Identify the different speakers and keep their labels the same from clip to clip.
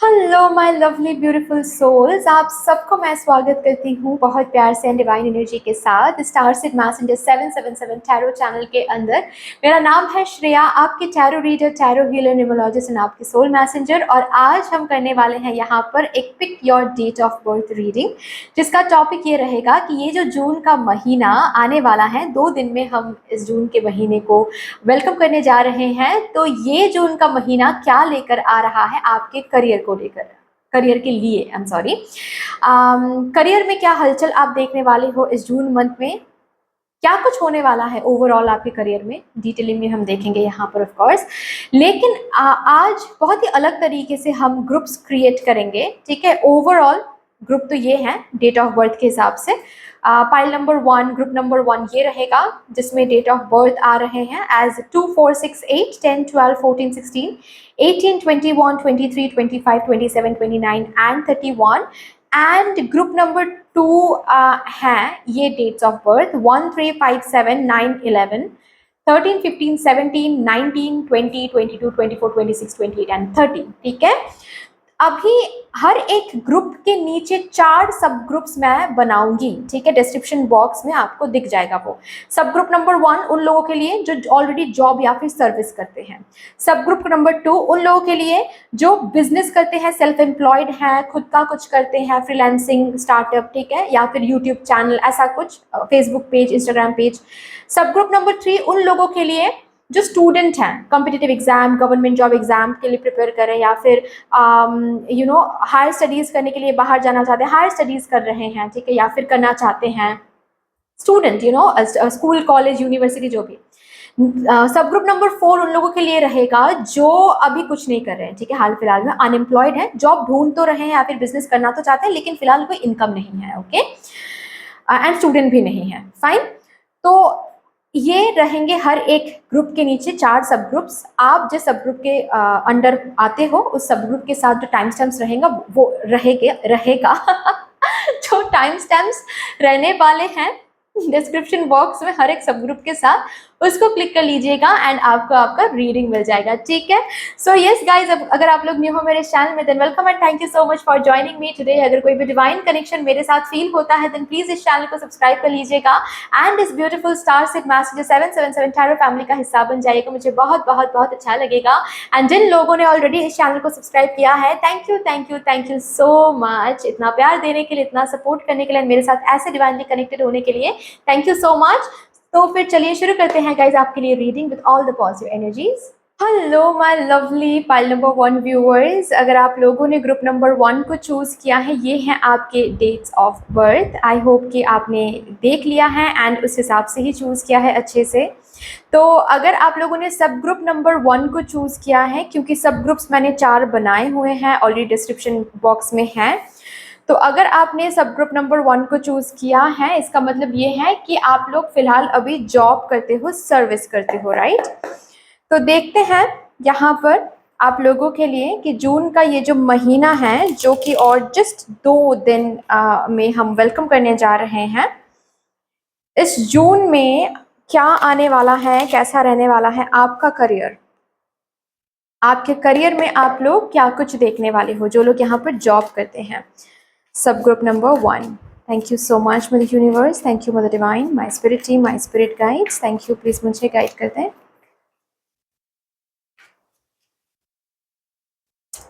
Speaker 1: Hello my lovely beautiful souls, आप सबको मैं स्वागत करती हूँ बहुत प्यार से एंड डिवाइन एनर्जी के साथ star seed messenger 777 tarot channel के अंदर। मेरा नाम है श्रेया, आपकी tarot reader, tarot healer, numerologist and आपकी सोल मैसेंजर। और आज हम करने वाले हैं यहाँ पर एक pick your date of birth reading, जिसका टॉपिक ये रहेगा कि ये जो जून का महीना आने वाला है, 2 दिन में हम इस जून के महीने को वेलकम करने जा रहे हैं। तो ये जून का महीना क्या लेकर आ रहा है आपके करियर को लेकर, करियर के लिए, आई एम सॉरी, करियर में क्या हलचल आप देखने वाले हो इस जून मंथ में, क्या कुछ होने वाला है ओवरऑल आपके करियर में, डिटेलिंग में हम देखेंगे यहाँ पर ऑफ कोर्स। लेकिन आज बहुत ही अलग तरीके से हम ग्रुप्स क्रिएट करेंगे, ठीक है। ओवरऑल ग्रुप तो ये है डेट ऑफ बर्थ के हिसाब से। पाइल नंबर 1, ग्रुप नंबर 1 ये रहेगा, जिसमें डेट ऑफ बर्थ आ रहे हैं as 2, 4, 6, 8, 10, 12, 14, 16, 18, 21, 23, 25, 27, 29 and 31। And group number 2 है ये डेट्स ऑफ बर्थ 1, 3, 5, 7, 9, 11, 13, 15, 17, 19, 20, 22, 24, 26, 28 एंड 30, ठीक है। अभी हर एक ग्रुप के नीचे 4 सब ग्रुप्स मैं बनाऊंगी, ठीक है। डिस्क्रिप्शन बॉक्स में आपको दिख जाएगा वो। सब ग्रुप नंबर 1 उन लोगों के लिए जो ऑलरेडी जॉब या फिर सर्विस करते हैं। सब ग्रुप नंबर 2 उन लोगों के लिए जो बिजनेस करते हैं, सेल्फ एम्प्लॉयड हैं, खुद का कुछ करते हैं, फ्रीलांसिंग, स्टार्टअप, ठीक है, या फिर यूट्यूब चैनल, ऐसा कुछ, फेसबुक पेज, इंस्टाग्राम पेज। सब ग्रुप नंबर 3 उन लोगों के लिए जो स्टूडेंट हैं, competitive exam, government job exam के लिए प्रिपेयर करें, या फिर हायर स्टडीज करने के लिए बाहर जाना चाहते हैं, हायर स्टडीज कर रहे हैं, ठीक है, या फिर करना चाहते हैं, स्टूडेंट, स्कूल, कॉलेज, यूनिवर्सिटी, जो भी। सब ग्रुप नंबर 4 उन लोगों के लिए रहेगा जो अभी कुछ नहीं कर रहे हैं, ठीक है, हाल फिलहाल में अनएम्प्लॉयड है, जॉब ढूंढ तो रहे हैं या फिर बिजनेस करना तो चाहते हैं, लेकिन फिलहाल कोई इनकम नहीं है, ओके, एंड स्टूडेंट भी नहीं है, फाइन। तो ये रहेंगे हर एक ग्रुप के नीचे 4 सब ग्रुप्स। आप जिस सब ग्रुप के अंडर आते हो, उस सब ग्रुप के साथ जो टाइम स्टैम्प्स रहेगा वो रहेगा जो टाइम स्टैम्प्स रहने वाले हैं डिस्क्रिप्शन बॉक्स में हर एक सब ग्रुप के साथ, उसको क्लिक कर लीजिएगा एंड आपको आपका रीडिंग मिल जाएगा, ठीक है। सो यस गाइज, अगर आप लोग न्यू हो मेरे चैनल में, than welcome and thank you so much for joining me today. अगर कोई भी डिवाइन कनेक्शन मेरे साथ फील होता है, देन प्लीज इस चैनल को सब्सक्राइब कर लीजिएगा एंड इस beautiful star seed messenger 777 tarot family का हिस्सा बन जाइएगा, मुझे बहुत बहुत बहुत अच्छा लगेगा। एंड जिन लोगों ने ऑलरेडी इस चैनल को सब्सक्राइब किया है, thank you thank you thank you so much, इतना प्यार देने के लिए, इतना सपोर्ट करने के लिए, मेरे साथ ऐसे डिवाइनली कनेक्टेड होने के लिए थैंक यू सो मच। तो फिर चलिए शुरू करते हैं गाइज आपके लिए reading with all the positive energies. Hello my lovely pile number 1 viewers, अगर आप लोगों ने ग्रुप नंबर 1 को चूज़ किया है, ये हैं आपके dates of birth. I hope कि आपने देख लिया है एंड उस हिसाब से ही चूज़ किया है अच्छे से। तो अगर आप लोगों ने सब ग्रुप नंबर 1 को चूज़ किया है, क्योंकि सब ग्रुप्स मैंने 4 बनाए हुए हैं, ऑलरेडी डिस्क्रिप्शन बॉक्स में है, तो अगर आपने सब ग्रुप नंबर 1 को चूज़ किया है, इसका मतलब ये है कि आप लोग फिलहाल अभी जॉब करते हो, सर्विस करते हो, राइट। तो देखते हैं यहाँ पर आप लोगों के लिए कि जून का ये जो महीना है, जो कि और जस्ट 2 दिन में हम वेलकम करने जा रहे हैं, इस जून में क्या आने वाला है, कैसा रहने वाला है आपका करियर। आपके करियर में आप लोग क्या कुछ देखने वाले हो, जो लोग यहाँ पर जॉब करते हैं। Sub group number 1, thank you so much mother universe, thank you mother divine, my spirit team, my spirit guides, thank you, please मुझे गाइड कर दें।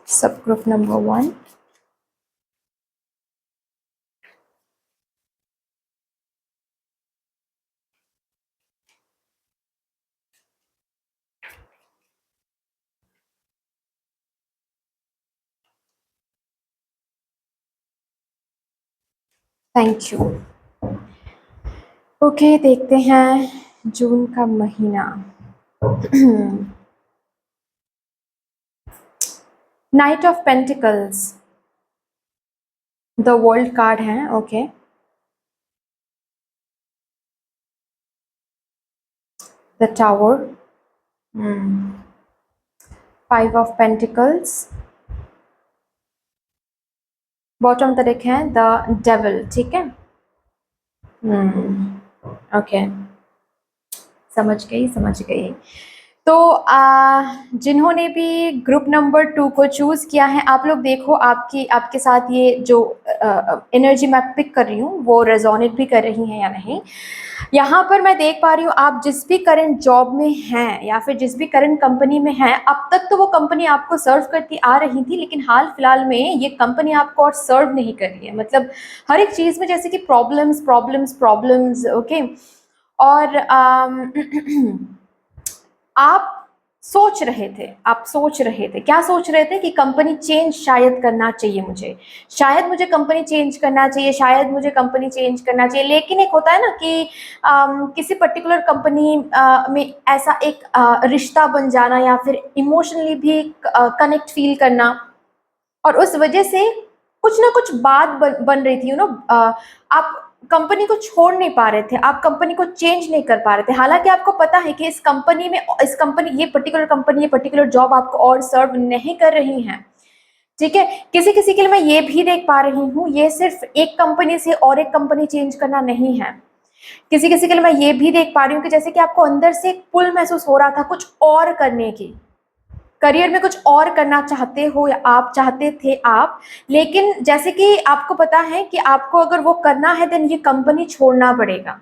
Speaker 1: Sub group number 1, thank you. Okay, देखते हैं जून का महीना। Knight of pentacles, the world card है, okay. The tower, 5 of pentacles, bottom तरीक है द डेविल, ठीक है। ओके, समझ गई समझ गई। तो जिन्होंने भी ग्रुप नंबर 2 को चूज़ किया है, आप लोग देखो आपके साथ ये जो एनर्जी मैं पिक कर रही हूँ वो रेजोनेट भी कर रही हैं या नहीं। यहाँ पर मैं देख पा रही हूँ आप जिस भी करंट जॉब में हैं या फिर जिस भी करंट कंपनी में हैं, अब तक तो वो कंपनी आपको सर्व करती आ रही थी, लेकिन हाल फिलहाल में ये कंपनी आपको और सर्व नहीं कर रही है। मतलब हर एक चीज़ में जैसे कि प्रॉब्लम्स प्रॉब्लम्स प्रॉब्लम्स, ओके। और आप आप सोच रहे थे क्या सोच रहे थे कि कंपनी चेंज शायद करना चाहिए मुझे, शायद मुझे कंपनी चेंज करना चाहिए, शायद मुझे कंपनी चेंज करना चाहिए। लेकिन एक होता है ना कि किसी पर्टिकुलर कंपनी में ऐसा एक रिश्ता बन जाना या फिर इमोशनली भी कनेक्ट फील करना, और उस वजह से कुछ ना कुछ बात बन रही थी, आप कंपनी को छोड़ नहीं पा रहे थे, आप कंपनी को चेंज नहीं कर पा रहे थे। हालांकि आपको पता है कि इस कंपनी ये पर्टिकुलर जॉब आपको और सर्व नहीं कर रही है, ठीक है। किसी किसी के लिए मैं ये भी देख पा रही हूँ, ये सिर्फ एक कंपनी से और एक कंपनी चेंज करना नहीं है। किसी किसी के लिए मैं ये भी देख पा रही हूँ कि जैसे कि आपको अंदर से एक पुल महसूस हो रहा था कुछ और करने की, करियर में कुछ और करना चाहते हो या आप चाहते थे आप, लेकिन जैसे कि आपको पता है कि आपको अगर वो करना है देन ये कंपनी छोड़ना पड़ेगा,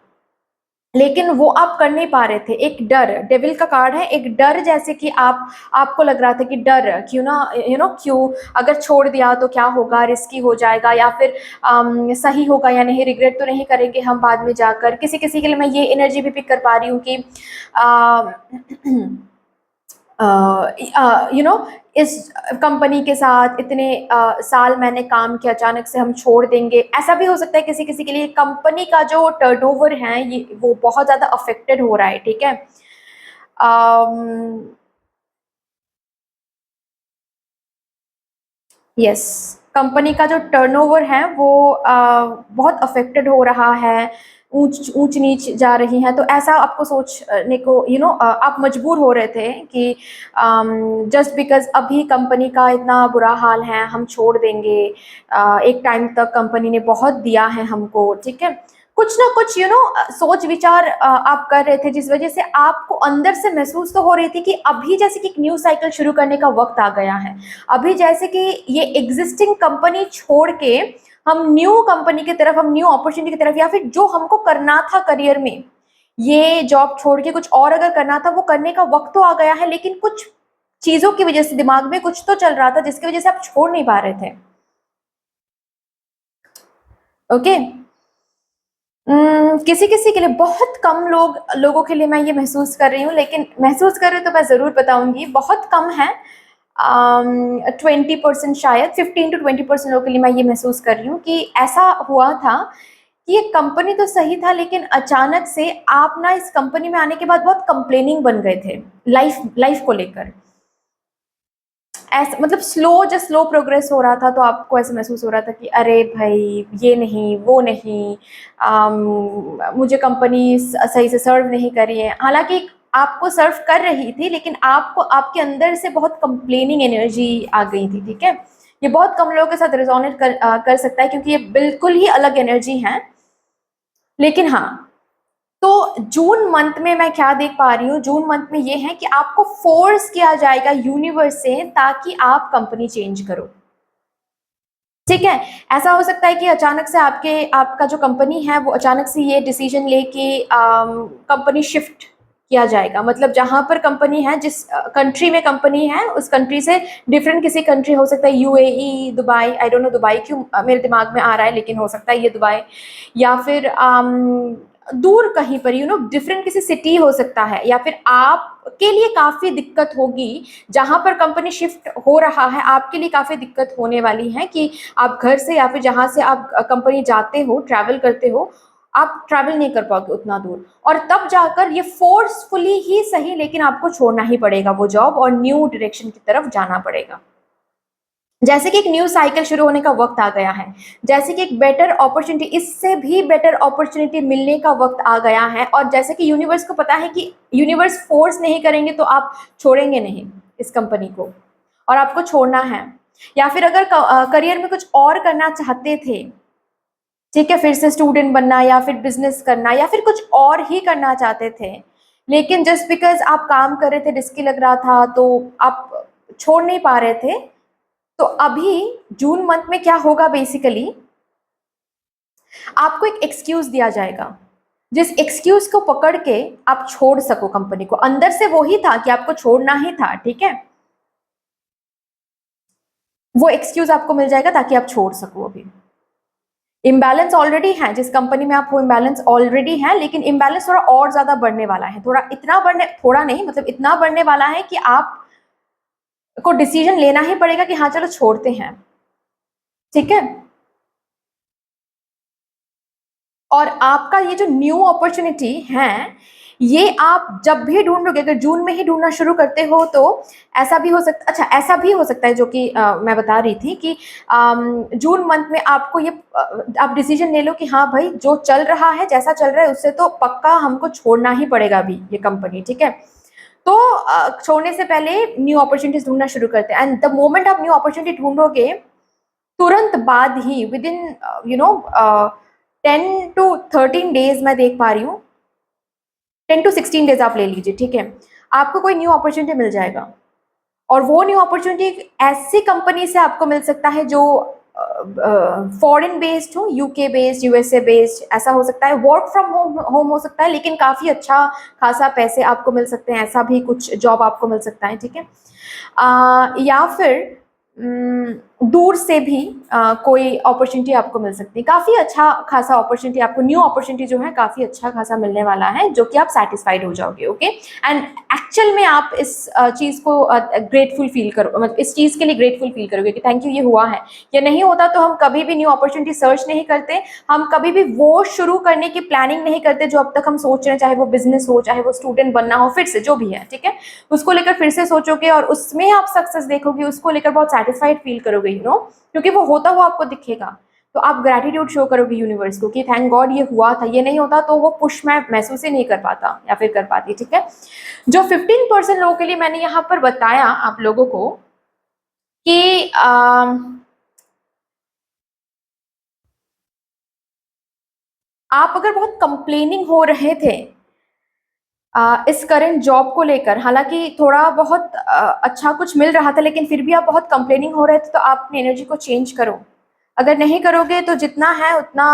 Speaker 1: लेकिन वो आप कर नहीं पा रहे थे। एक डर, डेविल का कार्ड है, एक डर, जैसे कि आपको लग रहा था कि डर क्यों ना, क्यों अगर छोड़ दिया तो क्या होगा, रिस्की हो जाएगा या फिर सही होगा या नहीं, रिग्रेट तो नहीं करेंगे हम बाद में जाकर। किसी किसी के लिए मैं ये एनर्जी भी पिक कर पा रही हूँ कि यू नो इस कंपनी के साथ इतने साल मैंने काम किया, अचानक से हम छोड़ देंगे, ऐसा भी हो सकता है। किसी किसी के लिए कंपनी का जो टर्नओवर है ये वो बहुत ज़्यादा अफेक्टेड हो रहा है, ठीक है। यस, कंपनी का जो टर्नओवर है वो बहुत अफेक्टेड हो रहा है, ऊंच ऊंच नीच जा रही हैं, तो ऐसा आपको सोचने को आप मजबूर हो रहे थे कि जस्ट बिकॉज अभी कंपनी का इतना बुरा हाल है हम छोड़ देंगे। एक टाइम तक कंपनी ने बहुत दिया है हमको, ठीक है। कुछ ना कुछ सोच विचार आप कर रहे थे, जिस वजह से आपको अंदर से महसूस तो हो रही थी कि अभी जैसे कि एक न्यू साइकिल शुरू करने का वक्त आ गया है। अभी जैसे कि ये एग्जिस्टिंग कंपनी छोड़ के हम न्यू कंपनी की तरफ, हम न्यू अपॉर्चुनिटी की तरफ, या फिर जो हमको करना था करियर में, ये जॉब छोड़ के कुछ और अगर करना था वो करने का वक्त तो आ गया है, लेकिन कुछ चीजों की वजह से दिमाग में कुछ तो चल रहा था जिसकी वजह से आप छोड़ नहीं पा रहे थे, ओके। किसी किसी के लिए, बहुत कम लोगों के लिए मैं ये महसूस कर रही हूँ, लेकिन महसूस कर रही हूँ तो मैं ज़रूर बताऊंगी, बहुत कम है। 20%, शायद 15 to 20% लोगों के लिए मैं ये महसूस कर रही हूँ कि ऐसा हुआ था कि ये कंपनी तो सही था, लेकिन अचानक से आप ना इस कंपनी में आने के बाद बहुत कंप्लेनिंग बन गए थे लाइफ लाइफ को लेकर। ऐसा मतलब स्लो प्रोग्रेस हो रहा था, तो आपको ऐसा महसूस हो रहा था कि अरे भाई ये नहीं वो नहीं, मुझे कंपनी सही से सर्व नहीं कर रही है। हालांकि आपको सर्व कर रही थी, लेकिन आपको आपके अंदर से बहुत कंप्लेनिंग एनर्जी आ गई थी, ठीक है। ये बहुत कम लोगों के साथ रिजोनेट कर सकता है, क्योंकि ये बिल्कुल ही अलग एनर्जी है। लेकिन हाँ, तो जून मंथ में मैं क्या देख पा रही हूँ, जून मंथ में ये है कि आपको फोर्स किया जाएगा यूनिवर्स से ताकि आप कंपनी चेंज करो, ठीक है। ऐसा हो सकता है कि अचानक से आपका जो कंपनी है वो अचानक से ये डिसीजन ले कि कंपनी शिफ्ट किया जाएगा। मतलब जहां पर कंपनी है, जिस कंट्री में कंपनी है, उस कंट्री से डिफरेंट किसी कंट्री, हो सकता है UAE, Dubai, I don't know Dubai क्यों मेरे दिमाग में आ रहा है, लेकिन हो सकता है ये दुबई, या फिर दूर कहीं पर डिफरेंट किसी सिटी हो सकता है, या फिर आपके लिए काफ़ी दिक्कत होगी जहां पर कंपनी शिफ्ट हो रहा है, आपके लिए काफ़ी दिक्कत होने वाली है कि आप घर से या फिर जहां से आप कंपनी जाते हो, ट्रैवल करते हो, आप ट्रैवल नहीं कर पाओगे उतना दूर, और तब जाकर ये फोर्सफुली ही सही, लेकिन आपको छोड़ना ही पड़ेगा वो जॉब और न्यू डायरेक्शन की तरफ जाना पड़ेगा। जैसे कि एक न्यू साइकिल शुरू होने का वक्त आ गया है, जैसे कि एक बेटर अपॉर्चुनिटी, इससे भी बेटर अपॉर्चुनिटी मिलने का वक्त आ गया है, और जैसे कि यूनिवर्स को पता है कि यूनिवर्स फोर्स नहीं करेंगे तो आप छोड़ेंगे नहीं इस कंपनी को, और आपको छोड़ना है। या फिर अगर करियर में कुछ और करना चाहते थे, ठीक है, फिर से स्टूडेंट बनना या फिर बिजनेस करना या फिर कुछ और ही करना चाहते थे, लेकिन जस्ट बिकॉज आप काम कर रहे थे, रिस्की लग रहा था, तो आप छोड़ नहीं पा रहे थे। तो अभी जून मंथ में क्या होगा, बेसिकली आपको एक एक्सक्यूज दिया जाएगा, जिस एक्सक्यूज को पकड़ के आप छोड़ सको कंपनी को। अंदर से वो ही था कि आपको छोड़ना ही था, ठीक है, वो एक्सक्यूज आपको मिल जाएगा ताकि आप छोड़ सको। अभी इम्बैलेंस ऑलरेडी है, जिस कंपनी में आप हो इम्बैलेंस ऑलरेडी है, लेकिन इम्बैलेंस थोड़ा और ज्यादा बढ़ने वाला है, थोड़ा इतना बढ़ने, थोड़ा नहीं मतलब इतना बढ़ने वाला है कि आप को डिसीजन लेना ही पड़ेगा कि हाँ चलो छोड़ते हैं, ठीक है। और आपका ये जो न्यू अपॉर्चुनिटी है, ये आप जब भी ढूंढोगे, अगर जून में ही ढूंढना शुरू करते हो तो ऐसा भी हो सकता, अच्छा ऐसा भी हो सकता है जो कि मैं बता रही थी कि जून मंथ में आपको ये आप डिसीजन ले लो कि हाँ भाई जो चल रहा है, जैसा चल रहा है उससे तो पक्का हमको छोड़ना ही पड़ेगा अभी ये कंपनी, ठीक है। तो छोड़ने से पहले न्यू अपॉर्चुनिटीज ढूंढना शुरू करते हैं, एंड द मोमेंट आप न्यू अपॉर्चुनिटी ढूंढोगे, तुरंत बाद ही within you know 10 to 13 days मैं देख पा रही हूँ, 10 to 16 डेज आप ले लीजिए, ठीक है, आपको कोई न्यू अपॉर्चुनिटी मिल जाएगा। और वो न्यू अपॉर्चुनिटी ऐसी कंपनी से आपको मिल सकता है जो फॉरेन बेस्ड हो, यूके बेस्ड, यूएसए बेस्ड, ऐसा हो सकता है, वर्क फ्रॉम होम हो सकता है, लेकिन काफ़ी अच्छा खासा पैसे आपको मिल सकते हैं, ऐसा भी कुछ जॉब आपको मिल सकता है, ठीक है। या फिर दूर से भी कोई अपॉर्चुनिटी आपको मिल सकती है, काफ़ी अच्छा खासा अपॉर्चुनिटी आपको, न्यू अपॉर्चुनिटी जो है काफ़ी अच्छा खासा मिलने वाला है, जो कि आप सेटिस्फाइड हो जाओगे, ओके। एंड एक्चुअल में आप इस चीज़ को ग्रेटफुल फील करो, मतलब इस चीज़ के लिए ग्रेटफुल फील करोगे कि थैंक यू ये हुआ है। ये नहीं होता तो हम कभी भी न्यू अपॉर्चुनिटी सर्च नहीं करते, हम कभी भी वो शुरू करने की प्लानिंग नहीं करते जो अब तक हम सोच रहे हैं, चाहे वो बिजनेस हो, चाहे वो स्टूडेंट बनना हो, फिर से जो भी है, ठीक है, उसको लेकर फिर से सोचोगे और उसमें आप सक्सेस देखोगे, उसको लेकर बहुत सेटिस्फाइड फील करोगे, यू नो, क्योंकि वो होता हुआ आपको दिखेगा। तो आप ग्रैटिट्यूड शो करोगे यूनिवर्स को कि थैंक गॉड ये हुआ था, ये नहीं होता तो वो पुश मैं महसूस ही नहीं कर पाता या फिर कर पाती, ठीक है। जो 15% लोगों के लिए मैंने यहाँ पर बताया आप लोगों को कि आप अगर बहुत कंप्लेनिंग हो रहे थे इस करंट जॉब को लेकर, हालांकि थोड़ा बहुत अच्छा कुछ मिल रहा था, लेकिन फिर भी आप बहुत कंप्लेनिंग हो रहे थे, तो आप अपनी एनर्जी को चेंज करो। अगर नहीं करोगे तो जितना है उतना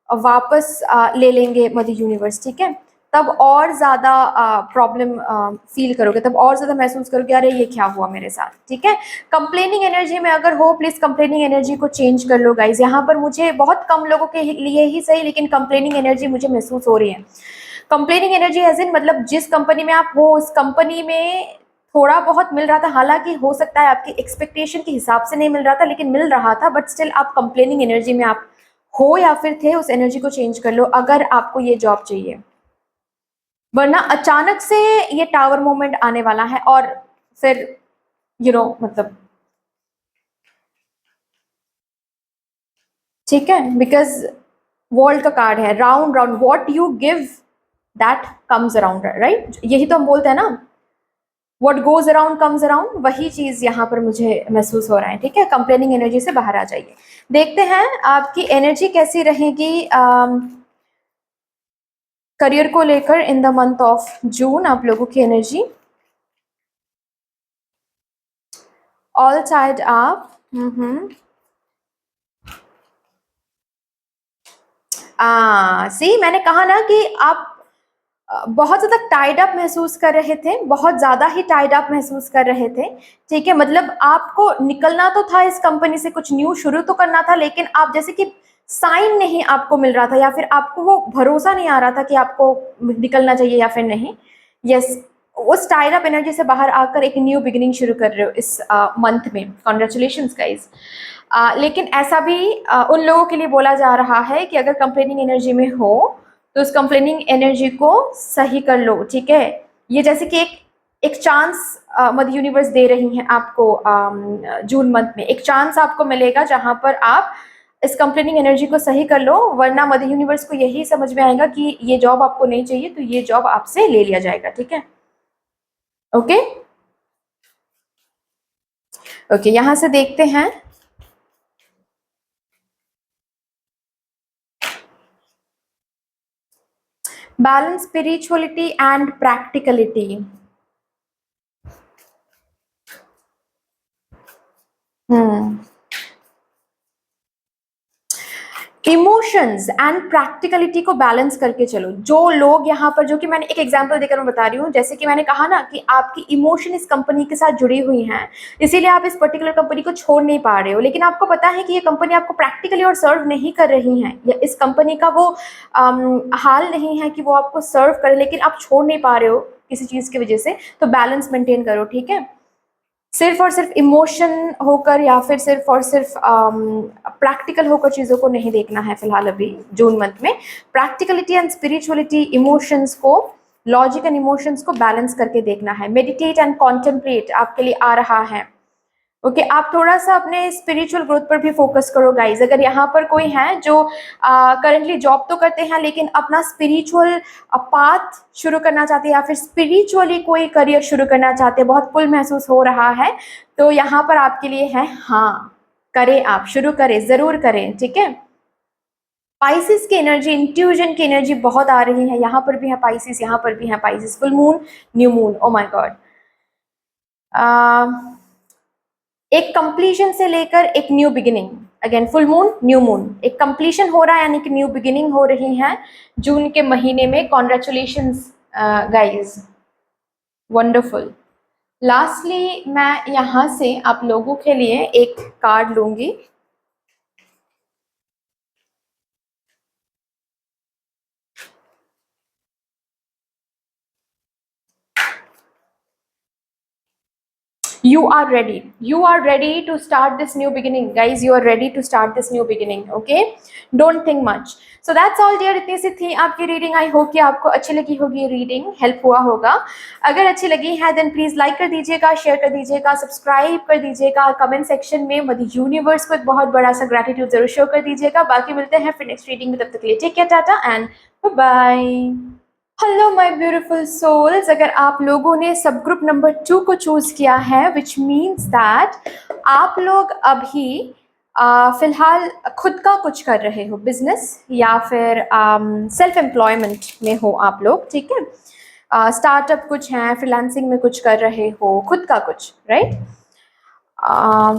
Speaker 1: वापस ले लेंगे मदर यूनिवर्स, ठीक है। तब और ज़्यादा प्रॉब्लम फील करोगे, तब और ज़्यादा महसूस करोगे अरे ये क्या हुआ मेरे साथ, ठीक है। कंप्लेनिंग एनर्जी में अगर हो, प्लीज़ कंप्लेनिंग एनर्जी को चेंज कर लो गाइज। यहाँ पर मुझे बहुत कम लोगों के लिए ही सही, लेकिन कंप्लेनिंग एनर्जी मुझे महसूस हो रही है। कंप्लेनिंग एनर्जी एज इन मतलब जिस कंपनी में आप हो उस कंपनी में थोड़ा बहुत मिल रहा था, हालांकि हो सकता है आपकी एक्सपेक्टेशन के हिसाब से नहीं मिल रहा था, लेकिन मिल रहा था, बट स्टिल आप कंप्लेनिंग एनर्जी में आप हो या फिर थे, उस एनर्जी को चेंज कर लो अगर आपको ये जॉब चाहिए। वरना अचानक से ये टावर मोमेंट आने वाला है और फिर मतलब ठीक है, बिकॉज वर्ल्ड का कार्ड है, round round what you give that comes around, right, यही तो हम बोलते हैं ना, what goes around comes around, वही चीज यहाँ पर मुझे महसूस हो रहा है, ठीक है। कंप्लेनिंग एनर्जी से बाहर आ जाइए। देखते हैं आपकी एनर्जी कैसी रहेगी करियर को लेकर इन द मंथ ऑफ जून। आप लोगों की एनर्जी ऑल साइड आप सी, मैंने कहा ना कि आप बहुत ज़्यादा टाइड अप महसूस कर रहे थे, बहुत ज़्यादा ही टाइड अप महसूस कर रहे थे, ठीक है। मतलब आपको निकलना तो था, इस कंपनी से कुछ न्यू शुरू तो करना था, लेकिन आप जैसे कि साइन नहीं आपको मिल रहा था, या फिर आपको वो भरोसा नहीं आ रहा था कि आपको निकलना चाहिए या फिर नहीं। यस, उस टाइड अप एनर्जी से बाहर आकर एक न्यू बिगिनिंग शुरू कर रहे हो इस मंथ में, कॉन्ग्रेचुलेशंस गाइज। लेकिन ऐसा भी उन लोगों के लिए बोला जा रहा है कि अगर कंप्लेनिंग एनर्जी में हो तो उस कंप्लेनिंग एनर्जी को सही कर लो, ठीक है। ये जैसे कि एक चांस मदर यूनिवर्स दे रही हैं आपको, जून मंथ में एक चांस आपको मिलेगा जहां पर आप इस कंप्लेनिंग एनर्जी को सही कर लो, वरना मदर यूनिवर्स को यही समझ में आएगा कि ये जॉब आपको नहीं चाहिए, तो ये जॉब आपसे ले लिया जाएगा, ठीक है। ओके ओके, यहां से देखते हैं balance spirituality and practicality. Emotions and practicality को बैलेंस करके चलो। जो लोग यहाँ पर, जो कि मैंने एक एग्जांपल देकर मैं बता रही हूँ, जैसे कि मैंने कहा ना कि आपकी इमोशन इस कंपनी के साथ जुड़ी हुई हैं, इसीलिए आप इस पर्टिकुलर कंपनी को छोड़ नहीं पा रहे हो, लेकिन आपको पता है कि ये कंपनी आपको प्रैक्टिकली और सर्व नहीं कर रही है, या इस कंपनी का वो हाल नहीं है कि वो आपको सर्व करे, लेकिन आप छोड़ नहीं पा रहे हो किसी चीज़ की वजह से, तो बैलेंस मेंटेन करो, ठीक है। सिर्फ और सिर्फ इमोशन होकर या फिर सिर्फ और सिर्फ प्रैक्टिकल होकर चीज़ों को नहीं देखना है फिलहाल अभी जून मंथ में। प्रैक्टिकलिटी एंड स्पिरिचुअलिटी, इमोशंस को, लॉजिक एंड इमोशंस को बैलेंस करके देखना है। मेडिटेट एंड कॉन्टेम्पलेट आपके लिए आ रहा है। ओके आप थोड़ा सा अपने स्पिरिचुअल ग्रोथ पर भी फोकस करो गाइज। अगर यहाँ पर कोई है जो करंटली जॉब तो करते हैं लेकिन अपना स्पिरिचुअल पाथ शुरू करना चाहते हैं या फिर स्पिरिचुअली कोई करियर शुरू करना चाहते हैं, बहुत पुल महसूस हो रहा है, तो यहाँ पर आपके लिए है, हाँ करें, आप शुरू करें, जरूर करें, ठीक है। पाइसिस की एनर्जी, इंट्यूजन की एनर्जी बहुत आ रही है, यहाँ पर भी है पाइसिस, यहाँ पर भी है Pisces, full moon, new moon, O my God. एक कंप्लीशन से लेकर एक new beginning, again full moon new moon, एक कंप्लीशन हो रहा है यानी कि न्यू बिगिनिंग हो रही है जून के महीने में। Congratulations guys, wonderful. लास्टली मैं यहाँ से आप लोगों के लिए एक कार्ड लूंगी। You are ready. You are ready to start this new beginning, guys. You are ready to start this new beginning. Okay, don't think much. So that's all dear. इतनी सी थी आपकी रीडिंग। आई होप कि आपको अच्छी लगी होगी रीडिंग, हेल्प हुआ होगा। अगर अच्छी लगी है देन प्लीज लाइक कर दीजिएगा, शेयर कर दीजिएगा, सब्सक्राइब कर दीजिएगा, कमेंट सेक्शन में मदर यूनिवर्स को एक बहुत बड़ा सा ग्रेटिट्यूड जरूर शो कर दीजिएगा। बाकी मिलते हैं फिर नेक्स्ट रीडिंग में, तब तक के लिए take care, tata and bye. Hello my beautiful souls, अगर आप लोगों ने सब ग्रुप नंबर 2 को चूज किया है, विच मीन्स दैट आप लोग अभी फिलहाल खुद का कुछ कर रहे हो, बिजनेस या फिर सेल्फ एम्प्लॉयमेंट में हो आप लोग, ठीक है। स्टार्टअप कुछ है, फ्रीलांसिंग में कुछ कर रहे हो, खुद का कुछ, राइट।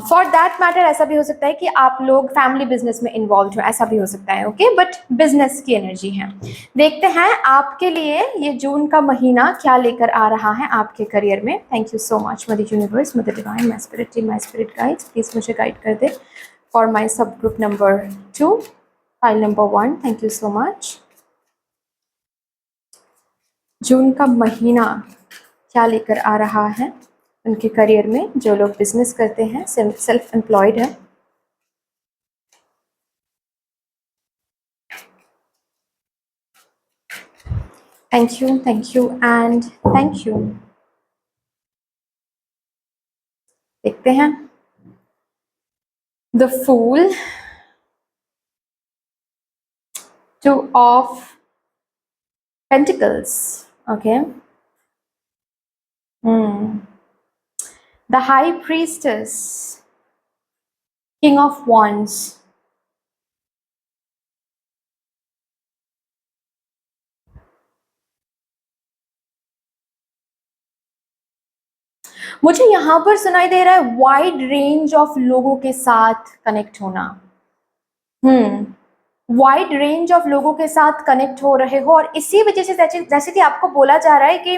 Speaker 1: फॉर दैट मैटर ऐसा भी हो सकता है कि आप लोग फैमिली बिजनेस में इन्वॉल्व हो, ऐसा भी हो सकता है, ओके, बट बिजनेस की एनर्जी है। देखते हैं आपके लिए ये जून का महीना क्या लेकर आ रहा है आपके करियर में। Thank you so much mother universe, mother divine, my spirit team, my spirit guides, please मुझे गाइड कर दे for my sub group number 2, file number 1। Thank you so much. जून का महीना क्या लेकर आ रहा है उनके करियर में, जो लोग बिजनेस करते हैं, सेल्फ एम्प्लॉयड है। Thank you and thank you. देखते हैं the fool, 2 of pentacles, okay, the high priestess, king of wands, मुझे यहाँ पर सुनाई दे रहा है वाइड रेंज ऑफ लोगों के साथ कनेक्ट होना। वाइड रेंज ऑफ लोगों के साथ कनेक्ट हो रहे हो, और इसी वजह से जैसे कि आपको बोला जा रहा है कि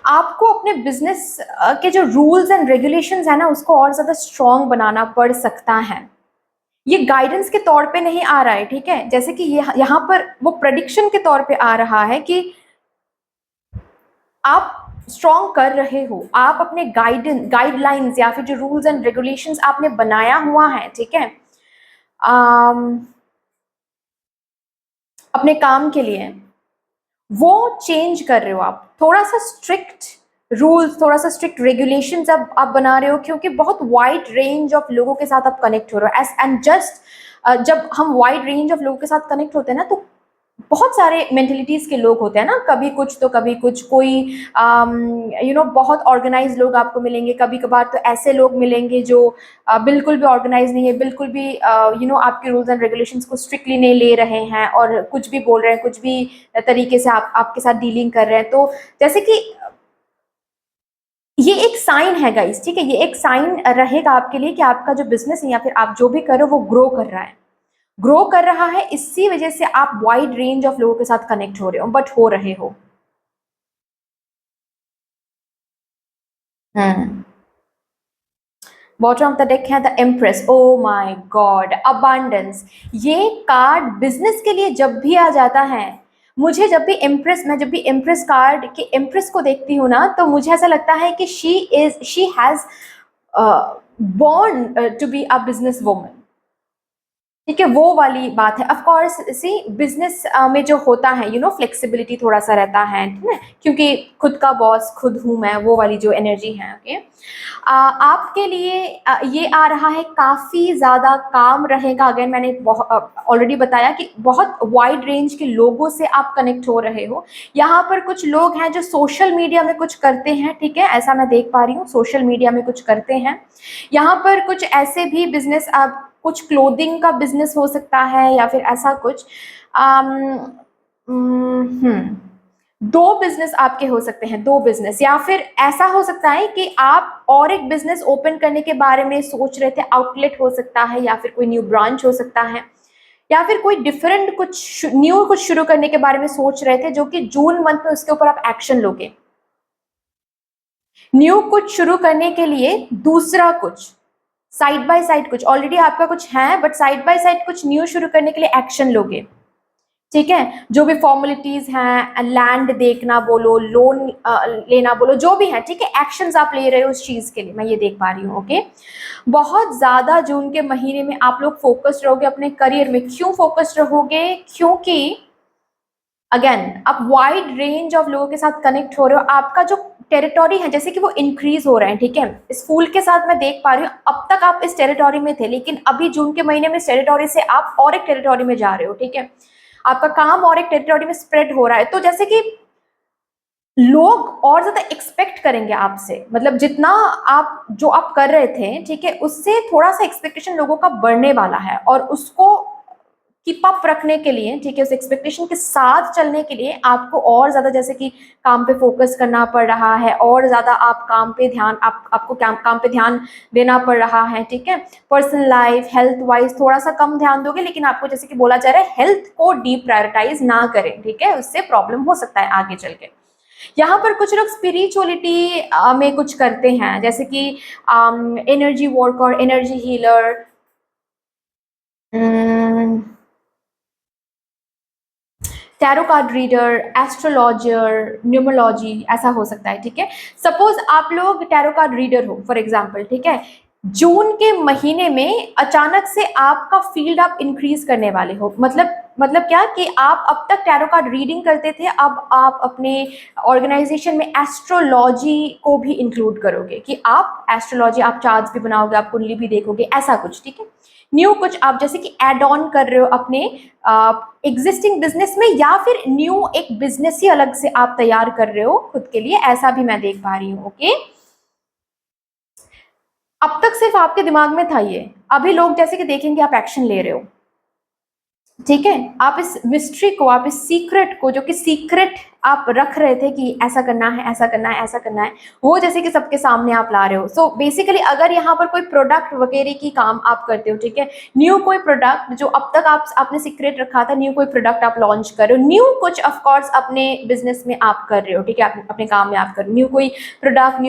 Speaker 1: आपको अपने बिजनेस के जो रूल्स एंड रेगुलेशंस है ना, उसको और ज्यादा स्ट्रॉन्ग बनाना पड़ सकता है। ये गाइडेंस के तौर पे नहीं आ रहा है, ठीक है, जैसे कि यहाँ पर वो प्रेडिक्शन के तौर पे आ रहा है कि आप स्ट्रॉन्ग कर रहे हो, आप अपने गाइडलाइंस या फिर जो रूल्स एंड रेगुलेशंस आपने बनाया हुआ है, ठीक है, अपने काम के लिए, वो चेंज कर रहे हो। आप थोड़ा सा स्ट्रिक्ट रूल्स, थोड़ा सा स्ट्रिक्ट रेगुलेशंस आप बना रहे हो, क्योंकि बहुत वाइड रेंज ऑफ लोगों के साथ आप कनेक्ट हो रहे हो। एंड जस्ट जब हम वाइड रेंज ऑफ लोगों के साथ कनेक्ट होते हैं ना, तो बहुत सारे मेंटेलिटीज के लोग होते हैं ना, कभी कुछ तो कभी कुछ, कोई बहुत ऑर्गेनाइज लोग आपको मिलेंगे, कभी कभार तो ऐसे लोग मिलेंगे जो बिल्कुल भी ऑर्गेनाइज नहीं है, बिल्कुल भी आपके रूल्स एंड रेगुलेशंस को स्ट्रिक्टली नहीं ले रहे हैं और कुछ भी बोल रहे हैं, कुछ भी तरीके से आपके साथ डीलिंग कर रहे हैं। तो जैसे कि ये एक साइन है गाइस, ठीक है, ये एक साइन रहेगा आपके लिए कि आपका जो बिजनेस है या फिर आप जो भी कर रहे हो वो ग्रो कर रहा है, ग्रो कर रहा है। इसी वजह से आप वाइड रेंज ऑफ लोगों के साथ कनेक्ट हो रहे हो, बट हो रहे हो। हम्म। बॉटम ऑफ द डेक है the empress. O my God, abundance. ये कार्ड बिजनेस के लिए जब भी आ जाता है, मुझे जब भी एम्प्रेस, मैं जब भी एम्प्रेस कार्ड की एम्प्रेस को देखती हूँ ना, तो मुझे ऐसा लगता है कि she has born to be a business woman। ठीक है, वो वाली बात है। ऑफ कोर्स सी बिजनेस में जो होता है फ्लेक्सिबिलिटी थोड़ा सा रहता है, ठीक है, क्योंकि खुद का बॉस खुद हूँ मैं, वो वाली जो एनर्जी है। ओके, आपके लिए ये आ रहा है, काफ़ी ज़्यादा काम रहेगा। अगर मैंने ऑलरेडी बताया कि बहुत वाइड रेंज के लोगों से आप कनेक्ट हो रहे हो। यहाँ पर कुछ लोग हैं जो सोशल मीडिया में कुछ करते हैं, ठीक है, ऐसा मैं देख पा रही हूँ, सोशल मीडिया में कुछ करते हैं। यहाँ पर कुछ ऐसे भी बिजनेस, आप कुछ क्लोथिंग का बिजनेस हो सकता है या फिर ऐसा कुछ। अम, हम्म, दो बिजनेस आपके हो सकते हैं, दो बिजनेस, या फिर ऐसा हो सकता है कि आप और एक बिजनेस ओपन करने के बारे में सोच रहे थे, आउटलेट हो सकता है या फिर कोई न्यू ब्रांच हो सकता है, या फिर कोई डिफरेंट कुछ न्यू कुछ शुरू करने के बारे में सोच रहे थे, जो कि जून मंथ में उसके ऊपर आप एक्शन लोगे। न्यू कुछ शुरू करने के लिए दूसरा कुछ, साइड बाय साइड कुछ, ऑलरेडी आपका कुछ है बट साइड बाय साइड कुछ न्यू शुरू करने के लिए एक्शन लोगे। ठीक है, जो भी फॉर्मेलिटीज हैं, लैंड देखना बोलो, लोन लेना बोलो, जो भी है, ठीक है, एक्शंस आप ले रहे हो उस चीज के लिए, मैं ये देख पा रही हूँ। ओके, बहुत ज्यादा जून के महीने में आप लोग फोकस्ड रहोगे अपने करियर में। क्यों फोकस्ड रहोगे? क्योंकि अगेन आप वाइड रेंज ऑफ लोगों के साथ कनेक्ट हो रहे हो, आपका जो टेरिटोरी है जैसे कि वो इंक्रीज हो रहे हैं। ठीक है, इस फूल के साथ मैं देख पा रही हूँ, अब तक आप इस टेरिटोरी में थे, लेकिन अभी जून के महीने में इस टेरिटोरी से आप और एक टेरिटोरी में जा रहे हो। ठीक है, आपका काम और एक टेरिटोरी में स्प्रेड हो रहा है, तो जैसे कि लोग और ज्यादा एक्सपेक्ट करेंगे आपसे, मतलब जितना आप जो आप कर रहे थे, ठीक है, उससे थोड़ा सा एक्सपेक्टेशन लोगों का बढ़ने वाला है, और उसको कीप अप रखने के लिए, ठीक है, उस एक्सपेक्टेशन के साथ चलने के लिए आपको और ज्यादा जैसे कि काम पे फोकस करना पड़ रहा है, और ज्यादा आप काम पे ध्यान, आपको काम पे ध्यान देना पड़ रहा है। ठीक है, पर्सनल लाइफ, हेल्थ वाइज थोड़ा सा कम ध्यान दोगे, लेकिन आपको जैसे कि बोला जा रहा है हेल्थ को डीप प्रायोरिटाइज ना करें, ठीक है, उससे प्रॉब्लम हो सकता है आगे चल के। यहाँ पर कुछ लोग स्पिरिचुअलिटी में कुछ करते हैं, जैसे कि energy worker, energy healer, tarot card reader, astrologer, numerology, ऐसा हो सकता है। ठीक है, सपोज आप लोग टैरो कार्ड रीडर हो फॉर एग्जांपल, ठीक है, जून के महीने में अचानक से आपका फील्ड आप इंक्रीज करने वाले हो। मतलब क्या कि आप अब तक टैरो कार्ड रीडिंग करते थे, अब आप अपने ऑर्गेनाइजेशन में एस्ट्रोलॉजी को भी इंक्लूड करोगे, कि आप एस्ट्रोलॉजी, आप चार्ट्स भी बनाओगे, आप कुंडली भी देखोगे, ऐसा कुछ। ठीक है, न्यू कुछ आप जैसे कि एड ऑन कर रहे हो अपने एग्जिस्टिंग बिजनेस में, या फिर न्यू एक बिजनेस ही अलग से आप तैयार कर रहे हो खुद के लिए, ऐसा भी मैं देख पा रही हूँ। ओके, अब तक सिर्फ आपके दिमाग में था ये, अभी लोग जैसे कि देखेंगे आप एक्शन ले रहे हो। ठीक है, आप इस मिस्ट्री को, आप इस सीक्रेट को, जो कि सीक्रेट आप रख रहे थे कि ऐसा करना है, ऐसा करना है, ऐसा करना है, वो जैसे कि सबके सामने आप ला रहे हो। सो बेसिकली अगर यहाँ पर कोई प्रोडक्ट वगैरह की काम आप करते हो, ठीक है, न्यू कोई प्रोडक्ट जो अब तक आपने सीक्रेट रखा था, न्यू कोई प्रोडक्ट आप लॉन्च कर रहे हो, न्यू कुछ ऑफकोर्स अपने बिजनेस में आप कर रहे हो, ठीक है, अपने काम में आप कर रहे हो, न्यू कोई प्रोडक्ट,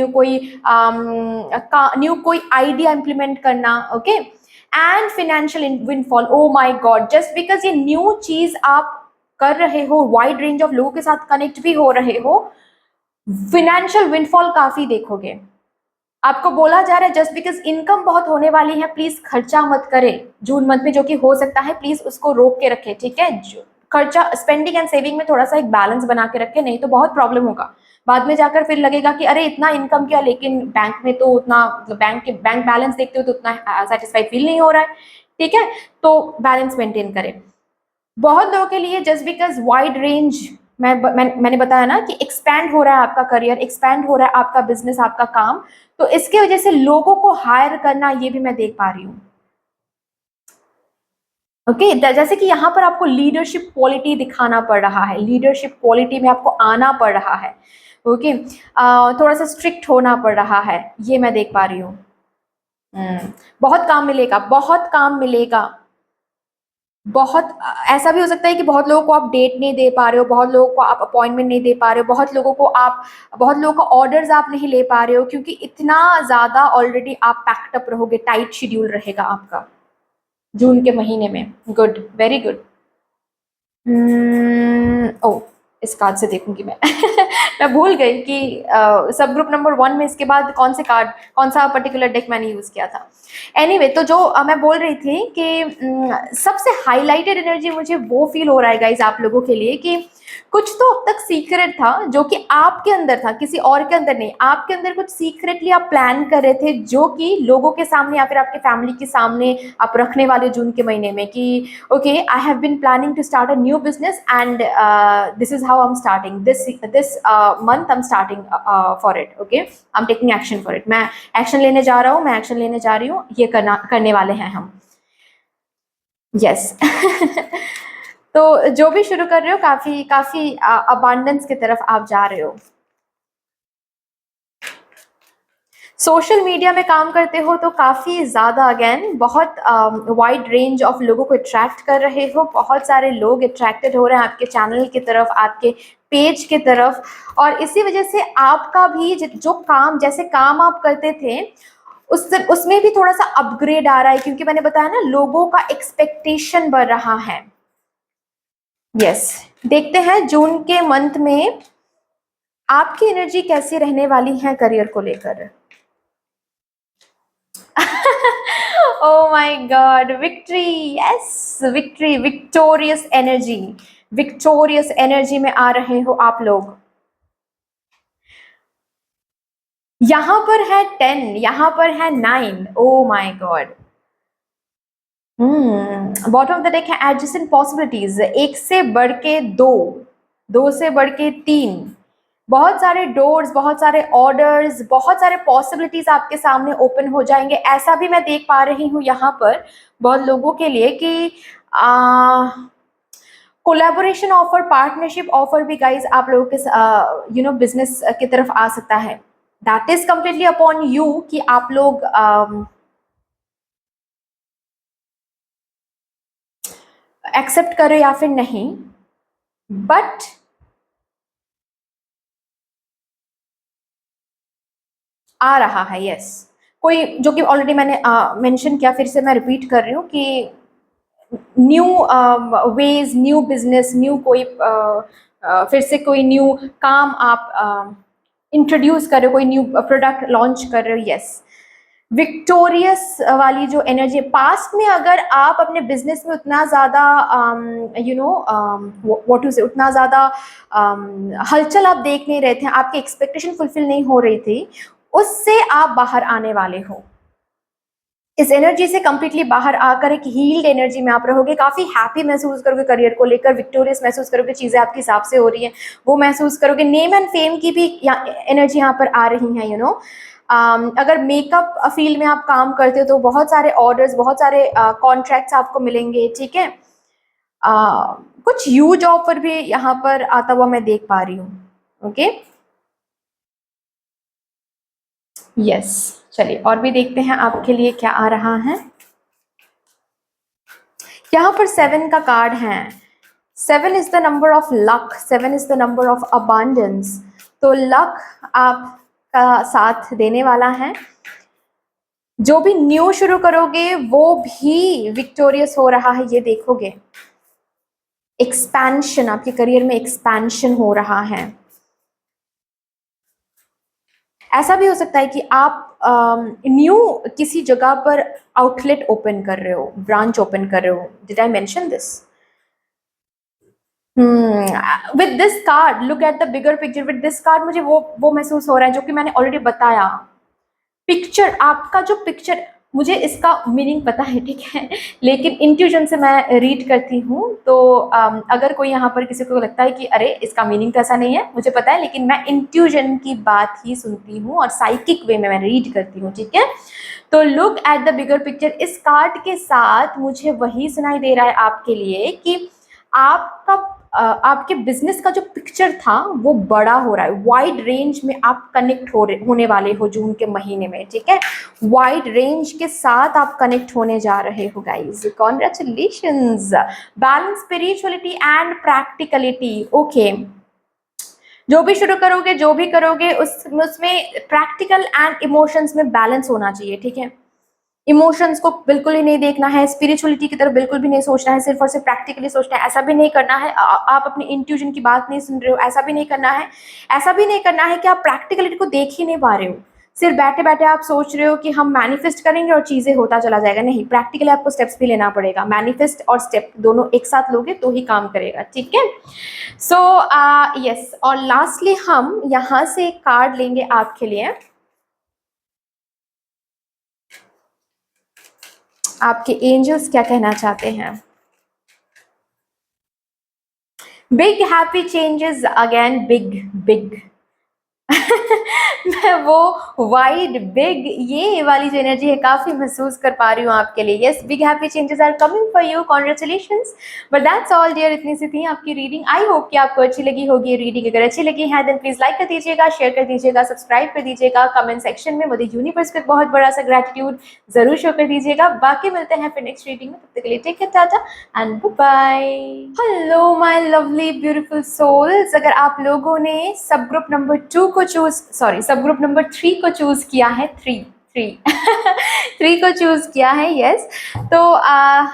Speaker 1: न्यू कोई आइडिया इंप्लीमेंट करना। Okay, and financial windfall. O my God, just because ये न्यू चीज आप कर रहे हो, वाइड रेंज ऑफ लोगों के साथ कनेक्ट भी हो रहे हो, फिनेंशियल विनफॉल काफी देखोगे। आपको बोला जा रहा है जस्ट बिकॉज इनकम बहुत होने वाली है, प्लीज खर्चा मत करें जून मंथ में, जो कि हो सकता है, प्लीज उसको रोक के रखें। ठीक है, खर्चा, स्पेंडिंग एंड सेविंग में थोड़ा सा एक बैलेंस बना के रखें, नहीं तो बहुत प्रॉब्लम होगा। बाद में जाकर फिर लगेगा कि अरे इतना इनकम किया, लेकिन बैंक में तो उतना, मतलब बैंक बैलेंस देखते हो तो उतना सेटिस्फाइड फील नहीं हो रहा है। ठीक है, तो बैलेंस मेंटेन करें। बहुत लोगों के लिए जस्ट बिकॉज वाइड रेंज, मैंने बताया ना कि एक्सपैंड हो रहा है आपका करियर, एक्सपैंड हो रहा है आपका बिजनेस, आपका काम, तो इसके वजह से लोगों को हायर करना ये भी मैं देख पा रही हूँ। ओके जैसे कि यहाँ पर आपको लीडरशिप क्वालिटी दिखाना पड़ रहा है, लीडरशिप क्वालिटी में आपको आना पड़ रहा है। ओके थोड़ा सा स्ट्रिक्ट होना पड़ रहा है, ये मैं देख पा रही हूँ। बहुत काम मिलेगा, बहुत काम मिलेगा। बहुत ऐसा भी हो सकता है कि बहुत लोगों को आप डेट नहीं दे पा रहे हो, बहुत लोगों को आप अपॉइंटमेंट नहीं दे पा रहे हो, बहुत लोगों को ऑर्डर्स आप नहीं ले पा रहे हो, क्योंकि इतना ज़्यादा ऑलरेडी आप पैक्ड अप रहोगे, टाइट शेड्यूल रहेगा आपका जून के महीने में। Good, very good. ओ इस कार्ड से देखूंगी मैं मैं भूल गई कि सब ग्रुप नंबर 1 में इसके बाद कौन से कार्ड, कौन सा पर्टिकुलर डेक मैंने यूज किया था। एनीवे तो जो मैं बोल रही थी कि सबसे हाईलाइटेड एनर्जी मुझे वो फील हो रहा है गाइज आप लोगों के लिए कि कुछ तो अब तक सीक्रेट था जो कि आपके अंदर था, किसी और के अंदर नहीं, आपके अंदर कुछ सीक्रेटली आप प्लान कर रहे थे जो कि लोगों के सामने या फिर आपके फैमिली के सामने आप रखने वाले जून के महीने में कि okay I have been planning to start a new business and this is how I am starting this month, I am starting for it, okay I am taking action for it, मैं action लेने जा रहा हूँ, मैं action लेने जा रही हूँ, ये करने वाले हैं हम। यस तो जो भी शुरू कर रहे हो काफी काफी अबांडेंस की तरफ आप जा रहे हो। सोशल मीडिया में काम करते हो तो काफ़ी ज़्यादा अगेन बहुत वाइड रेंज ऑफ लोगों को अट्रैक्ट कर रहे हो, बहुत सारे लोग अट्रैक्टेड हो रहे हैं आपके चैनल की तरफ, आपके पेज की तरफ, और इसी वजह से आपका भी जो काम, जैसे काम आप करते थे उसमें भी थोड़ा सा अपग्रेड आ रहा है, क्योंकि मैंने बताया ना लोगों का एक्सपेक्टेशन बढ़ रहा है। यस देखते हैं जून के मंथ में आपकी एनर्जी कैसी रहने वाली है करियर को लेकर। Oh my God, victory, yes, victory, victorious energy में आ रहे हो आप लोग। यहां पर है 10, यहां पर है 9, oh my God। Bottom of the deck है एडजेसेंट पॉसिबिलिटीज, एक से बढ़ के दो, दो से बढ़ के तीन, बहुत सारे डोर्स, बहुत सारे ऑर्डर्स, बहुत सारे पॉसिबिलिटीज आपके सामने ओपन हो जाएंगे। ऐसा भी मैं देख पा रही हूँ यहाँ पर बहुत लोगों के लिए कि कोलैबोरेशन ऑफर, पार्टनरशिप ऑफर भी गाइज आप लोगों के बिजनेस की तरफ आ सकता है। That is completely upon you कि आप लोग एक्सेप्ट करो या फिर नहीं, बट आ रहा है। यस कोई जो कि ऑलरेडी मैंने मेंशन किया, फिर से मैं रिपीट कर रही हूँ कि new ways, new business, new कोई फिर से कोई न्यू काम आप इंट्रोड्यूस कर रहे हो, कोई न्यू प्रोडक्ट लॉन्च कर रहे हो। यस विक्टोरियस वाली जो एनर्जी, पास्ट में अगर आप अपने बिजनेस में उतना ज़्यादा व्हाट टू से, उतना ज़्यादा हलचल आप देख नहीं रहे थे, आपकी एक्सपेक्टेशन फुलफिल नहीं हो रही थी, उससे आप बाहर आने वाले हो। इस एनर्जी से कंप्लीटली बाहर आकर एक हील्ड एनर्जी में आप रहोगे, काफ़ी हैप्पी महसूस करोगे करियर को लेकर, विक्टोरियस महसूस करोगे, चीज़ें आपके हिसाब से हो रही हैं वो महसूस करोगे। नेम एंड फेम की भी एनर्जी यहाँ पर आ रही है। अगर मेकअप फील्ड में आप काम करते हो तो बहुत सारे ऑर्डर्स, बहुत सारे कॉन्ट्रैक्ट्स आपको मिलेंगे, ठीक है। कुछ ह्यूज ऑफर भी यहाँ पर आता हुआ मैं देख पा रही हूँ। ओके यस चलिए और भी देखते हैं आपके लिए क्या आ रहा है। यहाँ पर 7 का कार्ड है। 7 is the number of luck, 7 is the number of abundance. तो लक आपका साथ देने वाला है, जो भी न्यू शुरू करोगे वो भी विक्टोरियस हो रहा है, ये देखोगे। एक्सपेंशन, आपके करियर में एक्सपेंशन हो रहा है। ऐसा भी हो सकता है कि आप न्यू किसी जगह पर आउटलेट ओपन कर रहे हो, ब्रांच ओपन कर रहे हो। Did I mention this? With this card look at the bigger picture. With this card मुझे वो महसूस हो रहा है जो कि मैंने ऑलरेडी बताया। पिक्चर, आपका जो पिक्चर, मुझे इसका मीनिंग पता है, ठीक है, लेकिन इंट्यूजन से मैं रीड करती हूँ। तो अगर कोई यहाँ पर किसी को लगता है कि अरे इसका मीनिंग तो ऐसा नहीं है, मुझे पता है, लेकिन मैं इंट्यूजन की बात ही सुनती हूँ और साइकिक वे में मैं रीड करती हूँ, ठीक है। तो look at the bigger picture, इस कार्ड के साथ मुझे वही सुनाई दे रहा है आपके लिए कि आपका आपके बिजनेस का जो पिक्चर था वो बड़ा हो रहा है, वाइड रेंज में आप कनेक्ट होने वाले हो जून के महीने में, ठीक है। वाइड रेंज के साथ आप कनेक्ट होने जा रहे हो guys, congratulations. Balance spirituality and practicality, okay. जो भी शुरू करोगे, जो भी करोगे, उसमें प्रैक्टिकल एंड इमोशंस में बैलेंस होना चाहिए, ठीक है। इमोशंस को बिल्कुल ही नहीं देखना है, स्पिरिचुअलिटी की तरफ बिल्कुल भी नहीं सोचना है, सिर्फ और सिर्फ प्रैक्टिकली सोचना है, ऐसा भी नहीं करना है। आप अपनी इंट्यूजन की बात नहीं सुन रहे हो, ऐसा भी नहीं करना है। ऐसा भी नहीं करना है कि आप प्रैक्टिकलिटी को देख ही नहीं पा रहे हो, सिर्फ बैठे बैठे आप सोच रहे हो कि हम मैनिफेस्ट करेंगे और चीजें होता चला जाएगा। नहीं, प्रैक्टिकली आपको स्टेप्स भी लेना पड़ेगा, मैनिफेस्ट और स्टेप दोनों एक साथ लोगे तो ही काम करेगा, ठीक है। सो यस, और लास्टली हम यहाँ से एक कार्ड लेंगे आपके लिए। आपके एंजल्स क्या कहना चाहते हैं? Big happy changes again, big big मैं वो वाइड बिग ये वाली जो एनर्जी है काफी महसूस कर पा रही हूँ आपके लिए। Yes, big happy changes are coming for you, congratulations. But that's all dear, इतनी सी थी आपकी रीडिंग। आई होप कि आपको अच्छी लगी होगी रीडिंग। अगर अच्छी लगी है देन प्लीज लाइक कर दीजिएगा, शेयर कर दीजिएगा, सब्सक्राइब कर दीजिएगा, कमेंट सेक्शन में मुझे यूनिवर्स पे बहुत बड़ा सा ग्रेटिट्यूड जरूर शो कर दीजिएगा। बाकी मिलते हैं फिर नेक्स्ट रीडिंग में, तब तक के लिए take care, tata and bye. Hello my lovely beautiful souls, अगर आप लोगों ने सब ग्रुप नंबर 2 को सब ग्रुप नंबर 3 को चूज किया है, थ्री थ्री को चूज किया है, यस, तो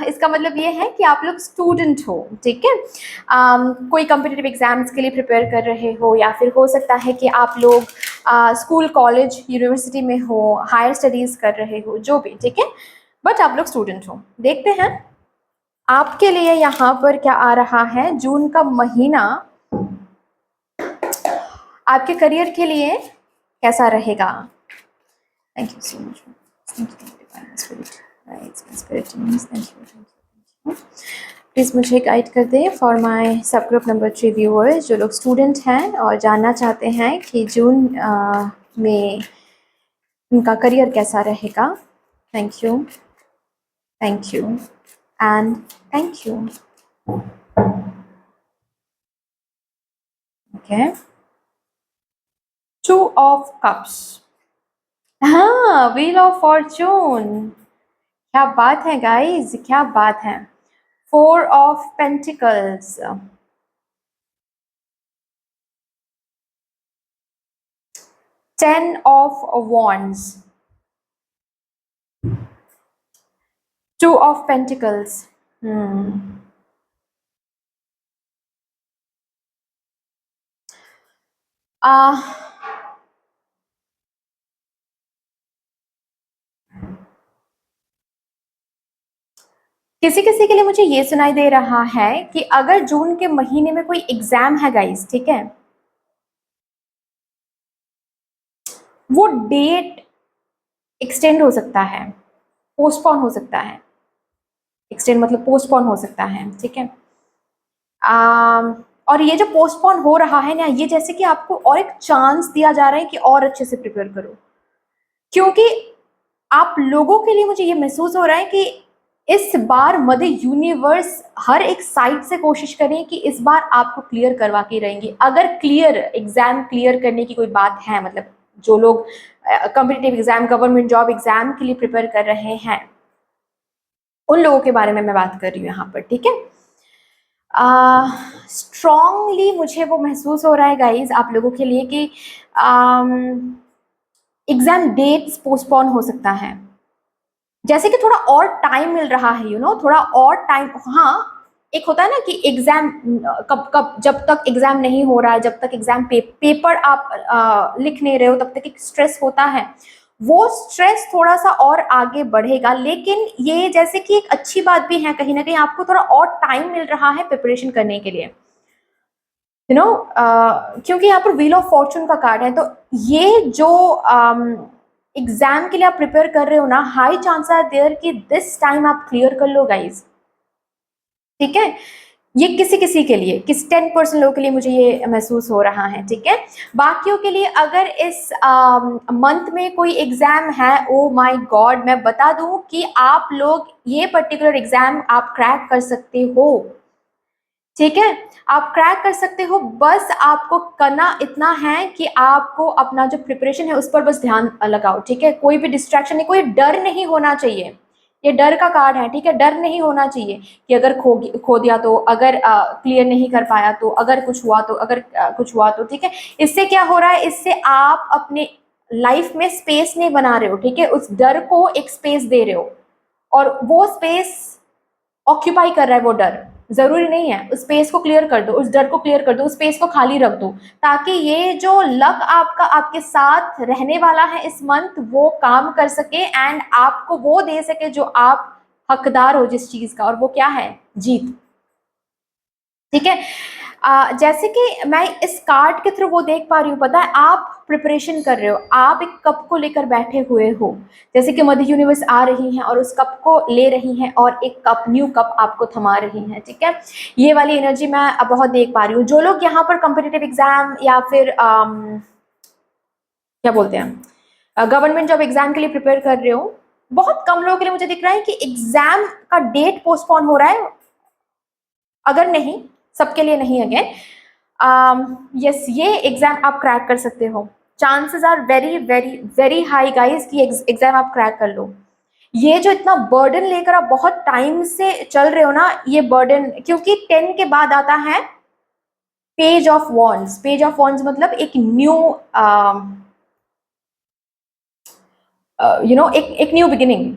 Speaker 1: इसका मतलब ये है कि आप लोग स्टूडेंट हो, ठीक है। कोई कॉम्पिटिटिव एग्जाम्स के लिए प्रिपेयर कर रहे हो, या फिर हो सकता है कि आप लोग स्कूल, कॉलेज, यूनिवर्सिटी में हो, हायर स्टडीज कर रहे हो, जो भी, ठीक है, बट आप लोग स्टूडेंट हो। देखते हैं आपके लिए यहाँ पर क्या आ रहा है जून का महीना आपके करियर के लिए कैसा रहेगा। Thank you so much, please मुझे गाइड कर दें for my sub group number 3 viewers, जो लोग स्टूडेंट हैं और जानना चाहते हैं कि जून में उनका करियर कैसा रहेगा। Thank you, thank you and thank you. Okay, 2 of cups, हाँ, व्हील ऑफ फॉर्चून, क्या बात है गाइस, क्या बात है। 4 of pentacles, 10 of wands, 2 of pentacles. किसी किसी के लिए मुझे ये सुनाई दे रहा है कि अगर जून के महीने में कोई एग्जाम है गाइस, ठीक है, वो डेट एक्सटेंड हो सकता है, पोस्टपोन हो सकता है। एक्सटेंड मतलब पोस्टपोन हो सकता है, ठीक है। और ये जो पोस्टपोन हो रहा है ना, ये जैसे कि आपको और एक चांस दिया जा रहा है कि और अच्छे से प्रिपेयर करो, क्योंकि आप लोगों के लिए मुझे ये महसूस हो रहा है कि इस बार मदर यूनिवर्स हर एक साइड से कोशिश करें कि इस बार आपको क्लियर करवा के रहेंगी। अगर क्लियर एग्जाम क्लियर करने की कोई बात है, मतलब जो लोग competitive exam, government job exam के लिए प्रिपेयर कर रहे हैं, उन लोगों के बारे में मैं बात कर रही हूँ यहाँ पर, ठीक है। स्ट्रांगली मुझे वो महसूस हो रहा है गाइज आप लोगों के लिए कि एग्जाम डेट्स पोस्टपोन हो सकता है, जैसे कि थोड़ा और टाइम मिल रहा है, थोड़ा और टाइम। हाँ, एक होता है ना कि एग्जाम कब कब, जब तक एग्जाम नहीं हो रहा है, जब तक एग्जाम पेपर आप लिख नहीं रहे हो, तब तक एक स्ट्रेस होता है। वो स्ट्रेस थोड़ा सा और आगे बढ़ेगा, लेकिन ये जैसे कि एक अच्छी बात भी है, कहीं ना कहीं आपको थोड़ा और टाइम मिल रहा है प्रिपरेशन करने के लिए, क्योंकि यहाँ पर व्हील ऑफ फॉर्चून का कार्ड है। तो ये जो एग्जाम के लिए आप प्रिपेयर कर रहे हो ना, हाई चांस आर देयर कि दिस टाइम आप क्लियर कर लो गाइज, ठीक है। ये किसी किसी के लिए, किस 10% लोगों के लिए मुझे ये महसूस हो रहा है, ठीक है। बाकियों के लिए अगर इस मंथ में कोई एग्जाम है, ओ माय गॉड, मैं बता दूं कि आप लोग ये पर्टिकुलर एग्जाम आप क्रैक कर सकते हो, ठीक है। आप क्रैक कर सकते हो, बस आपको करना इतना है कि आपको अपना जो प्रिपरेशन है उस पर बस ध्यान लगाओ, ठीक है। कोई भी डिस्ट्रैक्शन नहीं, कोई डर नहीं होना चाहिए, ये डर का कार्ड है, ठीक है। डर नहीं होना चाहिए कि अगर खो दिया तो, अगर क्लियर नहीं कर पाया तो, अगर कुछ हुआ तो, अगर कुछ हुआ तो, ठीक है। इससे क्या हो रहा है, इससे आप अपने लाइफ में स्पेस नहीं बना रहे हो, ठीक है। उस डर को एक स्पेस दे रहे हो, और वो स्पेस ऑक्यूपाई कर रहा है वो डर, जरूरी नहीं है। उस स्पेस को क्लियर कर दो, उस डर को क्लियर कर दो, उस स्पेस को खाली रख दो, ताकि ये जो लक आपका आपके साथ रहने वाला है इस मंथ, वो काम कर सके एंड आपको वो दे सके जो आप हकदार हो जिस चीज का, और वो क्या है, जीत, ठीक है। जैसे कि मैं इस कार्ड के थ्रू वो देख पा रही हूँ, पता है आप प्रिपरेशन कर रहे हो, आप एक कप को लेकर बैठे हुए हो, जैसे कि मदर यूनिवर्स आ रही है और उस कप को ले रही है और एक कप, न्यू कप आपको थमा रही है, ठीक है। ये वाली एनर्जी मैं अब बहुत देख पा रही हूँ। जो लोग यहाँ पर कॉम्पिटिटिव एग्जाम या फिर क्या बोलते हैं, गवर्नमेंट जॉब एग्जाम के लिए प्रिपेयर कर रहे हो, बहुत कम लोगों के लिए मुझे दिख रहा है कि एग्जाम का डेट पोस्टपोन हो रहा है, अगर नहीं, सबके लिए नहीं अगेन। यस, ये एग्जाम आप क्रैक कर सकते हो, chances are very very very high guys कि एग्जाम आप क्रैक कर लो। ये जो इतना बर्डन लेकर आप बहुत टाइम से चल रहे हो ना, ये बर्डन, क्योंकि 10 के बाद आता है page of wands. Page of wands मतलब एक न्यू एक न्यू बिगिनिंग,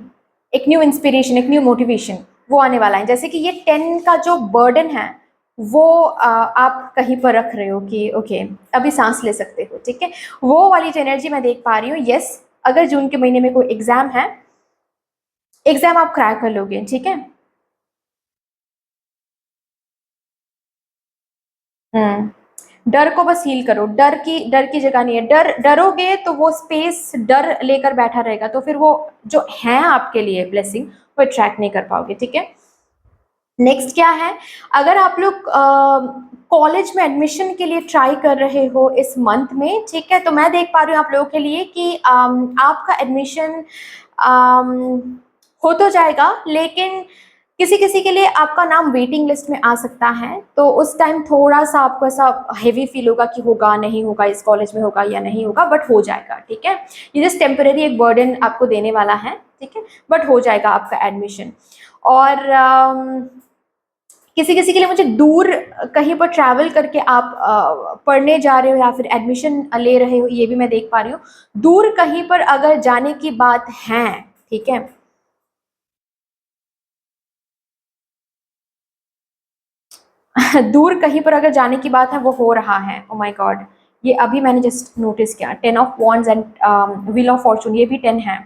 Speaker 1: एक न्यू इंस्पिरेशन, एक न्यू मोटिवेशन, वो आने वाला है। जैसे कि ये 10 का जो बर्डन है वो आप कहीं पर रख रहे हो कि ओके अभी सांस ले सकते हो, ठीक है। वो वाली जो एनर्जी मैं देख पा रही हूँ। यस, अगर जून के महीने में कोई एग्जाम है, एग्जाम आप क्रैक कर लोगे, ठीक है। डर को बस हील करो, डर की जगह नहीं है। डरोगे तो वो स्पेस डर लेकर बैठा रहेगा, तो फिर वो जो है आपके लिए ब्लेसिंग वो अट्रैक्ट नहीं कर पाओगे, ठीक है। नेक्स्ट क्या है, अगर आप लोग कॉलेज में एडमिशन के लिए ट्राई कर रहे हो इस मंथ में, ठीक है, तो मैं देख पा रही हूँ आप लोगों के लिए कि आपका एडमिशन हो तो जाएगा, लेकिन किसी किसी के लिए आपका नाम वेटिंग लिस्ट में आ सकता है, तो उस टाइम थोड़ा सा आपको ऐसा हेवी फील होगा कि होगा नहीं होगा, इस कॉलेज में होगा या नहीं होगा, बट हो जाएगा, ठीक है। ये जस्ट टेम्परेरी एक बर्डन आपको देने वाला है, ठीक है, बट हो जाएगा आपका एडमिशन। और किसी किसी के लिए मुझे दूर कहीं पर ट्रैवल करके आप पढ़ने जा रहे हो या फिर एडमिशन ले रहे हो, ये भी मैं देख पा रही हूँ। दूर कहीं पर अगर जाने की बात है, ठीक है, दूर कहीं पर अगर जाने की बात है वो हो रहा है। ओ माय गॉड, ये अभी मैंने जस्ट नोटिस किया, 10 of wands and wheel of Fortune, ये भी 10 है।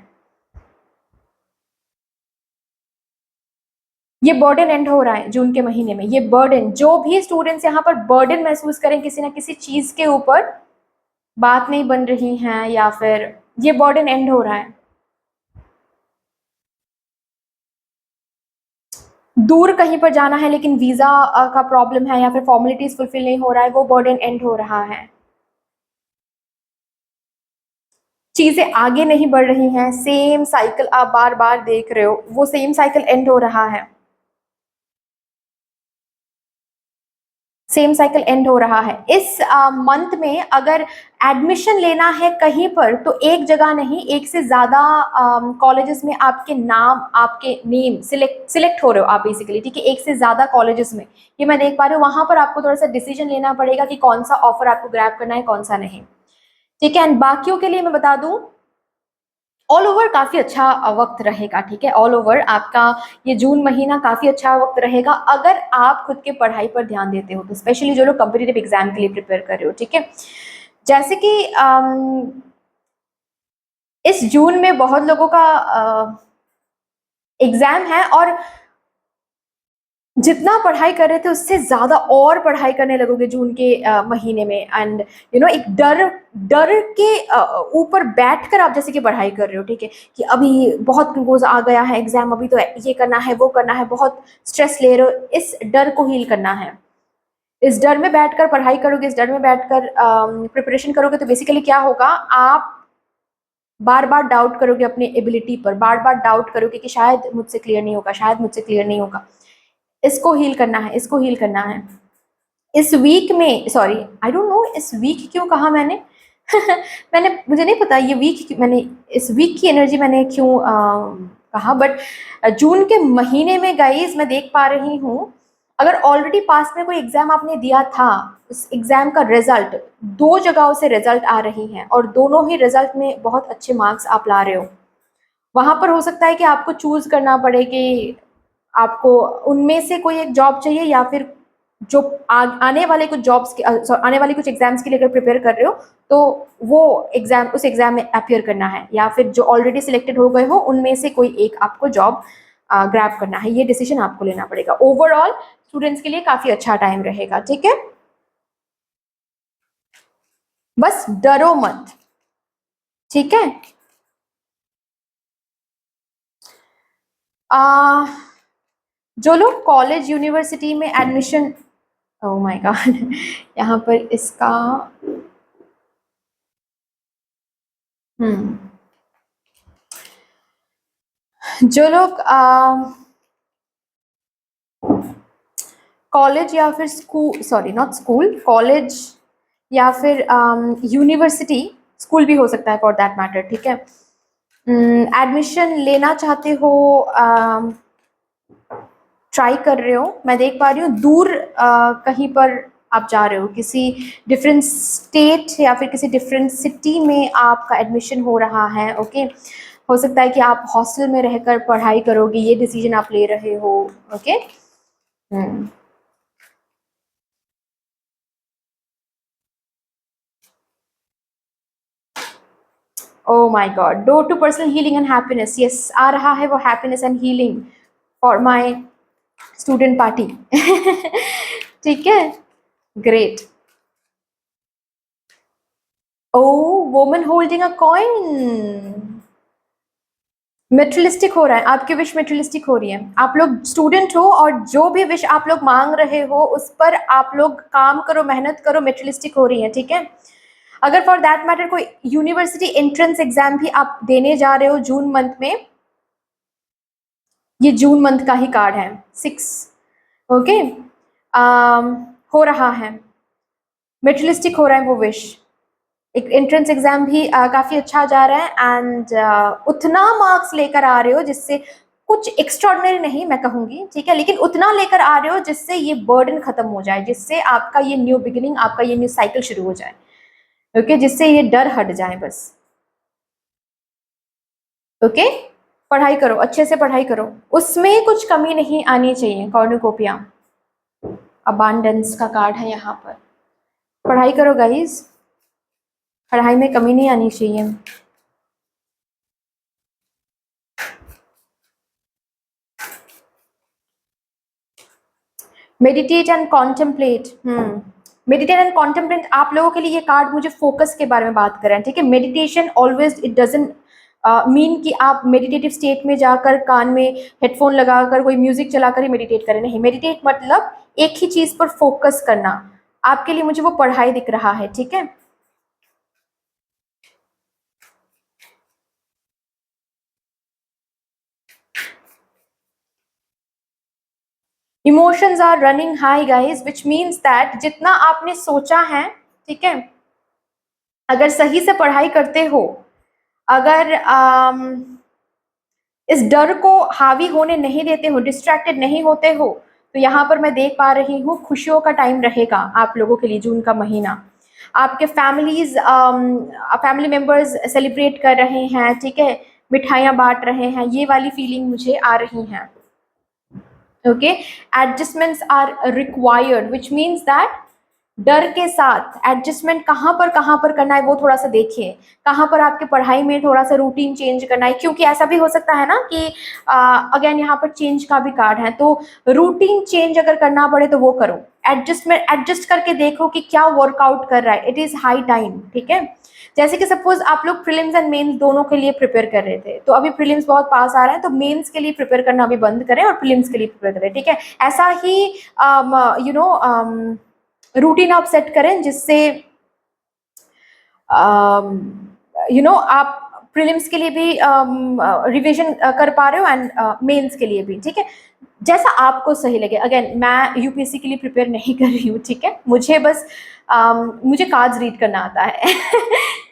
Speaker 1: ये बर्डन एंड हो रहा है जून के महीने में। ये बर्डन, जो भी स्टूडेंट्स यहाँ पर बर्डन महसूस करें किसी ना किसी चीज के ऊपर, बात नहीं बन रही है या फिर ये बर्डन एंड हो रहा है। दूर कहीं पर जाना है लेकिन वीजा का प्रॉब्लम है या फिर फॉर्मेलिटीज फुलफिल नहीं हो रहा है, वो बर्डन एंड हो रहा है। चीजें आगे नहीं बढ़ रही हैं, सेम साइकिल आप बार बार देख रहे हो, वो सेम साइकिल एंड हो रहा है। सेम साइकिल एंड हो रहा है इस मंथ में। अगर एडमिशन लेना है कहीं पर, तो एक जगह नहीं, एक से ज्यादा कॉलेजेस में आपके नाम, आपके नेम सिलेक्ट हो रहे हो आप बेसिकली, ठीक है, एक से ज्यादा कॉलेजेस में, ये मैं देख पा रही हूँ। वहां पर आपको थोड़ा सा डिसीजन लेना पड़ेगा कि कौन सा ऑफर आपको ग्रैब करना है, कौन सा नहीं, ठीक है। एंड बाकियों के लिए मैं बता दूं, ऑल ओवर काफी अच्छा वक्त रहेगा, ठीक है। ऑल ओवर आपका ये जून महीना काफी अच्छा वक्त रहेगा अगर आप खुद के पढ़ाई पर ध्यान देते हो, तो स्पेशली जो लोग कॉम्पिटिटिव एग्जाम के लिए प्रिपेयर कर रहे हो, ठीक है। जैसे कि इस जून में बहुत लोगों का एग्जाम है, और जितना पढ़ाई कर रहे थे उससे ज़्यादा और पढ़ाई करने लगोगे जून के महीने में। एंड एक डर डर के ऊपर बैठकर आप जैसे कि पढ़ाई कर रहे हो, ठीक है, कि अभी बहुत क्लोज आ गया है एग्जाम, अभी तो ये करना है वो करना है, बहुत स्ट्रेस ले रहे हो, इस डर को हील करना है। इस डर में बैठकर पढ़ाई करोगे, इस डर में बैठकर प्रिपरेशन करोगे, तो बेसिकली क्या होगा, आप बार बार डाउट करोगे अपनी एबिलिटी पर, बार बार डाउट करोगे कि शायद मुझसे क्लियर नहीं होगा, शायद मुझसे क्लियर नहीं होगा। इसको हील करना है, इसको हील करना है। इस वीक में, सॉरी आई डोंट नो इस वीक क्यों कहा मैंने मैंने, मुझे नहीं पता ये वीक, मैंने इस वीक की एनर्जी मैंने क्यों कहा, बट जून के महीने में गाइज मैं देख पा रही हूँ, अगर ऑलरेडी पास में कोई एग्जाम आपने दिया था, उस एग्जाम का रिजल्ट, दो जगहों से रिजल्ट आ रही हैं और दोनों ही रिजल्ट में बहुत अच्छे मार्क्स आप ला रहे हो। वहां पर हो सकता है कि आपको चूज करना पड़े कि आपको उनमें से कोई एक जॉब चाहिए, या फिर जो आने वाले कुछ जॉब्स के आने वाले कुछ एग्जाम्स के लिए अगर प्रिपेयर कर रहे हो, तो वो एग्जाम, उस एग्जाम में अपियर करना है, या फिर जो ऑलरेडी सिलेक्टेड हो गए हो उनमें से कोई एक आपको जॉब ग्रैब करना है। ये डिसीजन आपको लेना पड़ेगा। ओवरऑल स्टूडेंट्स के लिए काफी अच्छा टाइम रहेगा, ठीक है, बस डरो मत, ठीक है। आ, जो लोग कॉलेज यूनिवर्सिटी में एडमिशन, ओह माय गॉड यहाँ पर इसका, हम्म, जो लोग कॉलेज या फिर school, sorry not school, college या फिर यूनिवर्सिटी, स्कूल भी हो सकता है फॉर दैट मैटर, ठीक है, एडमिशन लेना चाहते हो, ट्राई कर रहे हो, मैं देख पा रही हूँ दूर कहीं पर आप जा रहे हो, किसी डिफरेंट स्टेट या फिर किसी डिफरेंट सिटी में आपका एडमिशन हो रहा है, ओके। हो सकता है कि आप हॉस्टल में रहकर पढ़ाई करोगे, ये डिसीजन आप ले रहे हो, okay. Oh my god, door to personal healing and happiness, yes आ रहा है वो happiness and healing for my student party ठीक है, great. Oh, woman holding a coin, materialistic हो रहा है, आपकी विश मेटेरियलिस्टिक हो रही है, आप लोग स्टूडेंट हो और जो भी विश आप लोग मांग रहे हो उस पर आप लोग काम करो, मेहनत करो, मेटेरियलिस्टिक हो रही है, ठीक है। अगर फॉर दैट मैटर कोई यूनिवर्सिटी एंट्रेंस एग्जाम भी आप देने जा रहे हो जून मंथ में, ये जून मंथ का ही कार्ड है 6, ओके, हो रहा है, मेटेरियलिस्टिक हो रहा है वो विश। एक एंट्रेंस एग्जाम भी काफ़ी अच्छा जा रहा है, एंड उतना मार्क्स लेकर आ रहे हो जिससे, कुछ एक्स्ट्रॉर्डनरी नहीं मैं कहूँगी, ठीक है, लेकिन उतना लेकर आ रहे हो जिससे ये बर्डन खत्म हो जाए, जिससे आपका ये न्यू बिगिनिंग, आपका ये न्यू साइकिल शुरू हो जाए, ओके, जिससे ये डर हट जाए बस, ओके। पढ़ाई करो, अच्छे से पढ़ाई करो, उसमें कुछ कमी नहीं आनी चाहिए, कॉर्नुकोपिया, अबांडेंस का कार्ड है यहाँ पर। पढ़ाई करो गाइज, पढ़ाई में कमी नहीं आनी चाहिए। Meditate and contemplate, meditate and contemplate, आप लोगों के लिए ये कार्ड मुझे फोकस के बारे में बात कर रहे हैं, ठीक है। Meditation always it doesn't mean कि आप मेडिटेटिव स्टेट में जाकर कान में हेडफोन लगाकर कोई म्यूजिक चलाकर ही मेडिटेट करें, नहीं, मेडिटेट मतलब एक ही चीज पर फोकस करना। आपके लिए मुझे वो पढ़ाई दिख रहा है, ठीक है। Emotions are running high guys, which means that जितना आपने सोचा है, ठीक है, अगर सही से पढ़ाई करते हो, अगर इस डर को हावी होने नहीं देते हो, डिस्ट्रैक्टेड नहीं होते हो, तो यहाँ पर मैं देख पा रही हूँ खुशियों का टाइम रहेगा आप लोगों के लिए जून का महीना। आपके फैमिली मेंबर्स सेलिब्रेट कर रहे हैं, ठीक है, मिठाइयाँ बांट रहे हैं, ये वाली फीलिंग मुझे आ रही हैं, okay. Adjustments are required, which means that डर के साथ एडजस्टमेंट कहाँ पर करना है वो थोड़ा सा देखिए। कहाँ पर आपके पढ़ाई में थोड़ा सा रूटीन चेंज करना है, क्योंकि ऐसा भी हो सकता है ना कि अगेन यहाँ पर चेंज का भी कार्ड है, तो रूटीन चेंज अगर करना पड़े तो वो करो। एडजस्ट करके देखो कि क्या वर्कआउट कर रहा है। इट इज हाई टाइम, ठीक है। जैसे कि सपोज आप लोग प्रीलिम्स एंड मेंस दोनों के लिए प्रिपेयर कर रहे थे, तो अभी प्रीलिम्स बहुत पास आ रहा है, तो मेंस के लिए प्रिपेयर करना अभी बंद करें और प्रीलिम्स के लिए प्रिपेयर करें, ठीक है। ऐसा ही यू नो रूटीन आप सेट करें जिससे आप प्रीलिम्स के लिए भी रिवीजन कर पा रहे हो एंड मेंस के लिए भी, ठीक है। जैसा आपको सही लगे। अगेन मैं यूपीएससी के लिए प्रिपेयर नहीं कर रही हूँ, ठीक है। मुझे बस मुझे कार्ड्स रीड करना आता है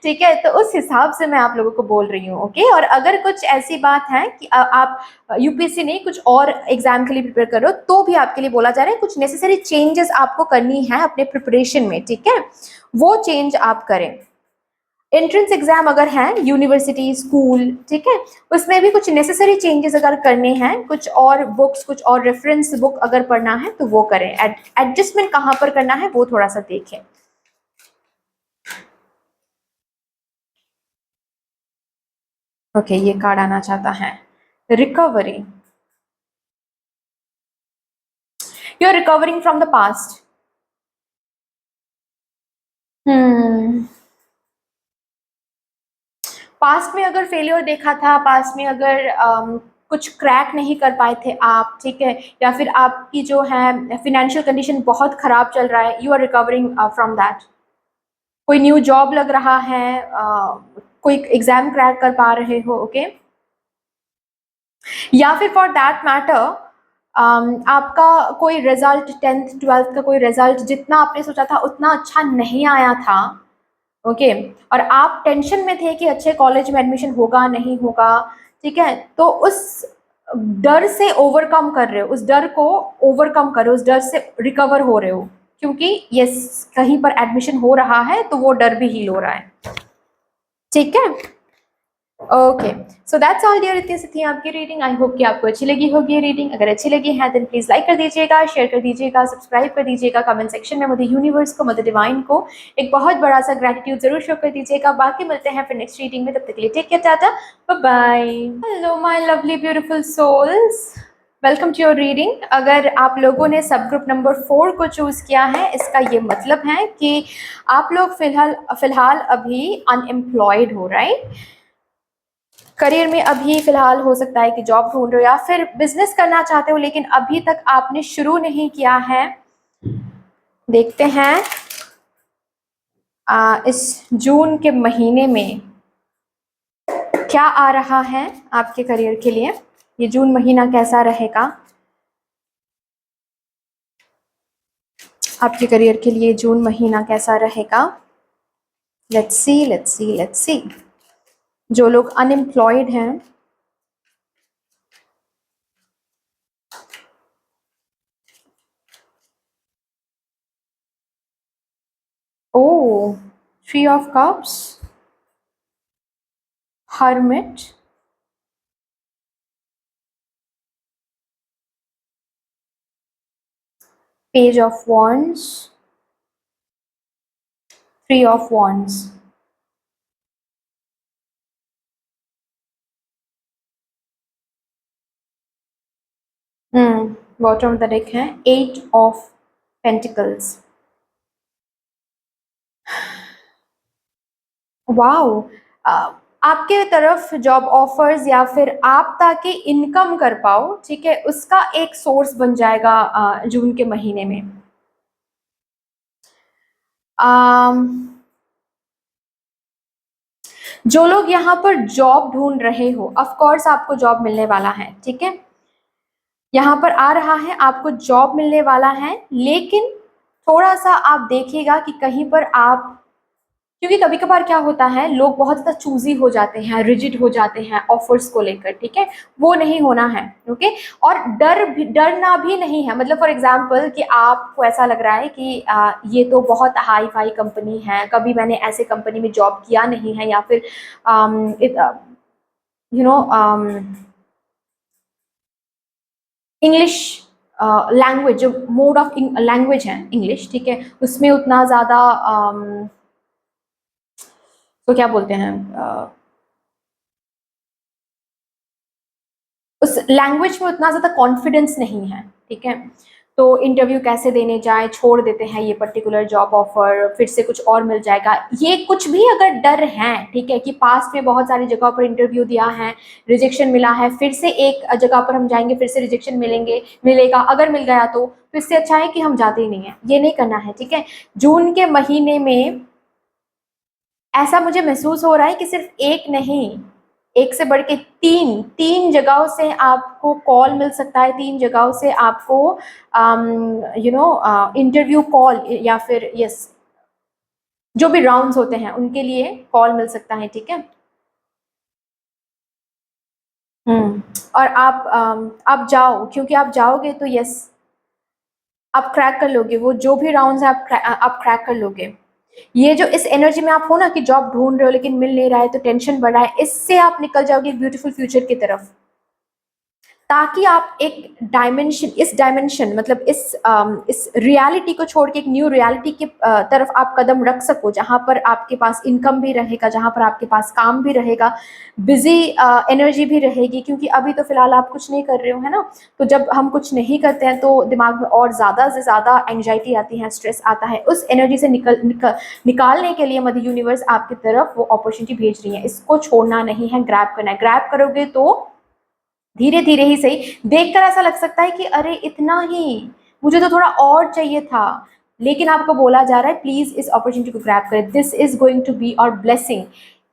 Speaker 1: ठीक है, तो उस हिसाब से मैं आप लोगों को बोल रही हूँ, ओके। और अगर कुछ ऐसी बात है कि आप यूपीएससी नहीं कुछ और एग्जाम के लिए प्रिपेयर कर रहे हो, तो भी आपके लिए बोला जा रहा है कुछ नेसेसरी चेंजेस आपको करनी है अपने प्रिपरेशन में, ठीक है। वो चेंज आप करें। एंट्रेंस एग्जाम अगर है यूनिवर्सिटी स्कूल, ठीक है, उसमें भी कुछ नेसेसरी चेंजेस अगर करने हैं, कुछ और बुक्स कुछ और रेफरेंस बुक अगर पढ़ना है तो वो करें। एडजस्टमेंट कहाँ पर करना है वो थोड़ा सा देखें। ओके, ये कार्ड आना चाहता है recovery. You are recovering from the past. Hmm past में अगर फेलियर देखा था, पास्ट में अगर कुछ क्रैक नहीं कर पाए थे आप, ठीक है, या फिर आपकी जो है फिनेंशियल कंडीशन बहुत खराब चल रहा है, you are recovering from that. कोई न्यू जॉब लग रहा है, कोई एग्जाम क्रैक कर पा रहे हो, ओके। या फिर फॉर दैट मैटर आपका कोई रिजल्ट 10th 12th का कोई रिजल्ट जितना आपने सोचा था उतना अच्छा नहीं आया था, ओके। और आप टेंशन में थे कि अच्छे कॉलेज में एडमिशन होगा नहीं होगा, ठीक है। तो उस डर से ओवरकम कर रहे हो, उस डर को ओवरकम कर रहे हो, उस डर से रिकवर हो रहे हो, क्योंकि यस कहीं पर एडमिशन हो रहा है तो वो डर भी हील हो रहा है, ठीक है। Okay, so that's all dear. इतनी सी थी आपकी रीडिंग। आई होप कि आपको अच्छी लगी होगी ये रीडिंग। अगर अच्छी लगी है देन प्लीज लाइक कर दीजिएगा, शेयर कर दीजिएगा, सब्सक्राइब कर दीजिएगा, कमेंट सेक्शन में मदर यूनिवर्स को, मदर डिवाइन को एक बहुत बड़ा सा ग्रेटिट्यूड जरूर शो कर दीजिएगा। बाकी मिलते हैं फिर नेक्स्ट रीडिंग में, तब तक के लिए take care, tata, bye bye. Hello my lovely beautiful souls, welcome to your reading. अगर आप लोगों ने सब ग्रुप नंबर 4 को चूज किया है, इसका ये मतलब है कि आप लोग फिलहाल फिलहाल अभी अनएम्प्लॉयड हो, राइट। करियर में अभी फिलहाल हो सकता है कि जॉब ढूंढ रहे हो या फिर बिजनेस करना चाहते हो, लेकिन अभी तक आपने शुरू नहीं किया है। देखते हैं इस जून के महीने में क्या आ रहा है आपके करियर के लिए। ये जून महीना कैसा रहेगा आपके करियर के लिए, जून महीना कैसा रहेगा। Let's see let's see let's see. जो लोग अनएम्प्लॉयड हैं, ओ 3 of cups, hermit, page of wands, 3 of wands. Bottom of the deck है 8 ऑफ पेंटिकल्स। वाओ, आपके तरफ जॉब ऑफर्स या फिर आप ताकि इनकम कर पाओ, ठीक है, उसका एक सोर्स बन जाएगा जून के महीने में। आम, जो लोग यहाँ पर जॉब ढूंढ रहे हो, ऑफ कोर्स आपको जॉब मिलने वाला है, ठीक है। यहाँ पर आ रहा है आपको जॉब मिलने वाला है, लेकिन थोड़ा सा आप देखिएगा कि कहीं पर आप, क्योंकि कभी कभार क्या होता है लोग बहुत ज़्यादा चूजी हो जाते हैं, रिजिड हो जाते हैं ऑफर्स को लेकर, ठीक है। वो नहीं होना है, ओके। और डरना भी नहीं है। मतलब फॉर एग्जांपल कि आपको ऐसा लग रहा है कि ये तो बहुत हाई फाई कंपनी है, कभी मैंने ऐसे कंपनी में जॉब किया नहीं है, या फिर यू नो इंग्लिश लैंग्वेज, जो मोड ऑफ लैंग्वेज है इंग्लिश, ठीक है, उसमें उतना ज़्यादा तो क्या बोलते हैं, उस लैंग्वेज में उतना ज़्यादा कॉन्फिडेंस नहीं है, ठीक है। तो इंटरव्यू कैसे देने जाए, छोड़ देते हैं ये पर्टिकुलर जॉब ऑफर, फिर से कुछ और मिल जाएगा, ये कुछ भी अगर डर है, ठीक है, कि पास्ट में बहुत सारी जगहों पर इंटरव्यू दिया है, रिजेक्शन मिला है, फिर से एक जगह पर हम जाएंगे, फिर से रिजेक्शन मिलेगा, अगर मिल गया तो इससे अच्छा है कि हम जाते ही नहीं है, ये नहीं करना है, ठीक है। जून के महीने में ऐसा मुझे महसूस हो रहा है कि सिर्फ एक नहीं, एक से बढ़ के तीन तीन जगहों से आपको कॉल मिल सकता है, तीन जगहों से आपको इंटरव्यू कॉल या फिर यस जो भी राउंड्स होते हैं उनके लिए कॉल मिल सकता है, ठीक है। और आप जाओ, क्योंकि आप जाओगे तो यस आप क्रैक कर लोगे, वो जो भी राउंड्स है आप क्रैक कर लोगे। ये जो इस एनर्जी में आप हो ना कि जॉब ढूंढ रहे हो लेकिन मिल नहीं रहा है तो टेंशन बढ़ रहा है, इससे आप निकल जाओगे एक ब्यूटीफुल फ्यूचर की तरफ, ताकि आप एक डायमेंशन मतलब इस रियलिटी को छोड़ के एक न्यू रियलिटी की तरफ आप कदम रख सको, जहां पर आपके पास इनकम भी रहेगा, जहां पर आपके पास काम भी रहेगा, बिजी एनर्जी भी रहेगी, क्योंकि अभी तो फिलहाल आप कुछ नहीं कर रहे हो, है ना। तो जब हम कुछ नहीं करते हैं तो दिमाग में और ज़्यादा से ज़्यादा एंग्जाइटी आती है, स्ट्रेस आता है, उस एनर्जी से निकालने के लिए मदर यूनिवर्स आपकी तरफ वो अपॉर्चुनिटी भेज रही है, इसको छोड़ना नहीं है, ग्रैब करना है। ग्रैब करोगे तो धीरे धीरे ही सही, देखकर ऐसा लग सकता है कि अरे इतना ही, मुझे तो थोड़ा और चाहिए था, लेकिन आपको बोला जा रहा है प्लीज इस अपॉर्चुनिटी को ग्रैब करें, this is going to be और ब्लेसिंग।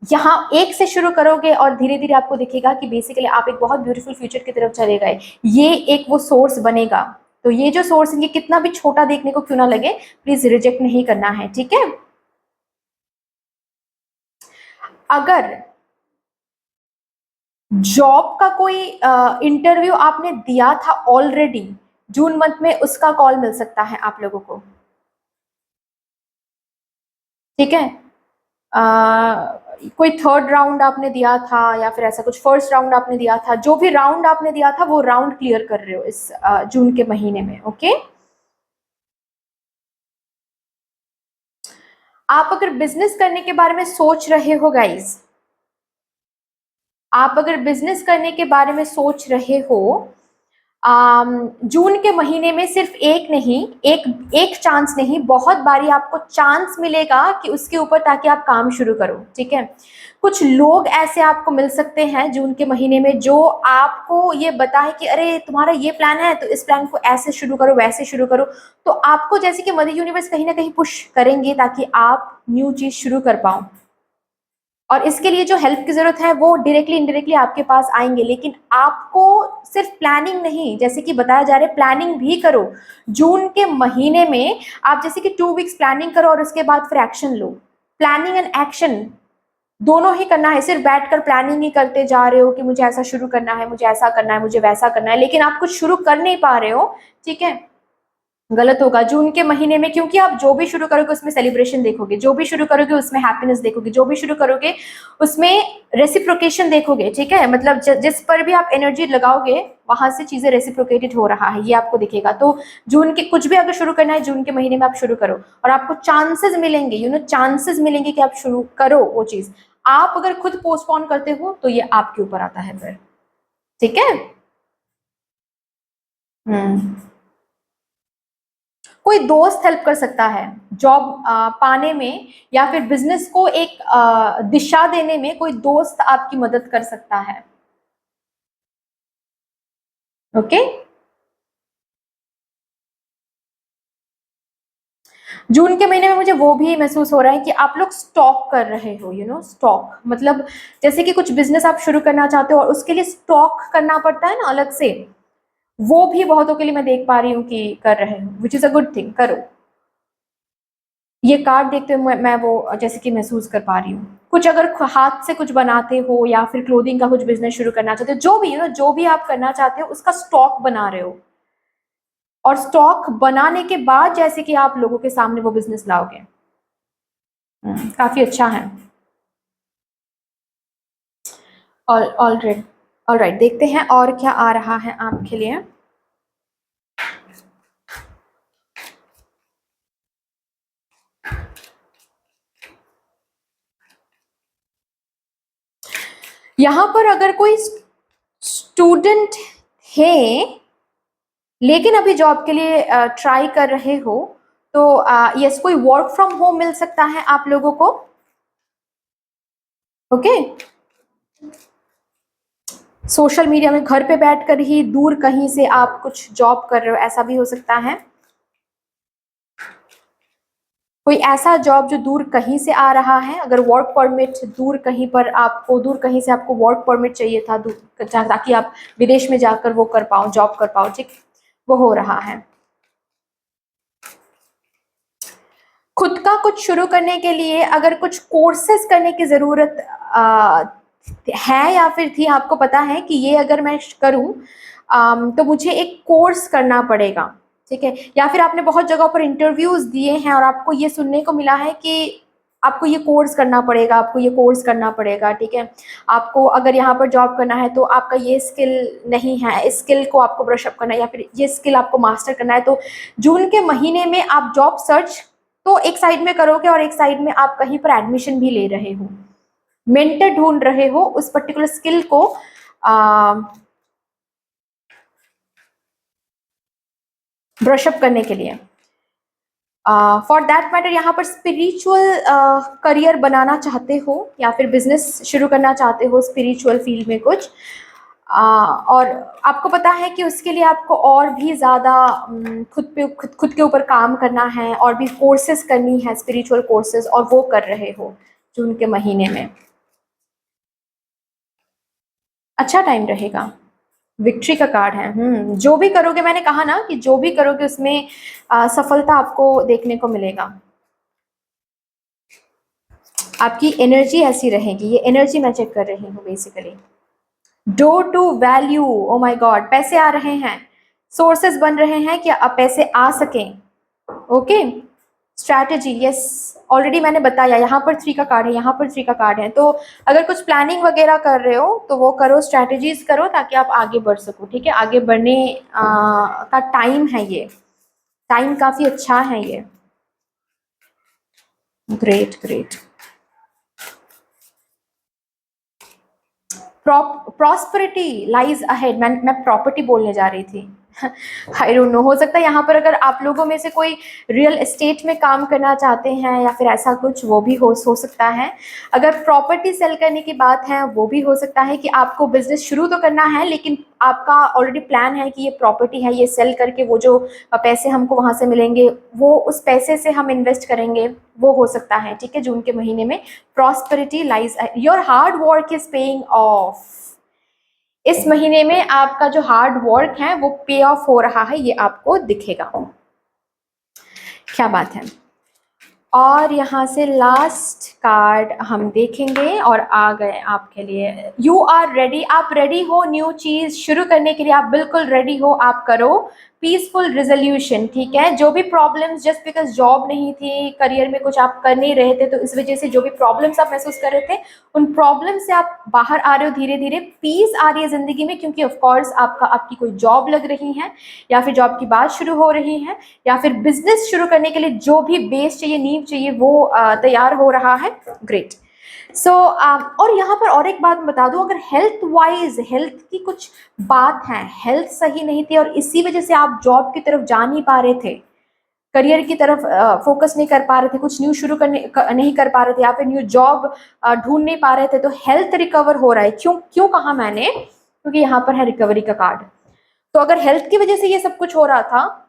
Speaker 1: यहाँ एक से शुरू करोगे और धीरे धीरे आपको दिखेगा कि बेसिकली आप एक बहुत ब्यूटीफुल फ्यूचर की तरफ चले गए, ये एक वो सोर्स बनेगा। तो ये जो सोर्स है ये कितना भी छोटा देखने को क्यों ना लगे, प्लीज रिजेक्ट नहीं करना है, ठीक है। अगर जॉब का कोई इंटरव्यू आपने दिया था ऑलरेडी जून मंथ में, उसका कॉल मिल सकता है आप लोगों को, ठीक है। कोई थर्ड राउंड आपने दिया था या फिर ऐसा कुछ फर्स्ट राउंड आपने दिया था, जो भी राउंड आपने दिया था वो राउंड क्लियर कर रहे हो इस जून के महीने में, ओके। आप अगर बिजनेस करने के बारे में सोच रहे हो गाइज, आप अगर बिजनेस करने के बारे में सोच रहे हो, जून के महीने में सिर्फ एक नहीं, एक चांस नहीं, बहुत बारी आपको चांस मिलेगा कि उसके ऊपर, ताकि आप काम शुरू करो, ठीक है। कुछ लोग ऐसे आपको मिल सकते हैं जून के महीने में जो आपको ये बताए कि अरे तुम्हारा ये प्लान है तो इस प्लान को ऐसे शुरू करो, वैसे शुरू करो, तो आपको जैसे कि मदर यूनिवर्स कहीं ना कहीं पुश करेंगे ताकि आप न्यू चीज शुरू कर पाओ। और इसके लिए जो हेल्प की जरूरत है वो डायरेक्टली इनडायरेक्टली आपके पास आएंगे, लेकिन आपको सिर्फ प्लानिंग नहीं, जैसे कि बताया जा रहा है प्लानिंग भी करो जून के महीने में। आप जैसे कि 2 वीक्स प्लानिंग करो और उसके बाद फिर action low. Planning and action दोनों ही करना है, सिर्फ बैठकर प्लानिंग ही करते जा रहे हो कि मुझे ऐसा शुरू करना है, मुझे ऐसा करना है, मुझे वैसा करना है, लेकिन आप कुछ शुरू कर नहीं पा रहे हो, ठीक है, गलत होगा। जून के महीने में क्योंकि आप जो भी शुरू करोगे उसमें सेलिब्रेशन देखोगे, जो भी शुरू करोगे उसमें हैप्पीनेस देखोगे, जो भी शुरू करोगे उसमें रेसिप्रोकेशन देखोगे, ठीक है। मतलब जिस पर भी आप एनर्जी लगाओगे वहां से चीजें रेसिप्रोकेटेड हो रहा है, ये आपको दिखेगा। तो जून के कुछ भी अगर शुरू करना है जून के महीने में आप शुरू करो, और आपको चांसेस मिलेंगे, चांसेस मिलेंगे कि आप शुरू करो वो चीज। आप अगर खुद पोस्टपोन करते हो तो ये आपके ऊपर आता है फिर, ठीक है। हम्म कोई दोस्त हेल्प कर सकता है जॉब पाने में, या फिर बिजनेस को एक दिशा देने में कोई दोस्त आपकी मदद कर सकता है, ओके। जून के महीने में मुझे वो भी महसूस हो रहा है कि आप लोग स्टॉक कर रहे हो, स्टॉक मतलब जैसे कि कुछ बिजनेस आप शुरू करना चाहते हो और उसके लिए स्टॉक करना पड़ता है ना अलग से, वो भी बहुतों के लिए मैं देख पा रही हूँ कि कर रहे हो, which is a good thing, करो। ये कार्ड देखते हुए मैं वो जैसे कि महसूस कर पा रही हूँ। कुछ अगर हाथ से कुछ बनाते हो या फिर क्लोथिंग का कुछ बिजनेस शुरू करना चाहते हो, जो भी जो भी आप करना चाहते हो उसका स्टॉक बना रहे हो, और स्टॉक बनाने के बाद जैसे कि आप लोगों के सामने वो बिजनेस लाओगे। काफी अच्छा है। ऑल राइट, देखते हैं और क्या आ रहा है आपके लिए। यहाँ पर अगर कोई स्टूडेंट है लेकिन अभी जॉब के लिए ट्राई कर रहे हो तो यस, कोई वर्क फ्रॉम होम मिल सकता है आप लोगों को। ओके, सोशल मीडिया में घर पे बैठकर ही दूर कहीं से आप कुछ जॉब कर रहे हो, ऐसा भी हो सकता है। कोई ऐसा जॉब जो दूर कहीं से आ रहा है, अगर वर्क परमिट दूर कहीं पर आपको, दूर कहीं से आपको वर्क परमिट चाहिए था ताकि आप विदेश में जाकर वो कर पाओ, जॉब कर पाओ, ठीक, वो हो रहा है। खुद का कुछ शुरू करने के लिए अगर कुछ कोर्सेज करने की ज़रूरत है या फिर थी, आपको पता है कि ये अगर मैं करूं तो मुझे एक कोर्स करना पड़ेगा, ठीक है, या फिर आपने बहुत जगहों पर इंटरव्यूज दिए हैं और आपको ये सुनने को मिला है कि आपको ये कोर्स करना पड़ेगा, आपको ये कोर्स करना पड़ेगा, ठीक है, आपको अगर यहाँ पर जॉब करना है तो आपका ये स्किल नहीं है, इस स्किल को आपको ब्रश अप करना है या फिर ये स्किल आपको मास्टर करना है। तो जून के महीने में आप जॉब सर्च तो एक साइड में करोगे और एक साइड में आप कहीं पर एडमिशन भी ले रहे हो, मेंटर ढूंढ रहे हो उस पर्टिकुलर स्किल को ब्रश अप करने के लिए। फॉर दैट मैटर यहाँ पर स्पिरिचुअल करियर बनाना चाहते हो या फिर बिजनेस शुरू करना चाहते हो स्पिरिचुअल फील्ड में कुछ, और आपको पता है कि उसके लिए आपको और भी ज़्यादा खुद के ऊपर काम करना है और भी कोर्सेज करनी है, स्पिरिचुअल कोर्सेज, और वो कर रहे हो जून के महीने में। अच्छा टाइम रहेगा, विक्ट्री का कार्ड है। जो भी करोगे, मैंने कहा ना कि जो भी करोगे उसमें सफलता आपको देखने को मिलेगा। आपकी एनर्जी ऐसी रहेगी, ये एनर्जी मैं चेक कर रही हूँ basically. Door to value, oh my god, पैसे आ रहे हैं, सोर्सेस बन रहे हैं कि अब पैसे आ सकें। ओके, स्ट्रैटेजी, यस, ऑलरेडी मैंने बताया, यहाँ पर 3 का कार्ड है, यहाँ पर 3 का कार्ड है। तो अगर कुछ प्लानिंग वगैरह कर रहे हो तो वो करो, स्ट्रैटेजीज करो ताकि आप आगे बढ़ सको, ठीक है, आगे बढ़ने का टाइम है, ये टाइम काफ़ी अच्छा है ये। Great great. Prosperity lies ahead, मैं प्रॉपर्टी बोलने जा रही थी। आई डोंट नो, हो सकता है यहाँ पर अगर आप लोगों में से कोई रियल एस्टेट में काम करना चाहते हैं या फिर ऐसा कुछ, वो भी हो सकता है। अगर प्रॉपर्टी सेल करने की बात है, वो भी हो सकता है कि आपको बिजनेस शुरू तो करना है लेकिन आपका ऑलरेडी प्लान है कि ये प्रॉपर्टी है, ये सेल करके वो जो पैसे हमको वहाँ से मिलेंगे वो उस पैसे से हम इन्वेस्ट करेंगे, वो हो सकता है, ठीक है, जून के महीने में। Prosperity lies, your hard work is paying off. इस महीने में आपका जो हार्ड वर्क है वो पे ऑफ हो रहा है, ये आपको दिखेगा। क्या बात है। और यहाँ से लास्ट कार्ड हम देखेंगे और आ गए आपके लिए। यू आर रेडी, आप रेडी हो न्यू चीज शुरू करने के लिए, आप बिल्कुल रेडी हो, आप करो पीसफुल रिजोल्यूशन, ठीक है। जो भी प्रॉब्लम्स, जस्ट बिकॉज जॉब नहीं थी, करियर में कुछ आप कर नहीं रहे थे, तो इस वजह से जो भी प्रॉब्लम्स आप महसूस कर रहे थे उन प्रॉब्लम से आप बाहर आ रहे हो, धीरे धीरे पीस आ रही है जिंदगी में, क्योंकि ऑफकोर्स आपकी कोई जॉब लग रही है या फिर जॉब की बात शुरू हो रही है या फिर बिजनेस शुरू करने के लिए जो भी बेस चाहिए, नींव चाहिए, वो तैयार हो रहा है। ग्रेट। सो और यहाँ पर और एक बात बता दूं, अगर हेल्थ वाइज, हेल्थ की कुछ बात है, हेल्थ सही नहीं थी और इसी वजह से आप जॉब की तरफ जा नहीं पा रहे थे, करियर की तरफ फोकस नहीं कर पा रहे थे, कुछ न्यू शुरू नहीं कर पा रहे थे या फिर न्यू जॉब ढूंढ नहीं पा रहे थे, तो हेल्थ रिकवर हो रहा है। क्यों क्यों कहा मैंने, क्योंकि यहाँ पर है रिकवरी का कार्ड। तो अगर हेल्थ की वजह से ये सब कुछ हो रहा था,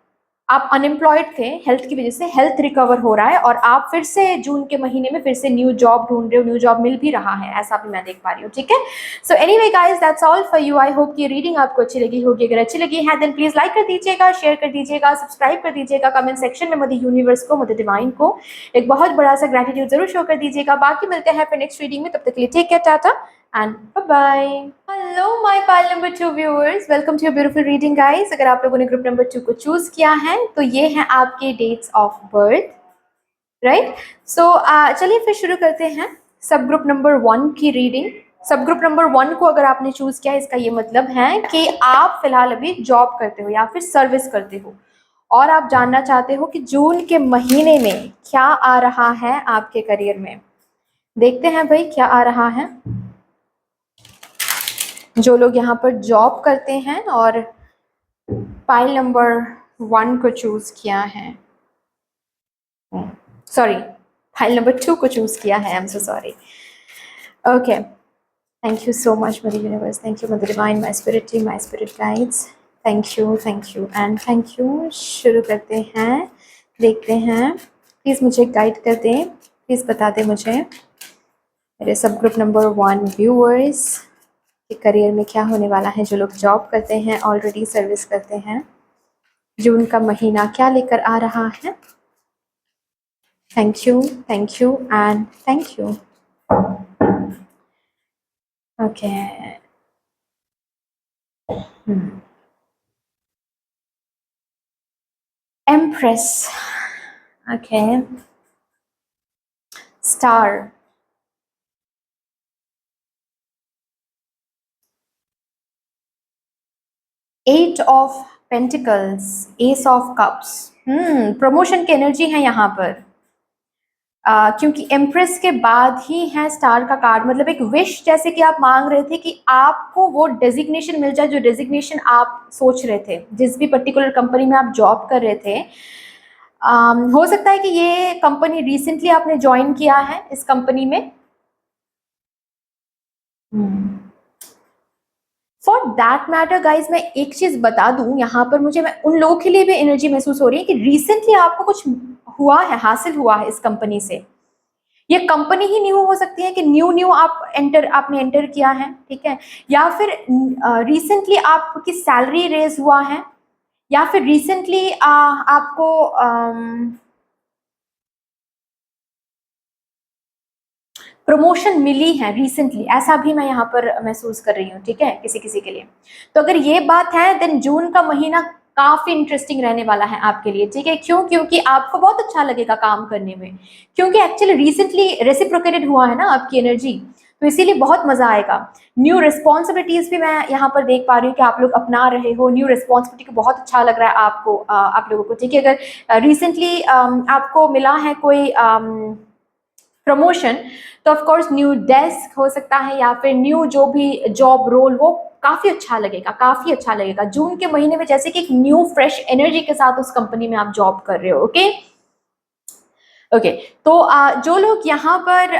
Speaker 1: आप अनएम्प्लॉयड थे, हेल्थ की वजह से हेल्थ रिकवर हो रहा है और आप फिर से जून के महीने में फिर से न्यू जॉब ढूंढ रहे हो, न्यू जॉब मिल भी रहा है, ऐसा भी मैं देख पा रही हूँ, ठीक है। So anyway guys, that's all for you. I hope कि रीडिंग आपको अच्छी लगी होगी। अगर अच्छी लगी है देन प्लीज लाइक कर दीजिएगा, शेयर कर दीजिएगा, सब्सक्राइब कर दीजिएगा, कमेंट सेक्शन में मदर यूनिवर्स को, मदर डिवाइन को एक बहुत बड़ा सा ग्रेटिट्यूड जरूर शो कर दीजिएगा। बाकी मिलते हैं फिर नेक्स्ट रीडिंग में, तब तक के लिए take care, tata and bye-bye. Hello my pile number 2 viewers, welcome to your beautiful reading guys. अगर आप लोगों ने ग्रुप नंबर 2 को चूज किया है तो ये हैं आपके डेट्स ऑफ बर्थ, राइट। सो चलिए फिर शुरू करते हैं सब ग्रुप नंबर 1 की रीडिंग। सब ग्रुप नंबर 1 को अगर आपने चूज किया, इसका ये मतलब है कि आप फिलहाल अभी जॉब करते हो या फिर सर्विस करते हो और आप जानना चाहते हो कि जून के महीने में क्या आ रहा है आपके करियर में। देखते हैं भाई क्या आ रहा है। जो लोग यहाँ पर जॉब करते हैं और पाइल नंबर 1 को चूज किया है, सॉरी फाइल नंबर 2 को चूज किया है, I am so sorry. Okay, thank you so much mother universe, thank you mother divine, my spirit team, my spirit guides, thank you and thank you. शुरू करते हैं, देखते हैं, प्लीज़ मुझे guide कर दें, प्लीज़ बता दें मुझे मेरे सब ग्रुप नंबर 1 व्यूअर्स कि करियर में क्या होने वाला है। जो लोग जॉब करते हैं, ऑलरेडी सर्विस करते हैं, जून का महीना क्या लेकर आ रहा है। Thank you and thank you. Okay, empress, okay, star, eight of pentacles, ace of cups. Promotion की एनर्जी है यहाँ पर, क्योंकि एम्प्रेस के बाद ही है स्टार का कार्ड, मतलब एक विश जैसे कि आप मांग रहे थे कि आपको वो डेजिग्नेशन मिल जाए जो डेजिग्नेशन आप सोच रहे थे, जिस भी पर्टिकुलर कंपनी में आप जॉब कर रहे थे। हो सकता है कि ये कंपनी रिसेंटली आपने ज्वाइन किया है इस कंपनी में। फॉर दैट मैटर गाइज, मैं एक चीज बता दूं यहाँ पर, मुझे मैं उन लोगों के लिए भी एनर्जी महसूस हो रही है कि रिसेंटली आपको कुछ हुआ है, हासिल हुआ है इस कंपनी से। ये कंपनी ही न्यू हो सकती है कि न्यू आपने एंटर किया है, ठीक है, या फिर रिसेंटली आपकी सैलरी रेज हुआ है, या फिर रिसेंटली आपको प्रमोशन मिली है रिसेंटली, ऐसा भी मैं यहाँ पर महसूस कर रही हूँ, ठीक है, किसी किसी के लिए। तो अगर ये बात है देन जून का महीना काफी इंटरेस्टिंग रहने वाला है आपके लिए, ठीक है। क्यों? क्योंकि आपको बहुत अच्छा लगेगा काम करने में, क्योंकि एक्चुअली रिसेंटली रेसिप्रोकेटेड हुआ है ना आपकी एनर्जी, तो इसीलिए बहुत मजा आएगा। न्यू रिस्पॉन्सिबिलिटीज भी मैं यहाँ पर देख पा रही हूँ कि आप लोग अपना रहे हो। न्यू रिस्पॉन्सिबिलिटी को बहुत अच्छा लग रहा है आपको, आप लोगों को, ठीक है। अगर रिसेंटली आपको मिला है कोई प्रमोशन, तो ऑफ कोर्स न्यू डेस्क हो सकता है, या फिर न्यू जो भी जॉब रोल, वो काफी अच्छा लगेगा, काफी अच्छा लगेगा जून के महीने में, जैसे कि एक न्यू फ्रेश एनर्जी के साथ उस कंपनी में आप जॉब कर रहे हो। ओके, तो जो लोग यहाँ पर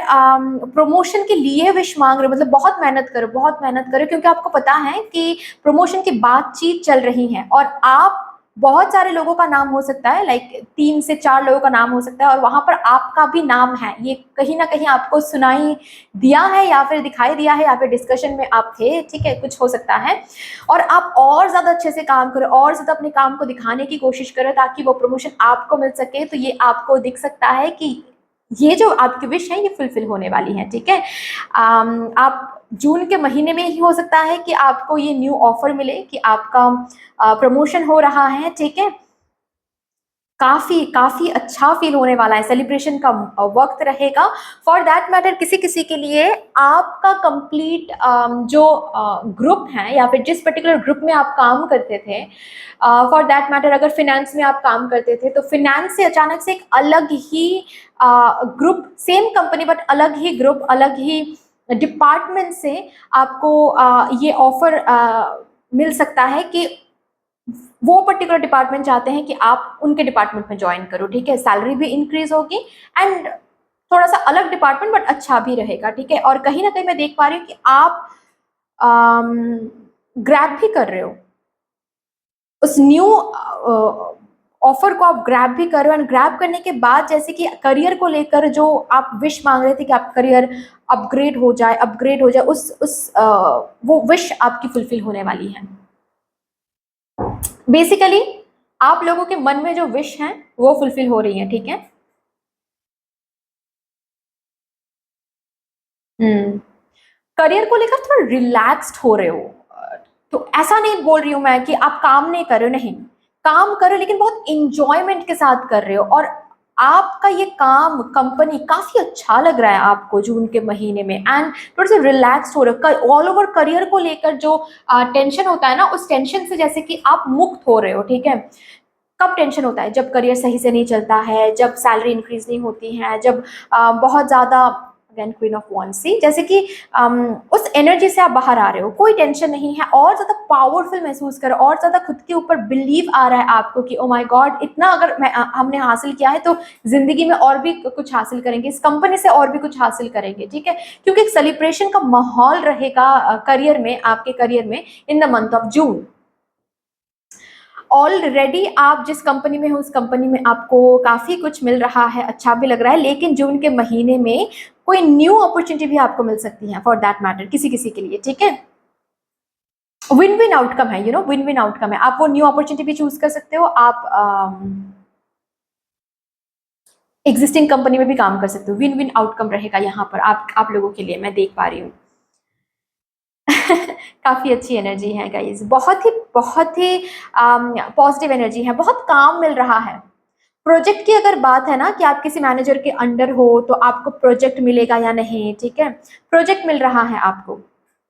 Speaker 1: प्रमोशन के लिए विश मांग रहे हो, मतलब बहुत मेहनत करो, बहुत मेहनत करो, क्योंकि आपको पता है कि प्रमोशन की बातचीत चल रही है और आप, बहुत सारे लोगों का नाम हो सकता है, लाइक 3 से 4 लोगों का नाम हो सकता है, और वहां पर आपका भी नाम है, ये कहीं ना कहीं आपको सुनाई दिया है, या फिर दिखाई दिया है, या फिर डिस्कशन में आप थे, ठीक है, कुछ हो सकता है। और आप और ज्यादा अच्छे से काम करो, और ज्यादा अपने काम को दिखाने की कोशिश करो, ताकि वो प्रमोशन आपको मिल सके। तो ये आपको दिख सकता है कि ये जो आपकी विश है ये फुलफिल होने वाली है, ठीक है। आप जून के महीने में ही हो सकता है कि आपको ये न्यू ऑफर मिले कि आपका प्रमोशन हो रहा है, ठीक है। काफी काफी अच्छा फील होने वाला है, सेलिब्रेशन का वक्त रहेगा। फॉर दैट मैटर, किसी किसी के लिए आपका कंप्लीट जो ग्रुप है, या फिर जिस पर्टिकुलर ग्रुप में आप काम करते थे, फॉर दैट मैटर अगर फिनेंस में आप काम करते थे, तो फिनेंस से अचानक से एक अलग ही ग्रुप, सेम कंपनी बट अलग ही ग्रुप, अलग ही डिपार्टमेंट से आपको ये ऑफर मिल सकता है कि वो पर्टिकुलर डिपार्टमेंट चाहते हैं कि आप उनके डिपार्टमेंट में ज्वाइन करो, ठीक है। सैलरी भी इंक्रीज होगी एंड थोड़ा सा अलग डिपार्टमेंट बट अच्छा भी रहेगा, ठीक है। और कहीं ना कहीं मैं देख पा रही हूँ कि आप ग्रैब भी कर रहे हो उस न्यू ऑफर को, आप ग्रैब भी कर रहे हो, एंड ग्रैब करने के बाद जैसे कि करियर को लेकर जो आप विश मांग रहे थे कि आप करियर अपग्रेड हो जाए, वो विश आपकी फुलफिल होने वाली है। बेसिकली आप लोगों के मन में जो विश है वो फुलफिल हो रही है, ठीक है। करियर को लेकर थोड़ा रिलैक्स्ड हो रहे हो, तो ऐसा नहीं बोल रही हूं मैं कि आप काम नहीं कर रहे हो, नहीं, काम कर रहे हो, लेकिन बहुत इंजॉयमेंट के साथ कर रहे हो, और आपका ये काम, कंपनी काफी अच्छा लग रहा है आपको जून के महीने में, एंड थोड़े से रिलैक्स हो रहे हो। ऑल ओवर करियर को लेकर जो टेंशन होता है ना, उस टेंशन से जैसे कि आप मुक्त हो रहे हो, ठीक है। कब टेंशन होता है? जब करियर सही से नहीं चलता है, जब सैलरी इंक्रीज नहीं होती है, जब बहुत ज़्यादा अगेन क्वीन ऑफ वॉन्ड्स। सी जैसे कि उस एनर्जी से आप बाहर आ रहे हो, कोई टेंशन नहीं है, और ज़्यादा पावरफुल महसूस करो, और ज़्यादा खुद के ऊपर बिलीव आ रहा है आपको कि ओ माय गॉड, इतना अगर हमने हासिल किया है तो ज़िंदगी में और भी कुछ हासिल करेंगे, इस कंपनी से और भी कुछ हासिल करेंगे, ठीक है। क्योंकि एक सेलिब्रेशन का माहौल रहेगा करियर में, आपके करियर में, इन the month of June. Already आप जिस कंपनी में हो उस कंपनी में आपको काफ़ी कुछ मिल रहा है, अच्छा भी लग रहा है, लेकिन जून के महीने में कोई न्यू अपॉर्चुनिटी भी आपको मिल सकती है, फॉर दैट मैटर, किसी किसी के लिए, ठीक है। विन विन आउटकम है, you know, win win outcome है। आप वो न्यू अपॉर्चुनिटी भी चूज कर सकते हो, आप एग्जिस्टिंग कंपनी में भी काम कर सकते हो। विन विन आउटकम रहेगा यहाँ पर आप लोगों के लिए, मैं देख पा रही हूँ। काफ़ी अच्छी एनर्जी है गाइज, बहुत ही पॉजिटिव एनर्जी है, बहुत काम मिल रहा है। प्रोजेक्ट की अगर बात है ना कि आप किसी मैनेजर के अंडर हो तो आपको प्रोजेक्ट मिलेगा या नहीं, ठीक है, प्रोजेक्ट मिल रहा है आपको,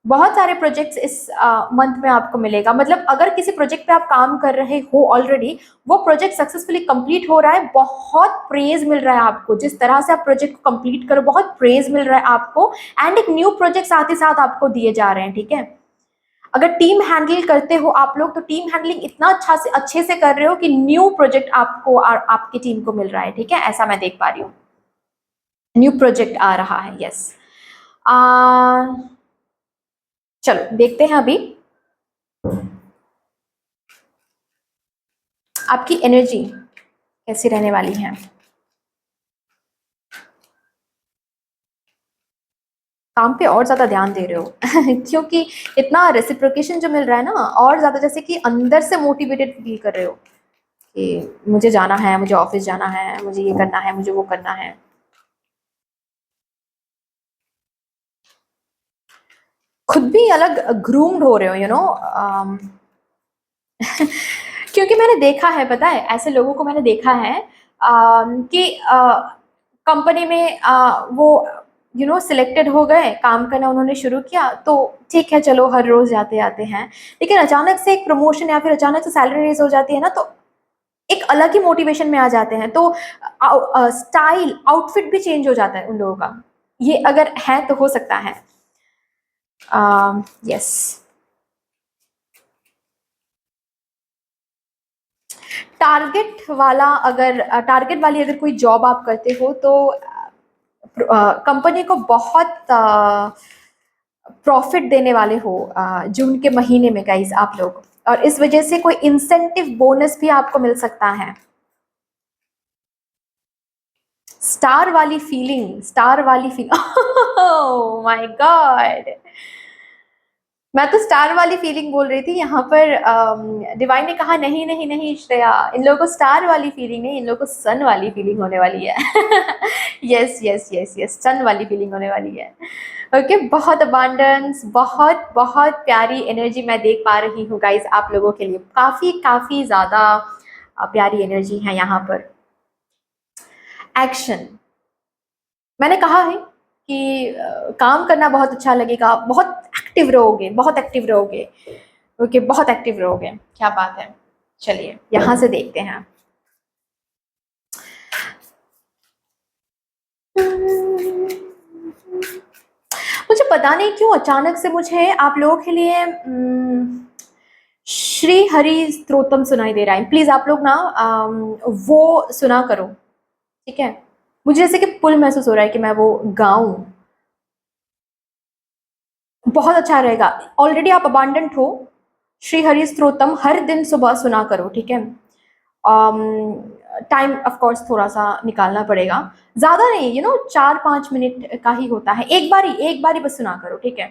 Speaker 1: बहुत सारे प्रोजेक्ट्स इस मंथ में आपको मिलेगा। मतलब अगर किसी प्रोजेक्ट पे आप काम कर रहे हो ऑलरेडी, वो प्रोजेक्ट सक्सेसफुली कंप्लीट हो रहा है, बहुत प्रेज मिल रहा है आपको, जिस तरह से आप प्रोजेक्ट को कंप्लीट करो बहुत प्रेज मिल रहा है आपको, एंड एक न्यू प्रोजेक्ट साथ ही साथ आपको दिए जा रहे हैं, ठीक है। अगर टीम हैंडल करते हो आप लोग तो टीम हैंडलिंग इतना अच्छे से कर रहे हो कि न्यू प्रोजेक्ट आपको आपकी टीम को मिल रहा है, ठीक है, ऐसा मैं देख पा रही हूँ, न्यू प्रोजेक्ट आ रहा है, यस। चलो देखते हैं अभी आपकी एनर्जी कैसी रहने वाली है। काम पे और ज़्यादा ध्यान दे रहे हो क्योंकि इतना रेसिप्रोकेशन जो मिल रहा है ना, और ज़्यादा जैसे कि अंदर से मोटिवेटेड फील कर रहे हो कि मुझे जाना है, मुझे ऑफिस जाना है, मुझे ये करना है, मुझे वो करना है। खुद भी अलग ग्रूम्ड हो रहे हो, यू नो, क्योंकि मैंने देखा है, पता है, ऐसे लोगों को मैंने देखा है कि कंपनी में वो यू नो सिलेक्टेड हो गए, काम करना उन्होंने शुरू किया, तो ठीक है चलो हर रोज जाते आते हैं, लेकिन अचानक से एक प्रमोशन या फिर अचानक से सैलरी रेज हो जाती है ना, तो एक अलग ही मोटिवेशन में आ जाते हैं, तो स्टाइल आउटफिट भी चेंज हो जाता है उन लोगों का। ये अगर है तो हो सकता है, यस। टारगेट वाली अगर कोई जॉब आप करते हो तो कंपनी को बहुत प्रॉफिट देने वाले हो जून के महीने में गाइज आप लोग, और इस वजह से कोई इंसेंटिव बोनस भी आपको मिल सकता है। स्टार वाली फीलिंग ओह माय गॉड, मैं तो स्टार वाली फीलिंग बोल रही थी यहाँ पर। डिवाइन ने कहा नहीं नहीं नहीं श्रेया, इन लोगों को स्टार वाली फीलिंग नहीं, इन लोगों को सन वाली फीलिंग होने वाली है यस यस यस यस, सन वाली फीलिंग होने वाली है। ओके बहुत अबांडेंस, बहुत बहुत प्यारी एनर्जी मैं देख पा रही हूँ गाइज आप लोगों के लिए, काफ़ी काफ़ी ज़्यादा प्यारी एनर्जी है यहाँ पर। एक्शन, मैंने कहा है कि काम करना बहुत अच्छा लगेगा, बहुत एक्टिव रहोगे, बहुत एक्टिव रहोगे, ओके बहुत एक्टिव रहोगे, क्या बात है। चलिए यहाँ से देखते हैं। मुझे पता नहीं क्यों अचानक से मुझे आप लोगों के लिए श्री हरि स्तोत्रम सुनाई दे रहा है। प्लीज आप लोग ना वो सुना करो, ठीक है। मुझे जैसे कि पुल महसूस हो रहा है कि मैं वो गाऊं, बहुत अच्छा रहेगा। ऑलरेडी आप अबांडेंट हो, श्री हरि स्तोत्रम हर दिन सुबह सुना करो, ठीक है। टाइम ऑफ कोर्स थोड़ा सा निकालना पड़ेगा, ज़्यादा नहीं, यू नो 4-5 मिनट का ही होता है, एक बारी बस सुना करो, ठीक है।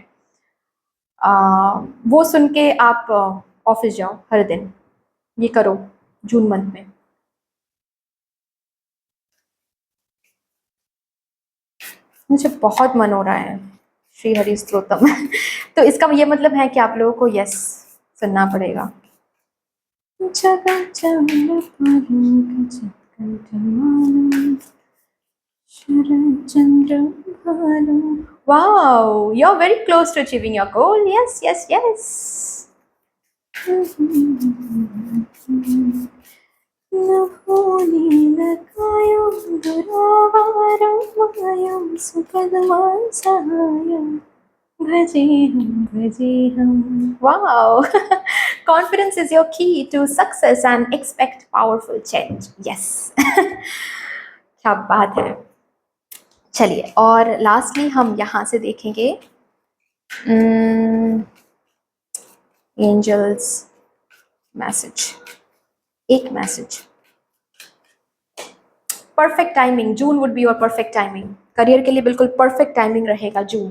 Speaker 1: वो सुन के आप ऑफिस जाओ हर दिन, ये करो जून मंथ में। मुझे बहुत मन हो रहा है श्री हरि स्तोत्रम तो इसका ये मतलब है कि आप लोगों को यस सुनना पड़ेगा। Wow, you're very close to achieving your goal. Yes, yes, yes. न भूलिलकायं दुरावारं मायं सुपदमां सहायं भजेहं wow confidence is your key to success and expect powerful change yes क्या बात है। चलिए और लास्टली हम यहाँ से देखेंगे एंजल्स मैसेज, एक message. Perfect timing, June would be your perfect timing, career के लिए बिल्कुल परफेक्ट टाइमिंग रहेगा जून।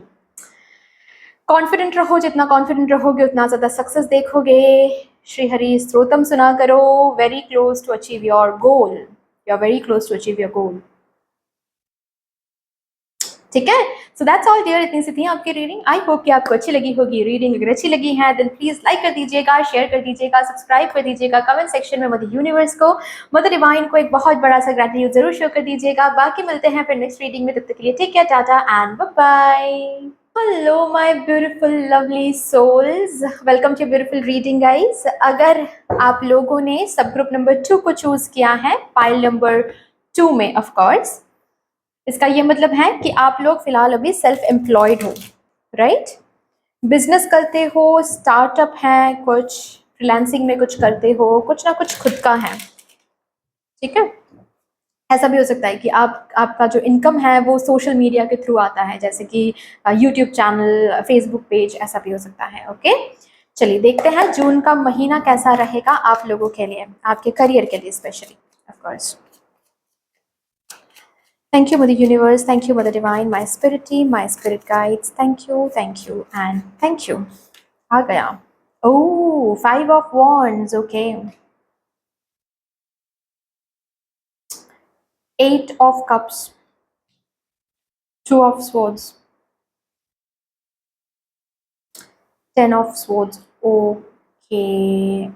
Speaker 1: कॉन्फिडेंट रहो, जितना कॉन्फिडेंट रहोगे उतना ज़्यादा सक्सेस देखोगे। श्री हरि स्त्रोतम सुना करो। Very close to achieve your goal, you are very close to achieve your goal. ठीक है, सो दैट्स ऑल डियर, इतनी सी थी आपकी रीडिंग। आई होप कि आपको अच्छी लगी होगी रीडिंग। अगर अच्छी लगी है देन प्लीज लाइक कर दीजिएगा, शेयर कर दीजिएगा, सब्सक्राइब कर दीजिएगा, कमेंट सेक्शन में मदर यूनिवर्स को, मदर डिवाइन को एक बहुत बड़ा सा ग्रेटिट्यूड जरूर शो कर दीजिएगा। बाकी मिलते हैं फिर नेक्स्ट रीडिंग में, तब तक के लिए ठीक है, tata and bye bye. Hello my beautiful lovely souls, welcome to beautiful reading guys. अगर आप लोगों ने सब ग्रुप नंबर 2 को चूज किया है, पाइल नंबर 2 में ऑफ कोर्स, इसका ये मतलब है कि आप लोग फिलहाल अभी सेल्फ एम्प्लॉयड हो, राइट? बिजनेस करते हो, स्टार्टअप है, कुछ फ्रीलांसिंग में कुछ करते हो, कुछ ना कुछ खुद का है, ठीक है। ऐसा भी हो सकता है कि आपका जो इनकम है वो सोशल मीडिया के थ्रू आता है, जैसे कि यूट्यूब चैनल, फेसबुक पेज, ऐसा भी हो सकता है। ओके, चलिए देखते हैं जून का महीना कैसा रहेगा आप लोगों के लिए, आपके करियर के लिए specially of course. Thank you, Mother Universe. Thank you, Mother Divine, my spirit team, my spirit guides. Thank you, and thank you. आ गया। Oh, 5 of Wands. Okay. 8 of Cups. 2 of Swords. 10 of Swords. Okay.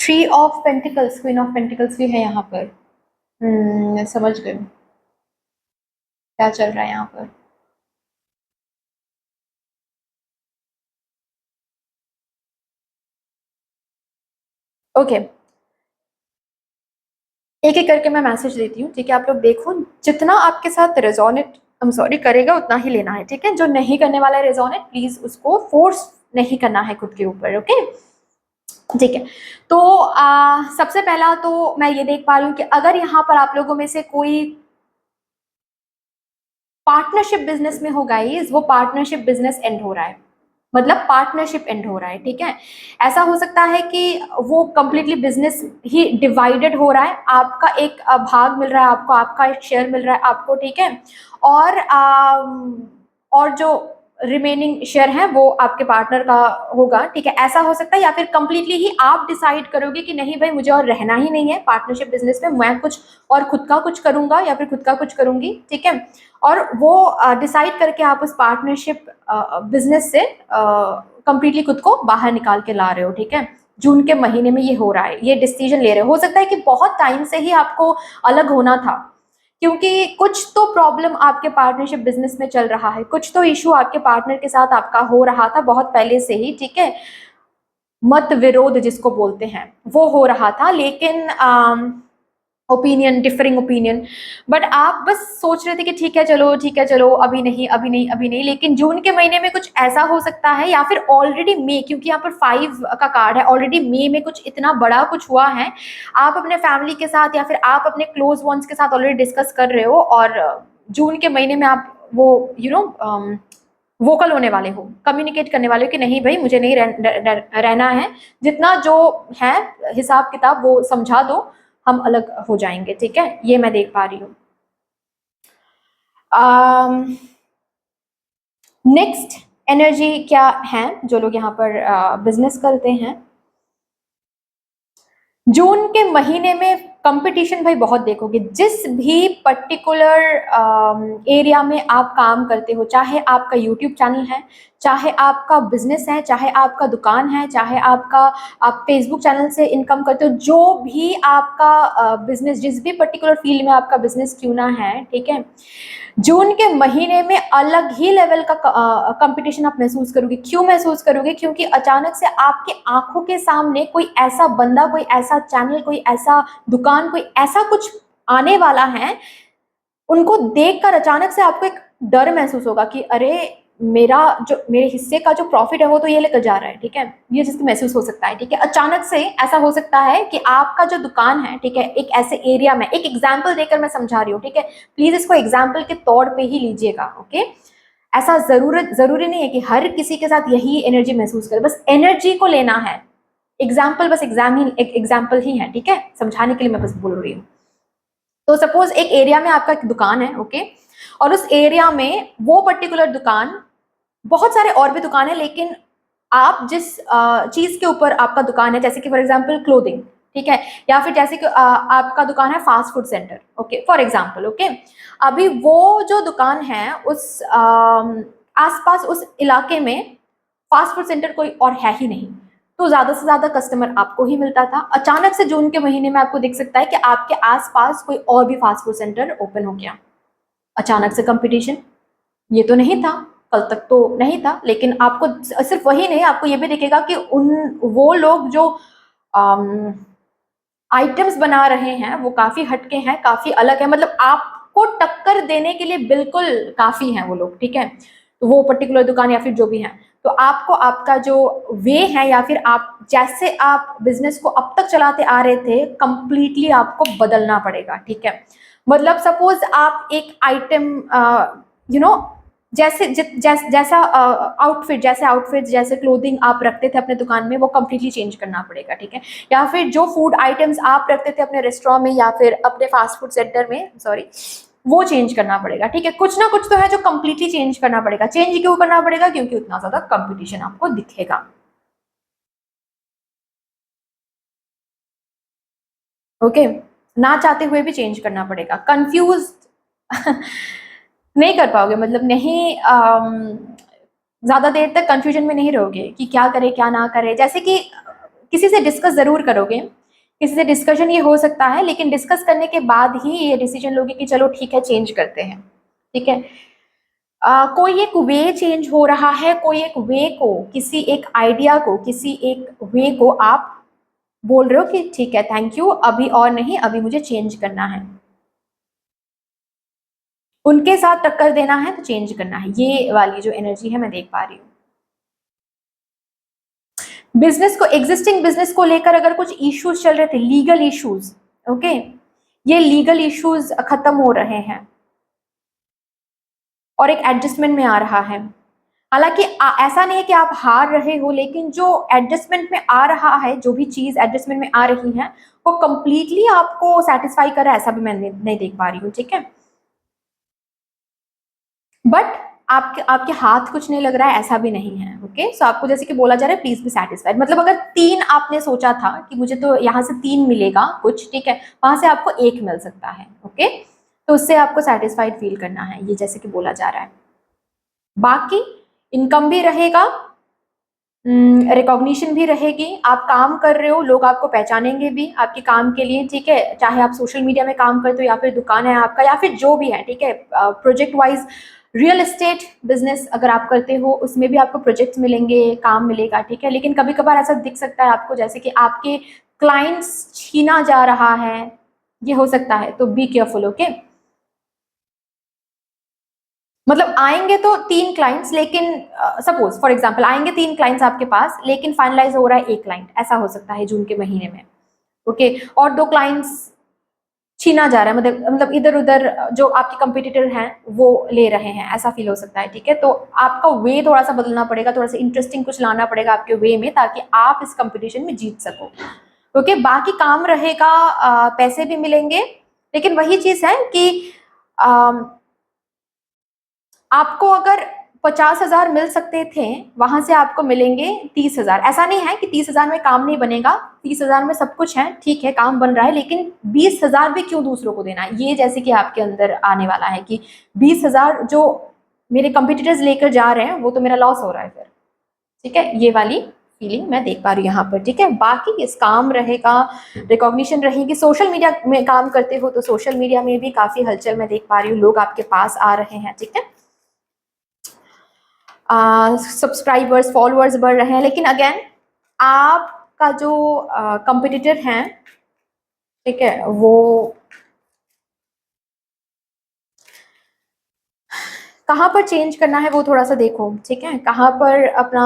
Speaker 1: Three of Pentacles, Queen of Pentacles भी है यहाँ पर। समझ गए क्या चल रहा है यहाँ पर। ओके, एक एक करके मैं मैसेज देती हूँ, ठीक है। आप लोग देखो, जितना आपके साथ रेजोनेट करेगा उतना ही लेना है, ठीक है। जो नहीं करने वाला है रेजोनेट, प्लीज उसको फोर्स नहीं करना है खुद के ऊपर, ओके, ठीक है। तो सबसे पहला तो मैं ये देख पा रही हूँ कि अगर यहाँ पर आप लोगों में से कोई पार्टनरशिप बिजनेस में हो गाइस, वो पार्टनरशिप बिजनेस एंड हो रहा है, मतलब पार्टनरशिप एंड हो रहा है, ठीक है। ऐसा हो सकता है कि वो कंप्लीटली बिजनेस ही डिवाइडेड हो रहा है, आपका एक भाग मिल रहा है, आपको आपका एक शेयर मिल रहा है आपको, ठीक है। और जो रिमेनिंग शेयर है वो आपके पार्टनर का होगा, ठीक है। ऐसा हो सकता है, या फिर कंप्लीटली ही आप डिसाइड करोगे कि नहीं भाई मुझे और रहना ही नहीं है पार्टनरशिप बिजनेस में, मैं कुछ और खुद का कुछ करूंगा या फिर खुद का कुछ करूंगी, ठीक है। और वो डिसाइड करके आप उस पार्टनरशिप बिजनेस से कंप्लीटली खुद को बाहर निकाल के ला रहे हो, ठीक है। जून के महीने में ये हो रहा है, ये डिसीजन ले रहे हो सकता है कि बहुत टाइम से ही आपको अलग होना था, क्योंकि कुछ तो प्रॉब्लम आपके पार्टनरशिप बिजनेस में चल रहा है, कुछ तो इशू आपके पार्टनर के साथ आपका हो रहा था बहुत पहले से ही, ठीक है। मत विरोध जिसको बोलते हैं वो हो रहा था, लेकिन ओपिनियन, डिफरिंग ओपिनियन, बट आप बस सोच रहे थे कि ठीक है चलो अभी नहीं अभी नहीं अभी नहीं, लेकिन जून के महीने में कुछ ऐसा हो सकता है, या फिर ऑलरेडी मई, क्योंकि यहाँ पर 5 का कार्ड है, ऑलरेडी मई में कुछ इतना बड़ा कुछ हुआ है, आप अपने फैमिली के साथ या फिर आप अपने क्लोज वंस के साथ ऑलरेडी डिस्कस कर रहे हो, और जून के महीने में आप वो वोकल होने वाले हो, कम्युनिकेट करने वाले हो कि नहीं भाई मुझे नहीं रहना है, जितना जो है हिसाब किताब वो समझा दो, हम अलग हो जाएंगे, ठीक है। ये मैं देख पा रही हूँ। नेक्स्ट एनर्जी क्या है, जो लोग यहाँ पर बिजनेस करते हैं, जून के महीने में कंपटीशन भाई बहुत देखोगे। जिस भी पर्टिकुलर एरिया में आप काम करते हो, चाहे आपका यूट्यूब चैनल है, चाहे आपका बिजनेस है, चाहे आपका दुकान है, चाहे आपका आप फेसबुक चैनल से इनकम करते हो, जो भी आपका बिजनेस, जिस भी पर्टिकुलर फील्ड में आपका बिजनेस क्यों ना है, ठीक है, जून के महीने में अलग ही लेवल का कंपटीशन आप महसूस करोगे। क्यों महसूस करोगे? क्योंकि अचानक से आपके आंखों के सामने कोई ऐसा बंदा, कोई ऐसा चैनल, कोई ऐसा दुकान, कोई ऐसा कुछ आने वाला है, उनको देखकर अचानक से आपको एक डर महसूस होगा कि अरे, मेरे हिस्से का जो प्रॉफिट है वो तो ये लेकर जा रहा है, ठीक है, ये चीज महसूस हो सकता है, ठीक है। अचानक से ऐसा हो सकता है कि आपका जो दुकान है, ठीक है, एक ऐसे एरिया में, एक एग्जाम्पल देकर मैं समझा रही हूँ, ठीक है, प्लीज इसको एग्जाम्पल के तौर पे ही लीजिएगा, ओके। ऐसा जरूरी नहीं है कि हर किसी के साथ यही एनर्जी महसूस करे, बस एनर्जी को लेना है। एग्जाम्पल बस एग्जाम्पल ही है, ठीक है, समझाने के लिए मैं बस बोल रही हूँ। तो सपोज एक एरिया में आपका एक दुकान है, ओके, और उस एरिया में वो पर्टिकुलर दुकान, बहुत सारे और भी दुकान है, लेकिन आप जिस चीज के ऊपर आपका दुकान है, जैसे कि फॉर एग्जांपल क्लोथिंग, ठीक है, या फिर जैसे कि आपका दुकान है fast food centre, okay, for example, okay. अभी वो जो दुकान है, उस आसपास उस इलाके में फास्ट फूड सेंटर कोई और है ही नहीं, तो ज्यादा से ज्यादा कस्टमर आपको ही मिलता था। अचानक से जून के महीने में आपको दिख सकता है कि आपके आसपास कोई और भी फास्ट फूड सेंटर ओपन हो गया। अचानक से कंपटीशन, ये तो नहीं था, कल तक तो नहीं था, लेकिन आपको सिर्फ वही नहीं, आपको ये भी दिखेगा कि वो लोग जो आइटम्स बना रहे हैं वो काफी हटके हैं, काफी अलग है, मतलब आपको टक्कर देने के लिए बिल्कुल काफी हैं वो लोग, ठीक है। तो वो पर्टिकुलर दुकान या फिर जो भी है, तो आपको आपका जो वे है, या फिर आप जैसे आप बिजनेस को अब तक चलाते आ रहे थे, कंप्लीटली आपको बदलना पड़ेगा, ठीक है। मतलब सपोज आप एक आइटम, यू नो जैसे जैसा आउटफिट जैसे क्लोथिंग आप रखते थे अपने दुकान में, वो कंप्लीटली चेंज करना पड़ेगा, ठीक है। या फिर जो फूड आइटम्स आप रखते थे अपने रेस्टोरेंट में या फिर अपने फास्ट फूड सेंटर में, सॉरी, वो चेंज करना पड़ेगा, ठीक है। कुछ ना कुछ तो है जो कंप्लीटली चेंज करना पड़ेगा। चेंज क्यों करना पड़ेगा? क्योंकि उतना ज्यादा कंपटीशन आपको दिखेगा, ओके। ना चाहते हुए भी चेंज करना पड़ेगा। कंफ्यूज नहीं कर पाओगे, मतलब नहीं, ज्यादा देर तक कंफ्यूजन में नहीं रहोगे कि क्या करे क्या ना करे। जैसे कि किसी से डिस्कस जरूर करोगे, किसी से डिस्कशन ये हो सकता है, लेकिन डिस्कस करने के बाद ही ये डिसीजन लोगे कि चलो ठीक है, चेंज करते हैं, ठीक है। कोई एक वे चेंज हो रहा है, कोई एक वे को, किसी एक आइडिया को, किसी एक वे को आप बोल रहे हो कि ठीक है, थैंक यू, अभी और नहीं, अभी मुझे चेंज करना है। उनके साथ टक्कर देना है तो चेंज करना है, ये वाली जो एनर्जी है मैं देख पा रही हूँ। बिजनेस को, एग्जिस्टिंग बिजनेस को लेकर अगर कुछ इश्यूज चल रहे थे, लीगल इश्यूज, ओके, ये लीगल इश्यूज खत्म हो रहे हैं और एक एडजस्टमेंट में आ रहा है। हालांकि ऐसा नहीं है कि आप हार रहे हो, लेकिन जो एडजस्टमेंट में आ रहा है, जो भी चीज एडजस्टमेंट में आ रही है, वो कंप्लीटली आपको सेटिस्फाई कर रहा है, ऐसा भी मैं नहीं देख पा रही हूँ, ठीक है। बट आपके आपके हाथ कुछ नहीं लग रहा है, ऐसा भी नहीं है, ओके। सो आपको जैसे कि बोला जा रहा है, प्लीज बी सेटिस्फाइड। मतलब अगर 3 आपने सोचा था कि मुझे तो यहाँ से 3 मिलेगा कुछ, ठीक है, वहां से आपको 1 मिल सकता है, ओके। तो उससे आपको सेटिस्फाइड फील करना है, ये जैसे कि बोला जा रहा है। बाकी इनकम भी रहेगा, रिकॉग्निशन भी रहेगी, आप काम कर रहे हो, लोग आपको पहचानेंगे भी आपके काम के लिए, ठीक है। चाहे आप सोशल मीडिया में काम करते हो या फिर दुकान है आपका या फिर जो भी है, ठीक है, project wise, real estate business अगर आप करते हो, उसमें भी आपको प्रोजेक्ट्स मिलेंगे, काम मिलेगा, ठीक है। लेकिन कभी कभार ऐसा दिख सकता है आपको जैसे कि आपके क्लाइंट्स छीना जा रहा है, ये हो सकता है, तो बी केयरफुल, ओके। मतलब आएंगे तो 3 क्लाइंट्स, लेकिन सपोज फॉर एग्जांपल आएंगे 3 क्लाइंट्स आपके पास, लेकिन फाइनलाइज हो रहा है 1 क्लाइंट, ऐसा हो सकता है जून के महीने में, ओके। और 2 क्लाइंट्स छीना जा रहा है, मतलब इधर उधर जो आपके कंपटीटर हैं वो ले रहे हैं, ऐसा फील हो सकता है, ठीक है। तो आपका वे थोड़ा सा बदलना पड़ेगा, थोड़ा सा इंटरेस्टिंग कुछ लाना पड़ेगा आपके वे में, ताकि आप इस कंपटीशन में जीत सको, ओके। बाकी काम रहेगा, पैसे भी मिलेंगे, लेकिन वही चीज है कि आपको अगर 50,000 मिल सकते थे, वहां से आपको मिलेंगे 30,000। ऐसा नहीं है कि 30,000 में काम नहीं बनेगा, 30,000 में सब कुछ है, ठीक है काम बन रहा है, लेकिन 20,000 भी क्यों दूसरों को देना, ये जैसे कि आपके अंदर आने वाला है कि 20,000 जो मेरे कंपटीटर्स लेकर जा रहे हैं वो तो मेरा लॉस हो रहा है फिर, ठीक है, ये वाली फीलिंग मैं देख पा रही हूँ यहाँ पर, ठीक है। बाकी इस काम रहेगा, रिकॉग्निशन रहेगी, सोशल मीडिया में काम करते हो तो सोशल मीडिया में भी काफी हलचल मैं देख पा रही हूँ, लोग आपके पास आ रहे हैं, ठीक है, सब्सक्राइबर्स फॉलोअर्स बढ़ रहे हैं, लेकिन अगेन आपका जो कंपटीटर हैं, ठीक है, वो कहाँ पर चेंज करना है वो थोड़ा सा देखो, ठीक है, कहाँ पर अपना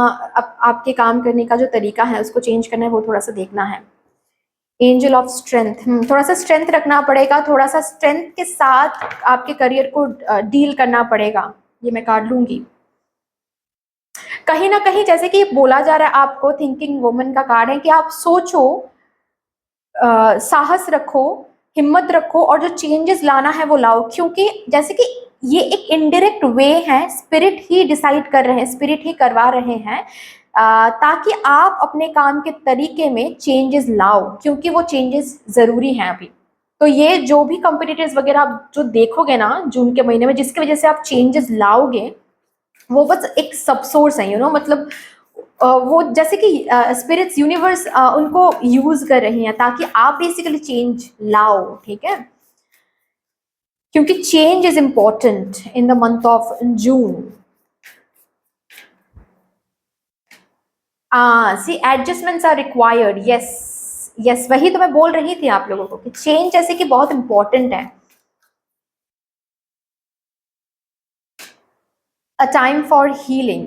Speaker 1: आपके काम करने का जो तरीका है उसको चेंज करना है वो थोड़ा सा देखना है। एंजल ऑफ स्ट्रेंथ, थोड़ा सा स्ट्रेंथ रखना पड़ेगा, थोड़ा सा स्ट्रेंथ के साथ आपके करियर को डील करना पड़ेगा, ये मैं कार्ड लूंगी। कहीं ना कहीं जैसे कि बोला जा रहा है आपको, थिंकिंग वुमन का कार्ड है कि आप सोचो, साहस रखो, हिम्मत रखो और जो चेंजेस लाना है वो लाओ, क्योंकि जैसे कि ये एक इनडायरेक्ट वे है, स्पिरिट ही डिसाइड कर रहे हैं, स्पिरिट ही करवा रहे हैं, ताकि आप अपने काम के तरीके में चेंजेस लाओ, क्योंकि वो चेंजेस जरूरी हैं अभी। तो ये जो भी कॉम्पिटिटर्स वगैरह आप जो देखोगे ना जून के महीने में, जिसकी वजह से आप चेंजेस लाओगे, वो बस एक सब सोर्स है, मतलब वो जैसे कि स्पिरिट्स यूनिवर्स उनको यूज कर रही हैं ताकि आप बेसिकली चेंज लाओ, ठीक है, क्योंकि change is important in the month of June. See adjustments are required, yes yes, वही तो मैं बोल रही थी आप लोगों को कि चेंज जैसे कि बहुत इंपॉर्टेंट है। A time for healing,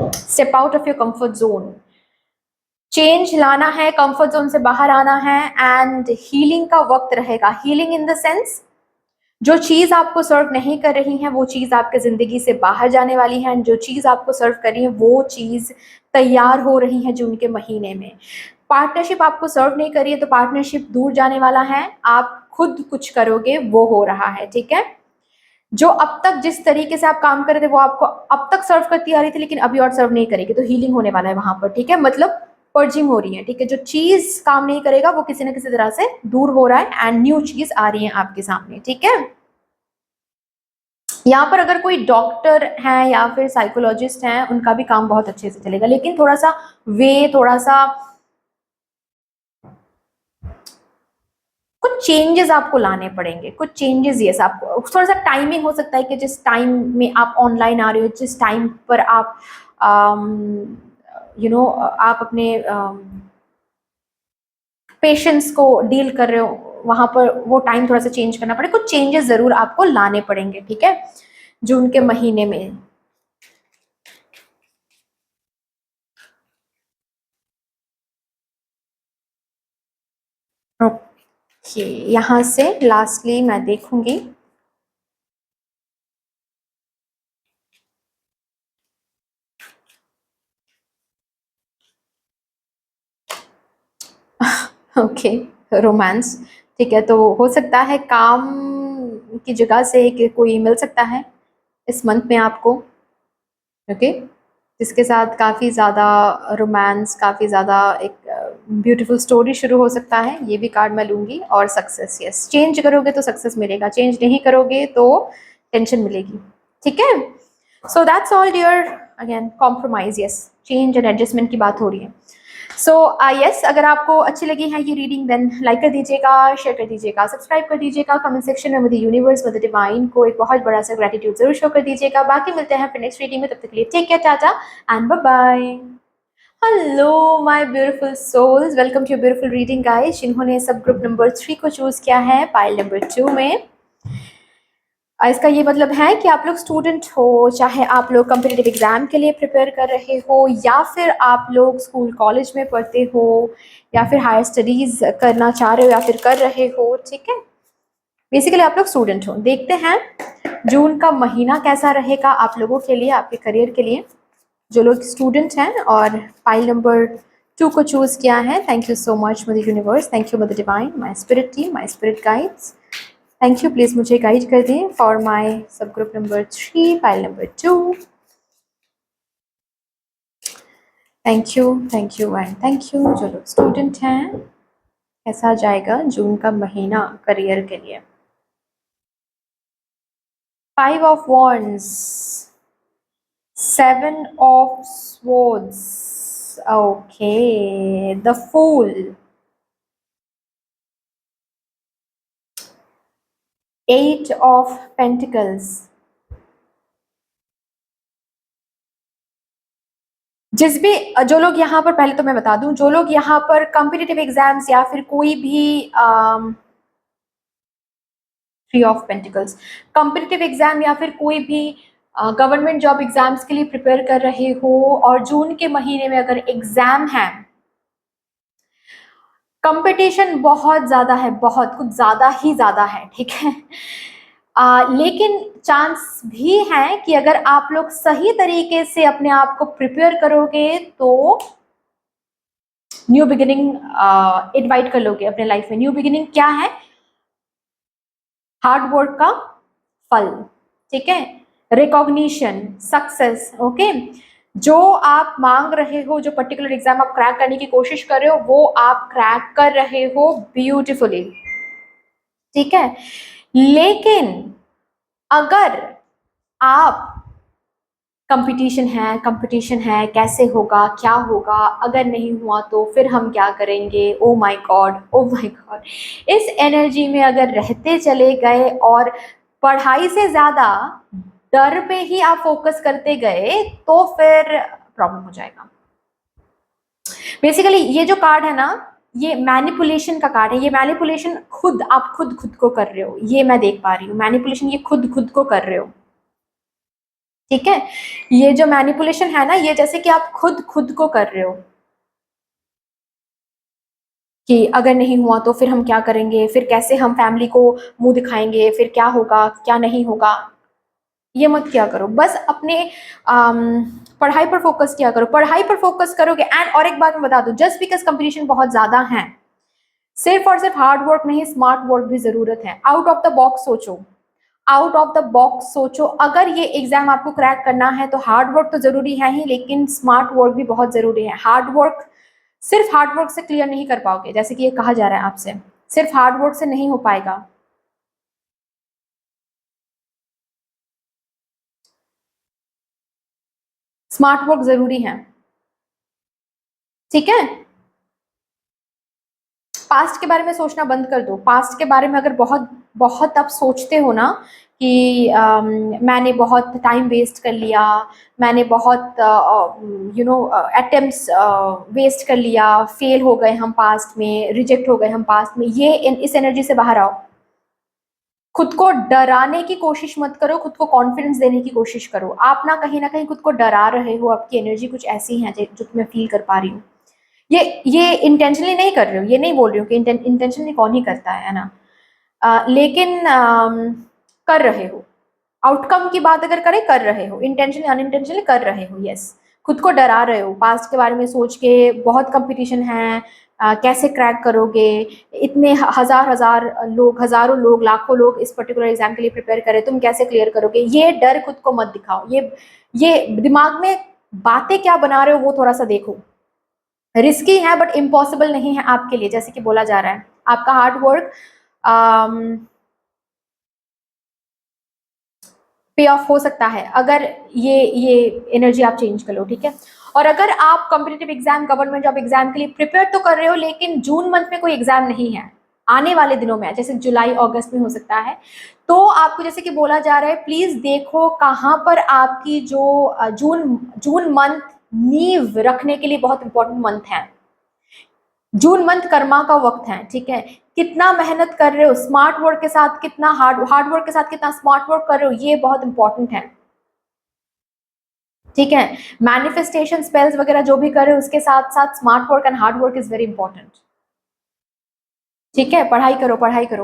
Speaker 1: step out of your comfort zone, change लाना है, कंफर्ट जोन से बाहर आना है, एंड हीलिंग का वक्त रहेगा। हीलिंग इन द सेंस, जो चीज आपको सर्व नहीं कर रही है वो चीज आपके जिंदगी से बाहर जाने वाली है, एंड जो चीज आपको सर्व कर रही है वो चीज तैयार हो रही है जून के महीने में। पार्टनरशिप आपको सर्व नहीं कर रही है तो पार्टनरशिप दूर जाने वाला है, आप खुद कुछ करोगे वो हो रहा है, ठीक है। जो अब तक जिस तरीके से आप काम कर रहे थे वो आपको अब तक सर्व करती आ रही थी, लेकिन अभी और सर्व नहीं करेगी, तो हीलिंग होने वाला है वहां पर, ठीक है, मतलब पर्जिंग हो रही है, ठीक है, जो चीज काम नहीं करेगा वो किसी न किसी तरह से दूर हो रहा है, एंड न्यू चीज आ रही है आपके सामने, ठीक है। यहाँ पर अगर कोई डॉक्टर है या फिर साइकोलॉजिस्ट हैं, उनका भी काम बहुत अच्छे से चलेगा, लेकिन थोड़ा सा थोड़ा सा कुछ चेंजेस आपको लाने पड़ेंगे, कुछ चेंजेस, यस, आपको थोड़ा सा टाइमिंग हो सकता है कि जिस टाइम में आप ऑनलाइन आ रहे हो, जिस टाइम पर आप आप अपने पेशेंट्स को डील कर रहे हो, वहां पर वो टाइम थोड़ा सा चेंज करना पड़ेगा, कुछ चेंजेस जरूर आपको लाने पड़ेंगे, ठीक है, जून के महीने में। ओके, यहाँ से लास्टली मैं देखूंगी, ओके, रोमांस, ठीक है, तो हो सकता है काम की जगह से कि कोई मिल सकता है इस मंथ में आपको, ओके, जिसके साथ काफ़ी ज़्यादा रोमांस, काफ़ी ज़्यादा एक ब्यूटीफुल स्टोरी शुरू हो सकता है, ये भी कार्ड मैं लूँगी। और सक्सेस, यस, चेंज करोगे तो सक्सेस मिलेगा, चेंज नहीं करोगे तो टेंशन मिलेगी, ठीक है। So that's all dear, again compromise, yes, change and adjustment की बात हो रही है। सो यस, अगर आपको अच्छी लगी है ये रीडिंग, देन लाइक कर दीजिएगा, शेयर कर दीजिएगा, सब्सक्राइब कर दीजिएगा, कमेंट सेक्शन में मुझे यूनिवर्स मुझे डिवाइन को एक बहुत बड़ा सा ग्रेटिट्यूड जरूर शो कर दीजिएगा। बाकी मिलते हैं फिर नेक्स्ट रीडिंग में, तब तक के लिए take care, tata and bye bye. Hello my beautiful souls, welcome to your beautiful reading guys. जिन्होंने सब ग्रुप नंबर 3 को चूज किया है पाइल नंबर 2 में, इसका ये मतलब है कि आप लोग स्टूडेंट हो, चाहे आप लोग कम्पिटिटिव एग्जाम के लिए प्रिपेयर कर रहे हो, या फिर आप लोग स्कूल कॉलेज में पढ़ते हो, या फिर हायर स्टडीज करना चाह रहे हो या फिर कर रहे हो, ठीक है, बेसिकली आप लोग स्टूडेंट हो। देखते हैं जून का महीना कैसा रहेगा आप लोगों के लिए, आपके करियर के लिए, जो लोग स्टूडेंट हैं और पाइल नंबर 2 को चूज किया है। Thank you so much mother universe, thank you mother divine, my spirit team, my spirit guides, thank you, please मुझे गाइड कर दें for my sub group number 3 file number 2। Thank you and thank you. जो लोग student हैं, कैसा जाएगा जून का महीना करियर के लिए? 5 of wands, 7 of swords, okay, the fool, 8 of pentacles. जो लोग यहाँ पर, पहले तो मैं बता दूं, जो लोग यहाँ पर कॉम्पिटिटिव एग्जाम्स या फिर कोई भी 3 ऑफ पेंटिकल्स, कॉम्पिटिटिव एग्जाम या फिर कोई भी गवर्नमेंट जॉब एग्जाम्स के लिए प्रिपेयर कर रहे हो और जून के महीने में अगर एग्जाम है, कंपटीशन बहुत ज़्यादा है, बहुत कुछ ज़्यादा ही ज़्यादा है, ठीक है। लेकिन चांस भी है कि अगर आप लोग सही तरीके से अपने आप को प्रिपेयर करोगे तो न्यू बिगिनिंग इनवाइट कर लोगे अपने लाइफ में। न्यू बिगिनिंग क्या है? हार्ड वर्क का फल, ठीक है, रिकॉग्निशन, सक्सेस, ओके। जो आप मांग रहे हो, जो पर्टिकुलर एग्जाम आप क्रैक करने की कोशिश कर रहे हो, वो आप क्रैक कर रहे हो ब्यूटिफुली, ठीक है। लेकिन अगर आप कंपटीशन है, कैसे होगा, क्या होगा, अगर नहीं हुआ तो फिर हम क्या करेंगे, ओ my God, O my God, इस एनर्जी में अगर रहते चले गए और पढ़ाई से ज़्यादा डर पे ही आप फोकस करते गए तो फिर प्रॉब्लम हो जाएगा। बेसिकली ये जो कार्ड है ना, ये मैनिपुलेशन का कार्ड है। ये मैनिपुलेशन आप खुद को कर रहे हो, ये मैं देख पा रही हूँ। मैनिपुलेशन ये खुद को कर रहे हो, ठीक है। ये जो मैनिपुलेशन है ना, ये जैसे कि आप खुद को कर रहे हो कि अगर नहीं हुआ तो फिर हम क्या करेंगे, फिर कैसे हम फैमिली को मुंह दिखाएंगे, फिर क्या होगा, क्या नहीं होगा। ये मत किया करो, बस अपने पढ़ाई पर फोकस किया करो। पढ़ाई पर फोकस करोगे एंड और एक बात मैं बता दूं, जस्ट बिकॉज कंपटीशन बहुत ज्यादा है, सिर्फ और सिर्फ हार्ड वर्क नहीं, स्मार्ट वर्क भी जरूरत है। आउट ऑफ द बॉक्स सोचो, आउट ऑफ द बॉक्स सोचो। अगर ये एग्जाम आपको क्रैक करना है तो हार्ड वर्क तो जरूरी है ही, लेकिन स्मार्ट वर्क भी बहुत जरूरी है। हार्ड वर्क, सिर्फ हार्ड वर्क से क्लियर नहीं कर पाओगे, जैसे कि ये कहा जा रहा है आपसे, सिर्फ हार्ड वर्क से नहीं हो पाएगा। स्मार्ट वर्क जरूरी है, ठीक है। पास्ट के बारे में सोचना बंद कर दो। पास्ट के बारे में अगर बहुत बहुत आप सोचते हो ना कि मैंने बहुत टाइम वेस्ट कर लिया, मैंने बहुत अटेम्प्ट्स वेस्ट कर लिया, फेल हो गए हम पास्ट में, रिजेक्ट हो गए हम पास्ट में, इस एनर्जी से बाहर आओ। खुद को डराने की कोशिश मत करो, खुद को कॉन्फिडेंस देने की कोशिश करो। आप ना कहीं खुद को डरा रहे हो, आपकी एनर्जी कुछ ऐसी है जो मैं फील कर पा रही हूँ। ये इंटेंशनली नहीं कर रही हूँ, ये नहीं बोल रही हूँ कि इंटेंशनली कौन ही करता है ना। लेकिन कर रहे हो। आउटकम की बात अगर करें, कर रहे हो, इंटेंशनली अनइंटेंशनली कर रहे हो, यस। खुद को डरा रहे हो, पास्ट के बारे में सोच के बहुत कंपटीशन है, कैसे क्रैक करोगे, इतने हजारों लोग, लाखों लोग इस पर्टिकुलर एग्जाम के लिए प्रिपेयर करे, तुम कैसे क्लियर करोगे, ये डर खुद को मत दिखाओ। ये दिमाग में बातें क्या बना रहे हो वो थोड़ा सा देखो। रिस्की है बट इम्पॉसिबल नहीं है आपके लिए, जैसे कि बोला जा रहा है। आपका हार्ड वर्क पे ऑफ हो सकता है अगर ये एनर्जी आप चेंज कर लो, ठीक है। और अगर आप competitive exam, government job exam के लिए प्रिपेयर तो कर रहे हो, लेकिन जून मंथ में कोई एग्जाम नहीं है, आने वाले दिनों में जैसे जुलाई अगस्त में हो सकता है, तो आपको जैसे कि बोला जा रहा है, प्लीज देखो कहाँ पर आपकी जो जून मंथ नींव रखने के लिए बहुत इंपॉर्टेंट मंथ है। जून मंथ कर्मा का वक्त है, ठीक है। कितना मेहनत कर रहे हो स्मार्ट वर्क के साथ, कितना हार्ड वर्क के साथ कितना स्मार्ट वर्क कर रहे हो, ये बहुत इंपॉर्टेंट है, ठीक है। मैनिफेस्टेशन स्पेल्स वगैरह जो भी कर रहे हो, उसके साथ साथ smart work and hard work is very important, ठीक है। पढ़ाई करो, पढ़ाई करो।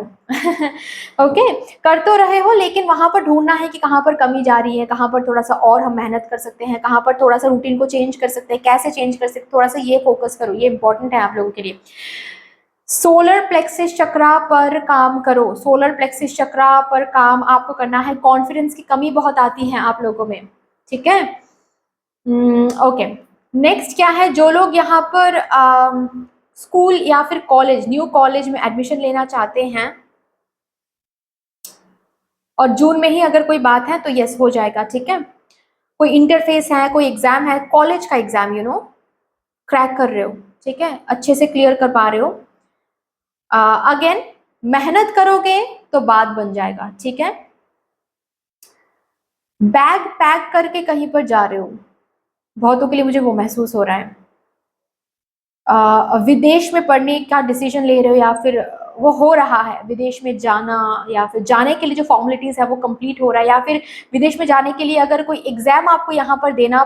Speaker 1: ओके, कर तो रहे हो, लेकिन वहां पर ढूंढना है कि कहाँ पर कमी जा रही है, कहाँ पर थोड़ा सा और हम मेहनत कर सकते हैं, कहाँ पर थोड़ा सा रूटीन को चेंज कर सकते हैं, कैसे चेंज कर सकते हैं, थोड़ा सा ये फोकस करो, ये इंपॉर्टेंट है आप लोगों के लिए। सोलर प्लेक्सिस चक्रा पर काम करो, सोलर प्लेक्सिस चक्रा पर काम आपको करना है। कॉन्फिडेंस की कमी बहुत आती है आप लोगों में, ठीक है। ओके, नेक्स्ट क्या है, जो लोग यहाँ पर स्कूल या फिर कॉलेज, न्यू कॉलेज में एडमिशन लेना चाहते हैं और जून में ही अगर कोई बात है तो यस हो जाएगा, ठीक है। कोई इंटरफेस है, कोई एग्जाम है, कॉलेज का एग्जाम क्रैक कर रहे हो, ठीक है, अच्छे से क्लियर कर पा रहे हो, अगेन मेहनत करोगे तो बात बन जाएगा, ठीक है। बैग पैक करके कहीं पर जा रहे हो, बहुतों के लिए मुझे वो महसूस हो रहा है। विदेश में पढ़ने का डिसीजन ले रहे हो या फिर वो हो रहा है, विदेश में जाना या फिर जाने के लिए जो फॉर्मेलिटीज है वो कंप्लीट हो रहा है, या फिर विदेश में जाने के लिए अगर कोई एग्जाम आपको यहाँ पर देना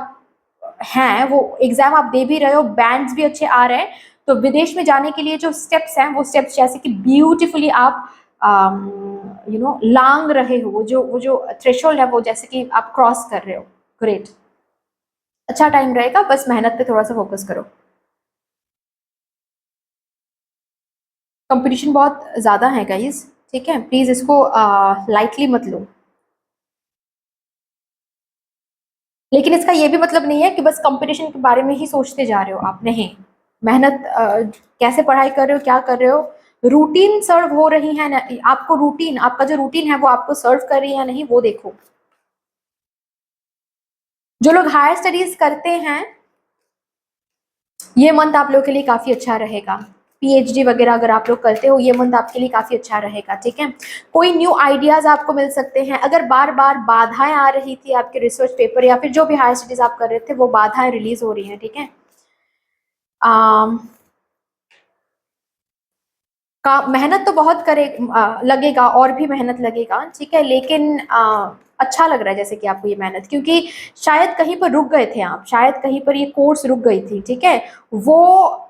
Speaker 1: है, वो एग्जाम आप दे भी रहे हो, बैंड्स भी अच्छे आ रहे हैं, तो विदेश में जाने के लिए जो स्टेप्स हैं वो स्टेप्स जैसे कि ब्यूटीफुली आप लांग रहे हो, वो जो थ्रेशोल्ड है वो जैसे कि आप क्रॉस कर रहे हो। ग्रेट, अच्छा टाइम रहेगा, बस मेहनत पे थोड़ा सा फोकस करो। कंपटीशन बहुत ज़्यादा है गाइस, ठीक है, प्लीज़ इसको लाइटली मत लो। लेकिन इसका ये भी मतलब नहीं है कि बस कंपटीशन के बारे में ही सोचते जा रहे हो आप, नहीं। मेहनत कैसे पढ़ाई कर रहे हो, क्या कर रहे हो, रूटीन सर्व हो रही है ना आपको, रूटीन, आपका जो रूटीन है वो आपको सर्व कर रही है या नहीं वो देखो। जो लोग हायर स्टडीज करते हैं, ये मंथ आप लोग के लिए काफ़ी अच्छा रहेगा। पीएचडी वगैरह अगर आप लोग करते हो, ये मंथ आपके लिए काफ़ी अच्छा रहेगा, ठीक है। कोई न्यू आइडियाज़ आपको मिल सकते हैं। अगर बार बार बाधाएं आ रही थी आपके रिसर्च पेपर या फिर जो भी हायर स्टडीज़ आप कर रहे थे, वो बाधाएं रिलीज हो रही हैं, ठीक है। का मेहनत तो बहुत लगेगा, और भी मेहनत लगेगा, ठीक है, लेकिन अच्छा लग रहा है जैसे कि आपको ये मेहनत, क्योंकि शायद कहीं पर रुक गए थे आप, शायद कहीं पर ये कोर्स रुक गई थी, ठीक है। वो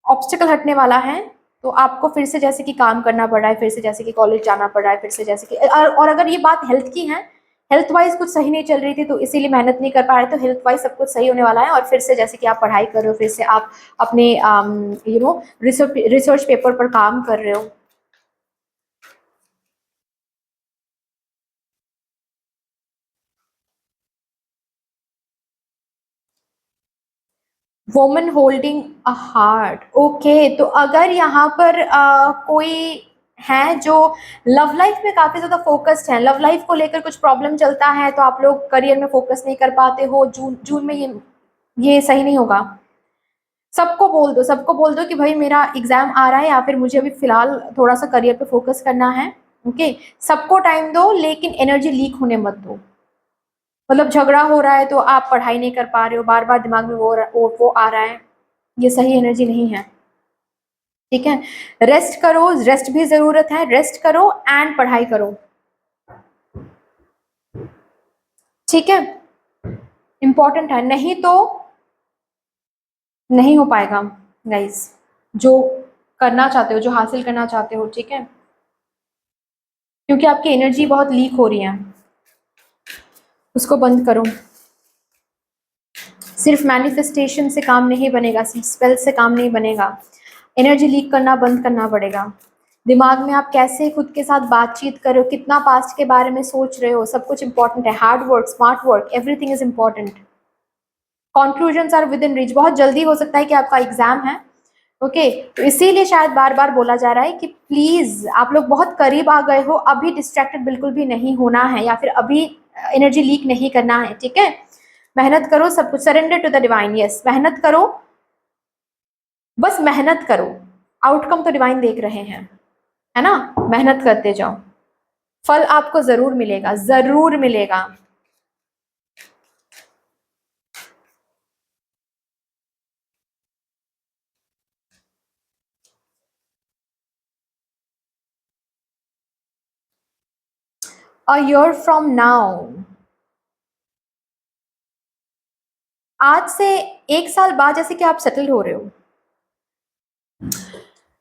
Speaker 1: ऑब्स्टिकल हटने वाला है, तो आपको फिर से जैसे कि काम करना पड़ रहा है, फिर से जैसे कि कॉलेज जाना पड़ रहा है, फिर से जैसे कि और अगर ये बात हेल्थ की है, हेल्थ वाइज कुछ सही नहीं चल रही थी तो इसीलिए मेहनत नहीं कर पा रहे, तो हेल्थ वाइज सब कुछ सही होने वाला है, और फिर से जैसे कि आप पढ़ाई कर रहे हो, फिर से आप अपने रिसर्च पेपर पर काम कर रहे हो। Woman holding a heart, okay, तो अगर यहाँ पर कोई है जो लव लाइफ में काफी ज्यादा फोकस्ड है, लव लाइफ को लेकर कुछ प्रॉब्लम चलता है, तो आप लोग करियर में फोकस नहीं कर पाते हो, जून जून में ये सही नहीं होगा। सबको बोल दो, सबको बोल दो कि भाई मेरा एग्जाम आ रहा है, या फिर मुझे अभी फिलहाल थोड़ा सा करियर पे फोकस करना है, ओके। सबको टाइम दो, लेकिन एनर्जी लीक होने मत दो। मतलब झगड़ा हो रहा है तो आप पढ़ाई नहीं कर पा रहे हो, बार बार दिमाग में वो आ रहा है, ये सही एनर्जी नहीं है, ठीक है। रेस्ट करो, रेस्ट भी जरूरत है, रेस्ट करो एंड पढ़ाई करो, ठीक है, इंपॉर्टेंट है, नहीं तो नहीं हो पाएगा गाइस, जो करना चाहते हो, जो हासिल करना चाहते हो, ठीक है, क्योंकि आपकी एनर्जी बहुत लीक हो रही है, उसको बंद करो। सिर्फ मैनिफेस्टेशन से काम नहीं बनेगा, सिर्फ स्पेल से काम नहीं बनेगा, एनर्जी लीक करना बंद करना पड़ेगा। दिमाग में आप कैसे खुद के साथ बातचीत कर रहे हो, कितना पास्ट के बारे में सोच रहे हो, सब कुछ इंपॉर्टेंट है। Hard work, smart work, everything is important. Conclusion are within reach, बहुत जल्दी हो सकता है कि आपका एग्जाम है, ओके, तो इसीलिए शायद बार बार बोला जा रहा है कि प्लीज आप लोग बहुत करीब आ गए हो, अभी डिस्ट्रैक्टेड बिल्कुल भी नहीं होना है, या फिर अभी एनर्जी लीक नहीं करना है, ठीक है। मेहनत करो, सब कुछ surrender to the divine, yes, मेहनत करो, बस मेहनत करो, आउटकम तो डिवाइन देख रहे हैं, है ना, मेहनत करते जाओ, फल आपको जरूर मिलेगा, जरूर मिलेगा। अ ईयर फ्रॉम नाउ, आज से 1 साल बाद जैसे कि आप सेटल हो रहे हो,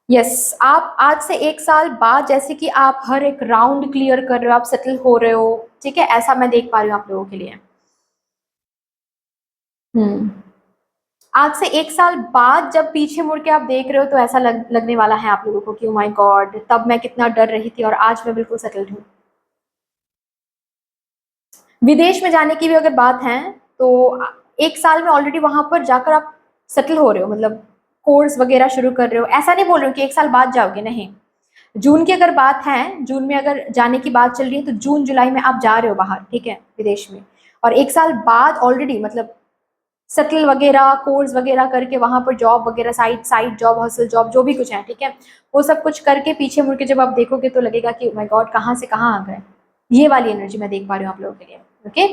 Speaker 1: यस, आप आज से 1 साल बाद जैसे कि आप हर एक राउंड क्लियर कर रहे हो, आप सेटल हो रहे हो, ठीक है, ऐसा मैं देख पा रही हूँ आप लोगों के लिए। हम्म, आज से 1 साल बाद जब पीछे मुड़ के आप देख रहे हो तो ऐसा लगने वाला है आप लोगों को कि ओ माय गॉड, तब मैं कितना डर रही थी और आज मैं बिल्कुल सेटल्ड हूँ। विदेश में जाने की भी अगर बात है तो 1 साल में ऑलरेडी वहां पर जाकर आप सेटल हो रहे हो, मतलब कोर्स वगैरह शुरू कर रहे हो। ऐसा नहीं बोल रही हूँ कि 1 साल बाद जाओगे, नहीं। जून की अगर बात है, जून में अगर जाने की बात चल रही है तो जून जुलाई में आप जा रहे हो बाहर, ठीक है, विदेश में। और 1 साल बाद ऑलरेडी मतलब सेटल वगैरह कोर्स वगैरह करके वहां पर जॉब वगैरह side side job hustle job जो भी कुछ है, ठीक है, वो सब कुछ करके पीछे मुड़ के जब आप देखोगे तो लगेगा कि माय गॉड कहाँ से कहाँ आ गए। ये वाली एनर्जी मैं देख पा रही हूँ आप लोगों के लिए। Okay,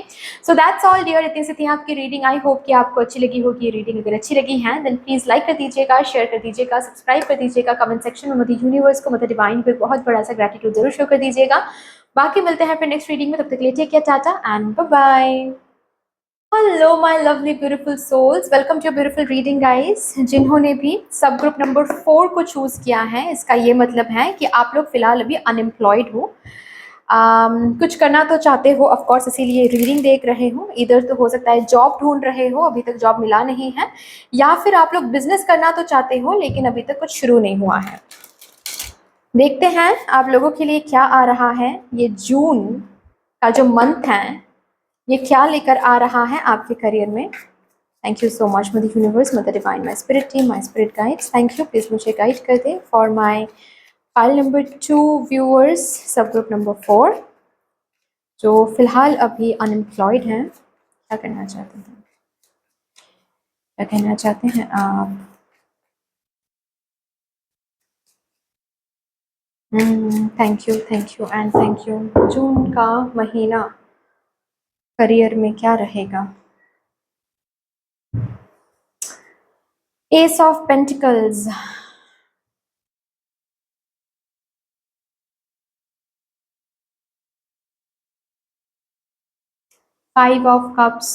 Speaker 1: so that's all dear. इतनी सी थी आपकी रीडिंग। आई होप कि आपको अच्छी लगी होगी ये रीडिंग। अगर अच्छी लगी है देन प्लीज लाइक कर दीजिएगा, शेयर कर दीजिएगा, सब्सक्राइब कर दीजिएगा, कमेंट सेक्शन में मदर यूनिवर्स को, मदर डिवाइन को एक बहुत बड़ा सा ग्रेटिट्यूड जरूर शो कर दीजिएगा। बाकी मिलते हैं फिर नेक्स्ट रीडिंग में, तब तक के लिए take care, tata and bye bye. Hello my lovely beautiful souls, welcome to beautiful reading guys. जिन्होंने भी सब ग्रुप नंबर 4 को चूज किया है, इसका ये मतलब है कि आप लोग फिलहाल अभी अनएम्प्लॉयड हो। कुछ करना तो चाहते हो ऑफ कोर्स, इसीलिए रीडिंग देख रहे हो। इधर तो हो सकता है जॉब ढूंढ रहे हो, अभी तक जॉब मिला नहीं है, या फिर आप लोग बिजनेस करना तो चाहते हो लेकिन अभी तक कुछ शुरू नहीं हुआ है। देखते हैं आप लोगों के लिए क्या आ रहा है। ये जून का जो मंथ है ये क्या लेकर आ रहा है आपके करियर में। Thank you so much mother universe, mother divine, my spirit team, my spirit guides, thank you. Please मुझे गाइड कर दें for my file number 2 viewers, सब ग्रुप नंबर 4 जो फिलहाल अभी अनएम्प्लॉयड हैं। क्या करना चाहते हैं, क्या कहना चाहते हैं आप? Thank you and thank you. जून का महीना करियर में क्या रहेगा? Ace of pentacles, 5 of cups,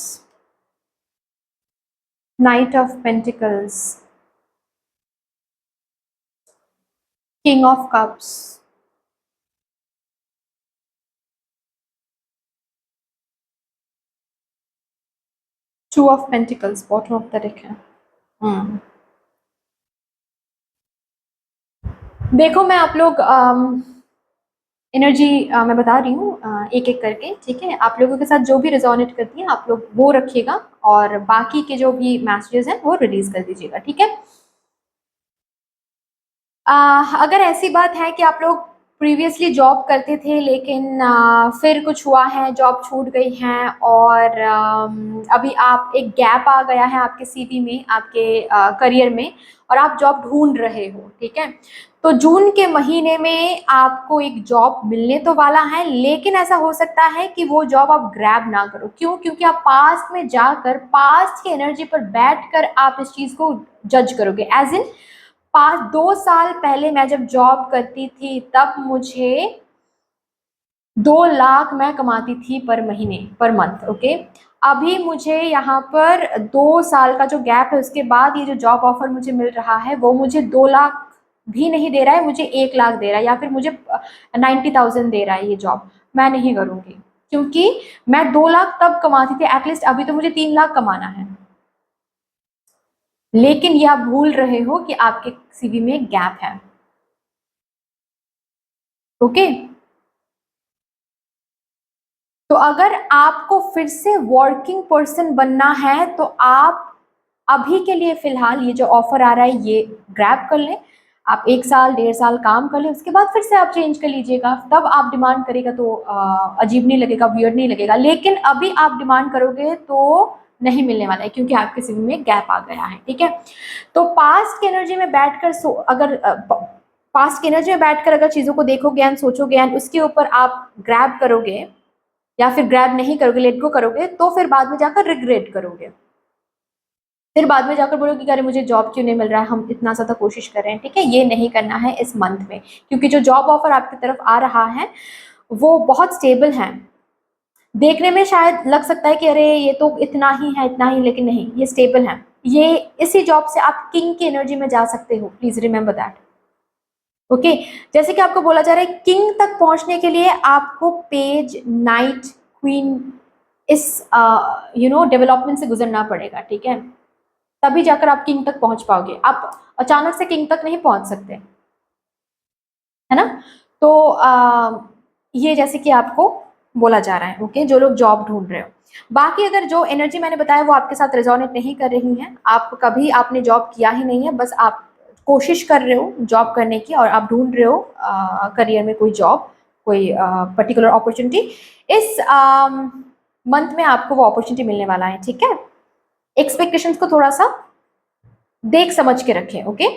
Speaker 1: Knight of Pentacles, King of Cups, Two of Pentacles, bottom of the deck है। देखो मैं आप लोग एनर्जी मैं बता रही हूँ एक एक करके, ठीक है। आप लोगों के साथ जो भी रिजोनेट करती है आप लोग वो रखिएगा और बाकी के जो भी मैसेजेस हैं वो रिलीज कर दीजिएगा, ठीक है। अगर ऐसी बात है कि आप लोग प्रीवियसली जॉब करते थे लेकिन फिर कुछ हुआ है, जॉब छूट गई है और अभी आप एक गैप आ गया है आपके सीवी में, आपके करियर में, और आप जॉब ढूंढ रहे हो, ठीक है। तो जून के महीने में आपको एक जॉब मिलने तो वाला है, लेकिन ऐसा हो सकता है कि वो जॉब आप ग्रैब ना करो। क्यों? क्योंकि आप पास्ट में जाकर पास्ट की एनर्जी पर बैठकर आप इस चीज को जज करोगे। एज इन 2 साल पहले मैं जब जॉब करती थी तब मुझे 2 लाख मैं कमाती थी पर महीने, पर मंथ, ओके। अभी मुझे यहाँ पर 2 साल का जो गैप है उसके बाद ये जो जॉब ऑफर मुझे मिल रहा है वो मुझे 2 लाख भी नहीं दे रहा है, मुझे 1 लाख दे रहा है, या फिर मुझे 90,000 दे रहा है ये जॉब। मैं नहीं करूँगी क्योंकि मैं 2 लाख तब कमाती थी एटलीस्ट, अभी तो मुझे 3 लाख कमाना है। लेकिन ये आप भूल रहे हो कि आपके सीवी में गैप है, ओके। तो अगर आपको फिर से वर्किंग पर्सन बनना है तो आप अभी के लिए फिलहाल ये जो ऑफर आ रहा है ये ग्रैब कर लें। आप 1 साल 1.5 साल काम कर लें, उसके बाद फिर से आप चेंज कर लीजिएगा। तब आप डिमांड करेगा तो अजीब नहीं लगेगा, वियर्ड नहीं लगेगा। लेकिन अभी आप डिमांड करोगे तो नहीं मिलने वाला है क्योंकि आपके सीवी में गैप आ गया है, ठीक है। तो पास्ट की एनर्जी में बैठकर अगर पास्ट की एनर्जी में बैठकर अगर चीज़ों को देखोगे एंड सोचोगे एंड उसके ऊपर आप ग्रैब करोगे या फिर ग्रैब नहीं करोगे, लेट गो करोगे, तो फिर बाद में जाकर रिग्रेट करोगे। फिर बाद में जाकर बोलोगे कि अरे मुझे जॉब क्यों नहीं मिल रहा है, हम इतना ज़्यादा कोशिश कर रहे हैं, ठीक है। ये नहीं करना है इस मंथ में, क्योंकि जो जॉब ऑफर आपकी तरफ आ रहा है वो बहुत स्टेबल है। देखने में शायद लग सकता है कि अरे ये तो इतना ही है, इतना ही, लेकिन नहीं, ये स्टेबल है। ये इसी जॉब से आप किंग की एनर्जी में जा सकते हो, प्लीज रिमेंबर दैट, ओके। जैसे कि आपको बोला जा रहा है किंग तक पहुंचने के लिए आपको पेज, नाइट, क्वीन, इस डेवलपमेंट से गुजरना पड़ेगा, ठीक है। तभी जाकर आप किंग तक पहुंच पाओगे। आप अचानक से किंग तक नहीं पहुंच सकते, है ना। तो ये जैसे कि आपको बोला जा रहा है, ओके, जो लोग जॉब ढूंढ रहे हो। बाकी अगर जो एनर्जी मैंने बताया वो आपके साथ रेजोनेट नहीं कर रही है, आप कभी आपने जॉब किया ही नहीं है, बस आप कोशिश कर रहे हो जॉब करने की और आप ढूंढ रहे हो करियर में कोई जॉब, कोई पर्टिकुलर अपॉर्चुनिटी, इस मंथ में आपको वो अपॉर्चुनिटी मिलने वाला है, ठीक है। एक्सपेक्टेशंस को थोड़ा सा देख समझ के रखें, ओके।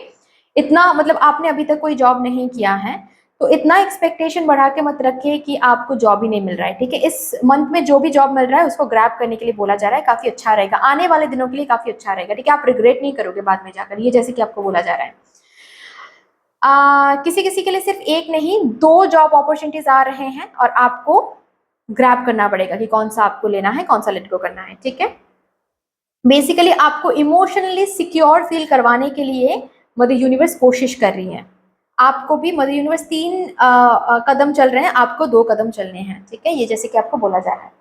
Speaker 1: इतना मतलब आपने अभी तक कोई जॉब नहीं किया है तो इतना एक्सपेक्टेशन बढ़ा के मत रखिए कि आपको जॉब ही नहीं मिल रहा है, ठीक है। इस मंथ में जो भी जॉब मिल रहा है उसको ग्रैब करने के लिए बोला जा रहा है, काफी अच्छा रहेगा, आने वाले दिनों के लिए काफी अच्छा रहेगा, ठीक है। आप रिग्रेट नहीं करोगे बाद में जाकर, ये जैसे कि आपको बोला जा रहा है। किसी किसी के लिए सिर्फ एक नहीं 2 जॉब अपॉर्चुनिटीज आ रहे हैं और आपको ग्रैब करना पड़ेगा कि कौन सा आपको लेना है, कौन सा लेट गो करना है, ठीक है। बेसिकली आपको इमोशनली सिक्योर फील करवाने के लिए मदर यूनिवर्स कोशिश कर रही है। आपको भी मदर यूनिवर्स 3 कदम चल रहे हैं, आपको 2 कदम चलने हैं, ठीक है। ये जैसे कि आपको बोला जा रहा है।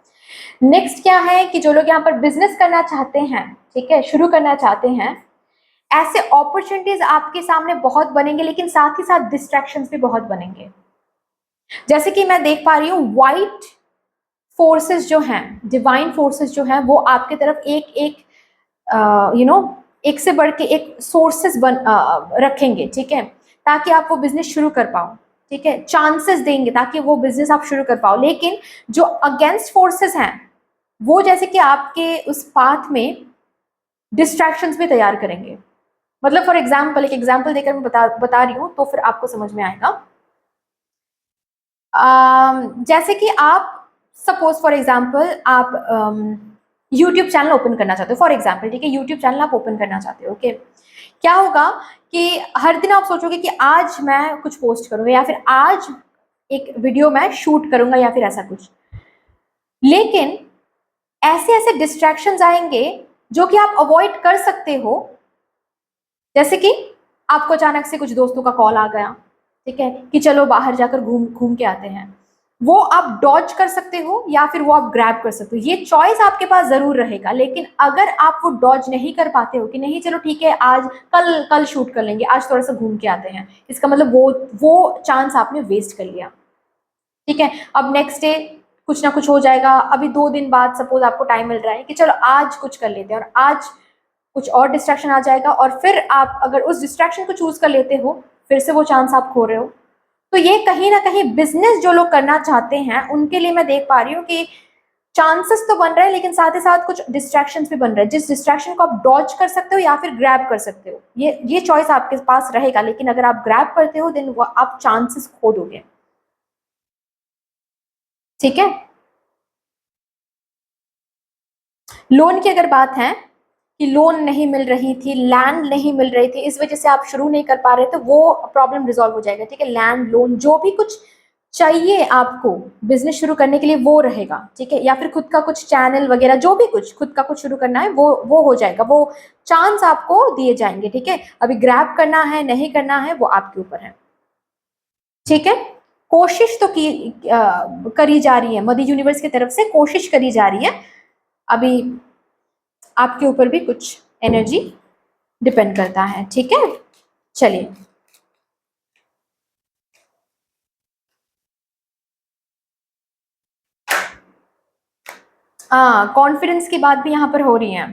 Speaker 1: नेक्स्ट क्या है कि जो लोग यहाँ पर बिजनेस करना चाहते हैं, ठीक है, शुरू करना चाहते हैं, ऐसे अपॉर्चुनिटीज आपके सामने बहुत बनेंगे, लेकिन साथ ही साथ डिस्ट्रैक्शंस भी बहुत बनेंगे। जैसे कि मैं देख पा रही हूँ वाइट फोर्सेस जो हैं, डिवाइन फोर्सेस जो हैं, वो आपके तरफ एक एक एक से बढ़ के एक सोर्सेस रखेंगे, ठीक है, ताकि आप वो बिजनेस शुरू कर पाओ, ठीक है। चांसेस देंगे ताकि वो बिजनेस आप शुरू कर पाओ, लेकिन जो अगेंस्ट फोर्सेस हैं वो जैसे कि आपके उस पाथ में डिस्ट्रैक्शंस भी तैयार करेंगे। मतलब फॉर एग्जाम्पल, एक एग्जाम्पल देकर मैं बता रही हूँ तो फिर आपको समझ में आएगा। जैसे कि आप सपोज फॉर एग्जाम्पल आप यूट्यूब चैनल ओपन करना चाहते हो, फॉर एग्जाम्पल, ठीक है, यूट्यूब चैनल आप ओपन करना चाहते हो, ओके। क्या होगा कि हर दिन आप सोचोगे कि आज मैं कुछ पोस्ट करूंगा या फिर आज एक वीडियो मैं शूट करूंगा या फिर ऐसा कुछ, लेकिन ऐसे ऐसे डिस्ट्रैक्शंस आएंगे जो कि आप अवॉइड कर सकते हो। जैसे कि आपको अचानक से कुछ दोस्तों का कॉल आ गया, ठीक है, कि चलो बाहर जाकर घूम घूम के आते हैं, वो आप डॉज कर सकते हो या फिर वो आप ग्रैब कर सकते हो, ये चॉइस आपके पास जरूर रहेगा। लेकिन अगर आप वो डॉज नहीं कर पाते हो कि नहीं चलो ठीक है आज कल कल शूट कर लेंगे, आज थोड़ा सा घूम के आते हैं, इसका मतलब वो चांस आपने वेस्ट कर लिया, ठीक है। अब नेक्स्ट डे कुछ ना कुछ हो जाएगा, अभी 2 दिन बाद सपोज आपको टाइम मिल रहा है कि चलो आज कुछ कर लेते हैं, और आज कुछ और डिस्ट्रैक्शन आ जाएगा और फिर आप अगर उस डिस्ट्रैक्शन को चूज कर लेते हो फिर से वो चांस आप खो रहे हो। तो ये कहीं ना कहीं बिजनेस जो लोग करना चाहते हैं उनके लिए मैं देख पा रही हूँ कि चांसेस तो बन रहे हैं, लेकिन साथ ही साथ कुछ डिस्ट्रैक्शंस भी बन रहे हैं, जिस डिस्ट्रैक्शन को आप डॉज कर सकते हो या फिर ग्रैब कर सकते हो, ये चॉइस आपके पास रहेगा। लेकिन अगर आप ग्रैब करते हो देन वो आप चांसेस खो दोगे, ठीक है। लोन की अगर बात है कि लोन नहीं मिल रही थी, लैंड नहीं मिल रही थी, इस वजह से आप शुरू नहीं कर पा रहे थे, वो प्रॉब्लम रिजॉल्व हो जाएगा, ठीक है। लैंड, लोन, जो भी कुछ चाहिए आपको बिजनेस शुरू करने के लिए वो रहेगा, ठीक है। या फिर खुद का कुछ चैनल वगैरह, जो भी कुछ खुद का कुछ शुरू करना है वो हो जाएगा, वो चांस आपको दिए जाएंगे, ठीक है। अभी ग्रैब करना है नहीं करना है वो आपके ऊपर है, ठीक है। कोशिश तो करी जा रही है, मदर यूनिवर्स की तरफ से कोशिश करी जा रही है। अभी आपके ऊपर भी कुछ एनर्जी डिपेंड करता है, ठीक है। चलिए, हाँ, कॉन्फिडेंस की बात भी यहाँ पर हो रही है,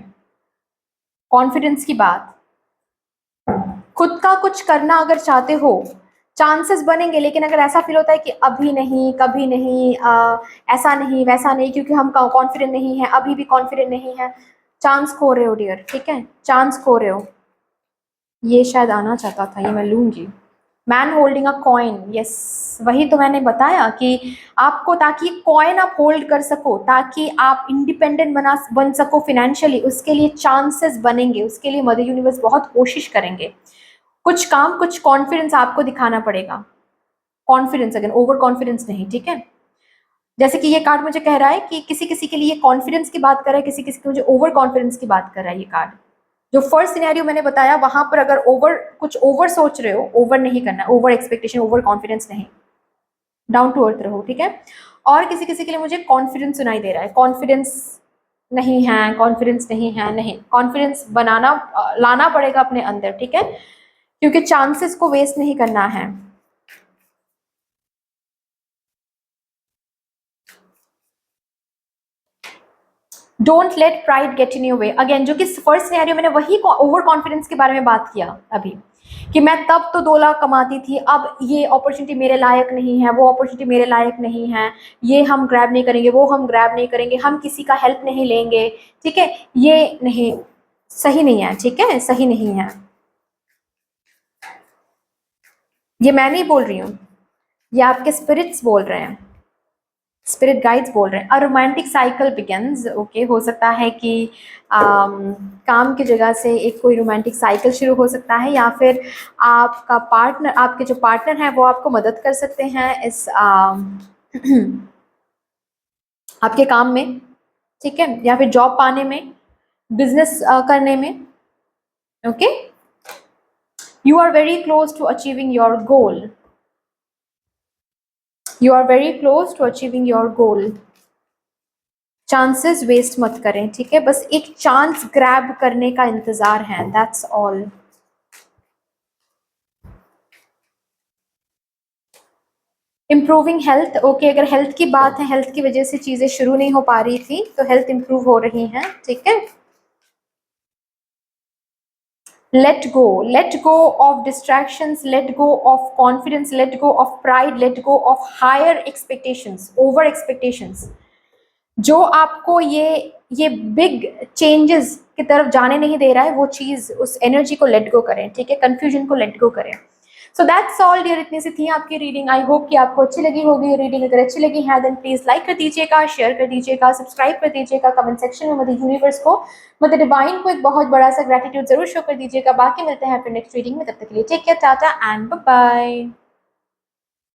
Speaker 1: कॉन्फिडेंस की बात। खुद का कुछ करना अगर चाहते हो चांसेस बनेंगे, लेकिन अगर ऐसा फील होता है कि अभी नहीं, कभी नहीं, ऐसा नहीं वैसा नहीं, क्योंकि हम कॉन्फिडेंट नहीं है, अभी भी कॉन्फिडेंट नहीं है, चांस खो रहे हो डियर, ठीक है, चांस खो रहे हो। ये शायद आना चाहता था, ये मैं लूंगी। Man holding a coin, yes, वही तो मैंने बताया कि आपको, ताकि कॉइन आप होल्ड कर सको, ताकि आप इंडिपेंडेंट बन सको फिनेंशियली, उसके लिए चांसेस बनेंगे, उसके लिए मदर यूनिवर्स बहुत कोशिश करेंगे। कुछ काम, कुछ कॉन्फिडेंस आपको दिखाना पड़ेगा, कॉन्फिडेंस, अगर ओवर कॉन्फिडेंस नहीं, ठीक है। जैसे कि ये कार्ड मुझे कह रहा है कि किसी किसी के लिए कॉन्फिडेंस की बात कर रहा है, किसी किसी के मुझे ओवर कॉन्फिडेंस की बात कर रहा है ये कार्ड। जो फर्स्ट सिनेरियो मैंने बताया वहां पर अगर कुछ ओवर सोच रहे हो, ओवर नहीं करना, ओवर एक्सपेक्टेशन, ओवर कॉन्फिडेंस नहीं, डाउन टू अर्थ रहो, ठीक है। और किसी किसी के लिए मुझे कॉन्फिडेंस सुनाई दे रहा है, कॉन्फिडेंस नहीं है, कॉन्फिडेंस नहीं है, नहीं, कॉन्फिडेंस बनाना लाना पड़ेगा अपने अंदर, ठीक है, क्योंकि चांसेस को वेस्ट नहीं करना है। Don't let pride get in your way, again जो कि फर्स्ट सिनेरियो मैंने वही ओवर कॉन्फिडेंस के बारे में बात किया अभी, कि मैं तब तो 2 लाख कमाती थी, अब ये अपॉर्चुनिटी मेरे लायक नहीं है, वो अपॉर्चुनिटी मेरे लायक नहीं है, ये हम ग्रैब नहीं करेंगे, वो हम ग्रैब नहीं करेंगे, हम किसी का हेल्प नहीं लेंगे, ठीक है, ये नहीं, सही नहीं है, ठीक है, सही नहीं है, ये मैं नहीं बोल रही हूँ, ये आपके स्पिरिट्स बोल रहे हैं, स्पिरिट गाइड्स बोल रहे हैं। A romantic cycle begins, okay, हो सकता है कि काम की जगह से एक कोई रोमांटिक साइकिल शुरू हो सकता है, या फिर आपका पार्टनर, आपके जो पार्टनर हैं वो आपको मदद कर सकते हैं इस आपके काम में, ठीक है, या फिर जॉब पाने में, बिजनेस करने में, okay, you are very close to achieving your goal, you are very close to achieving your goal. Chances waste मत करें, ठीक है, बस एक चांस ग्रैब करने का इंतजार है, that's all. Improving health, okay, अगर हेल्थ की बात है, हेल्थ की वजह से चीजें शुरू नहीं हो पा रही थी, तो हेल्थ इंप्रूव हो रही हैं, ठीक है। let go of distractions, let go of confidence, let go of pride, let go of higher expectations, over expectations, जो आपको ये बिग चेंजेस की तरफ जाने नहीं दे रहा है, वो चीज, उस एनर्जी को लेट गो करें, ठीक है, कंफ्यूजन को लेट गो करें। सो दैट्स ऑल डियर, इतनी सी थी आपकी रीडिंग। आई होप कि आपको अच्छी लगी होगी रीडिंग। अगर अच्छी लगी है देन प्लीज लाइक कर दीजिएगा, शेयर कर दीजिएगा, सब्सक्राइब कर दीजिएगा, कमेंट सेक्शन में मदर यूनिवर्स को, मदर डिवाइन को एक बहुत बड़ा सा ग्रेटिट्यूड जरूर शो कर दीजिएगा। बाकी मिलते हैं फिर नेक्स्ट रीडिंग में, तब तक के लिए take care, tata and bye bye.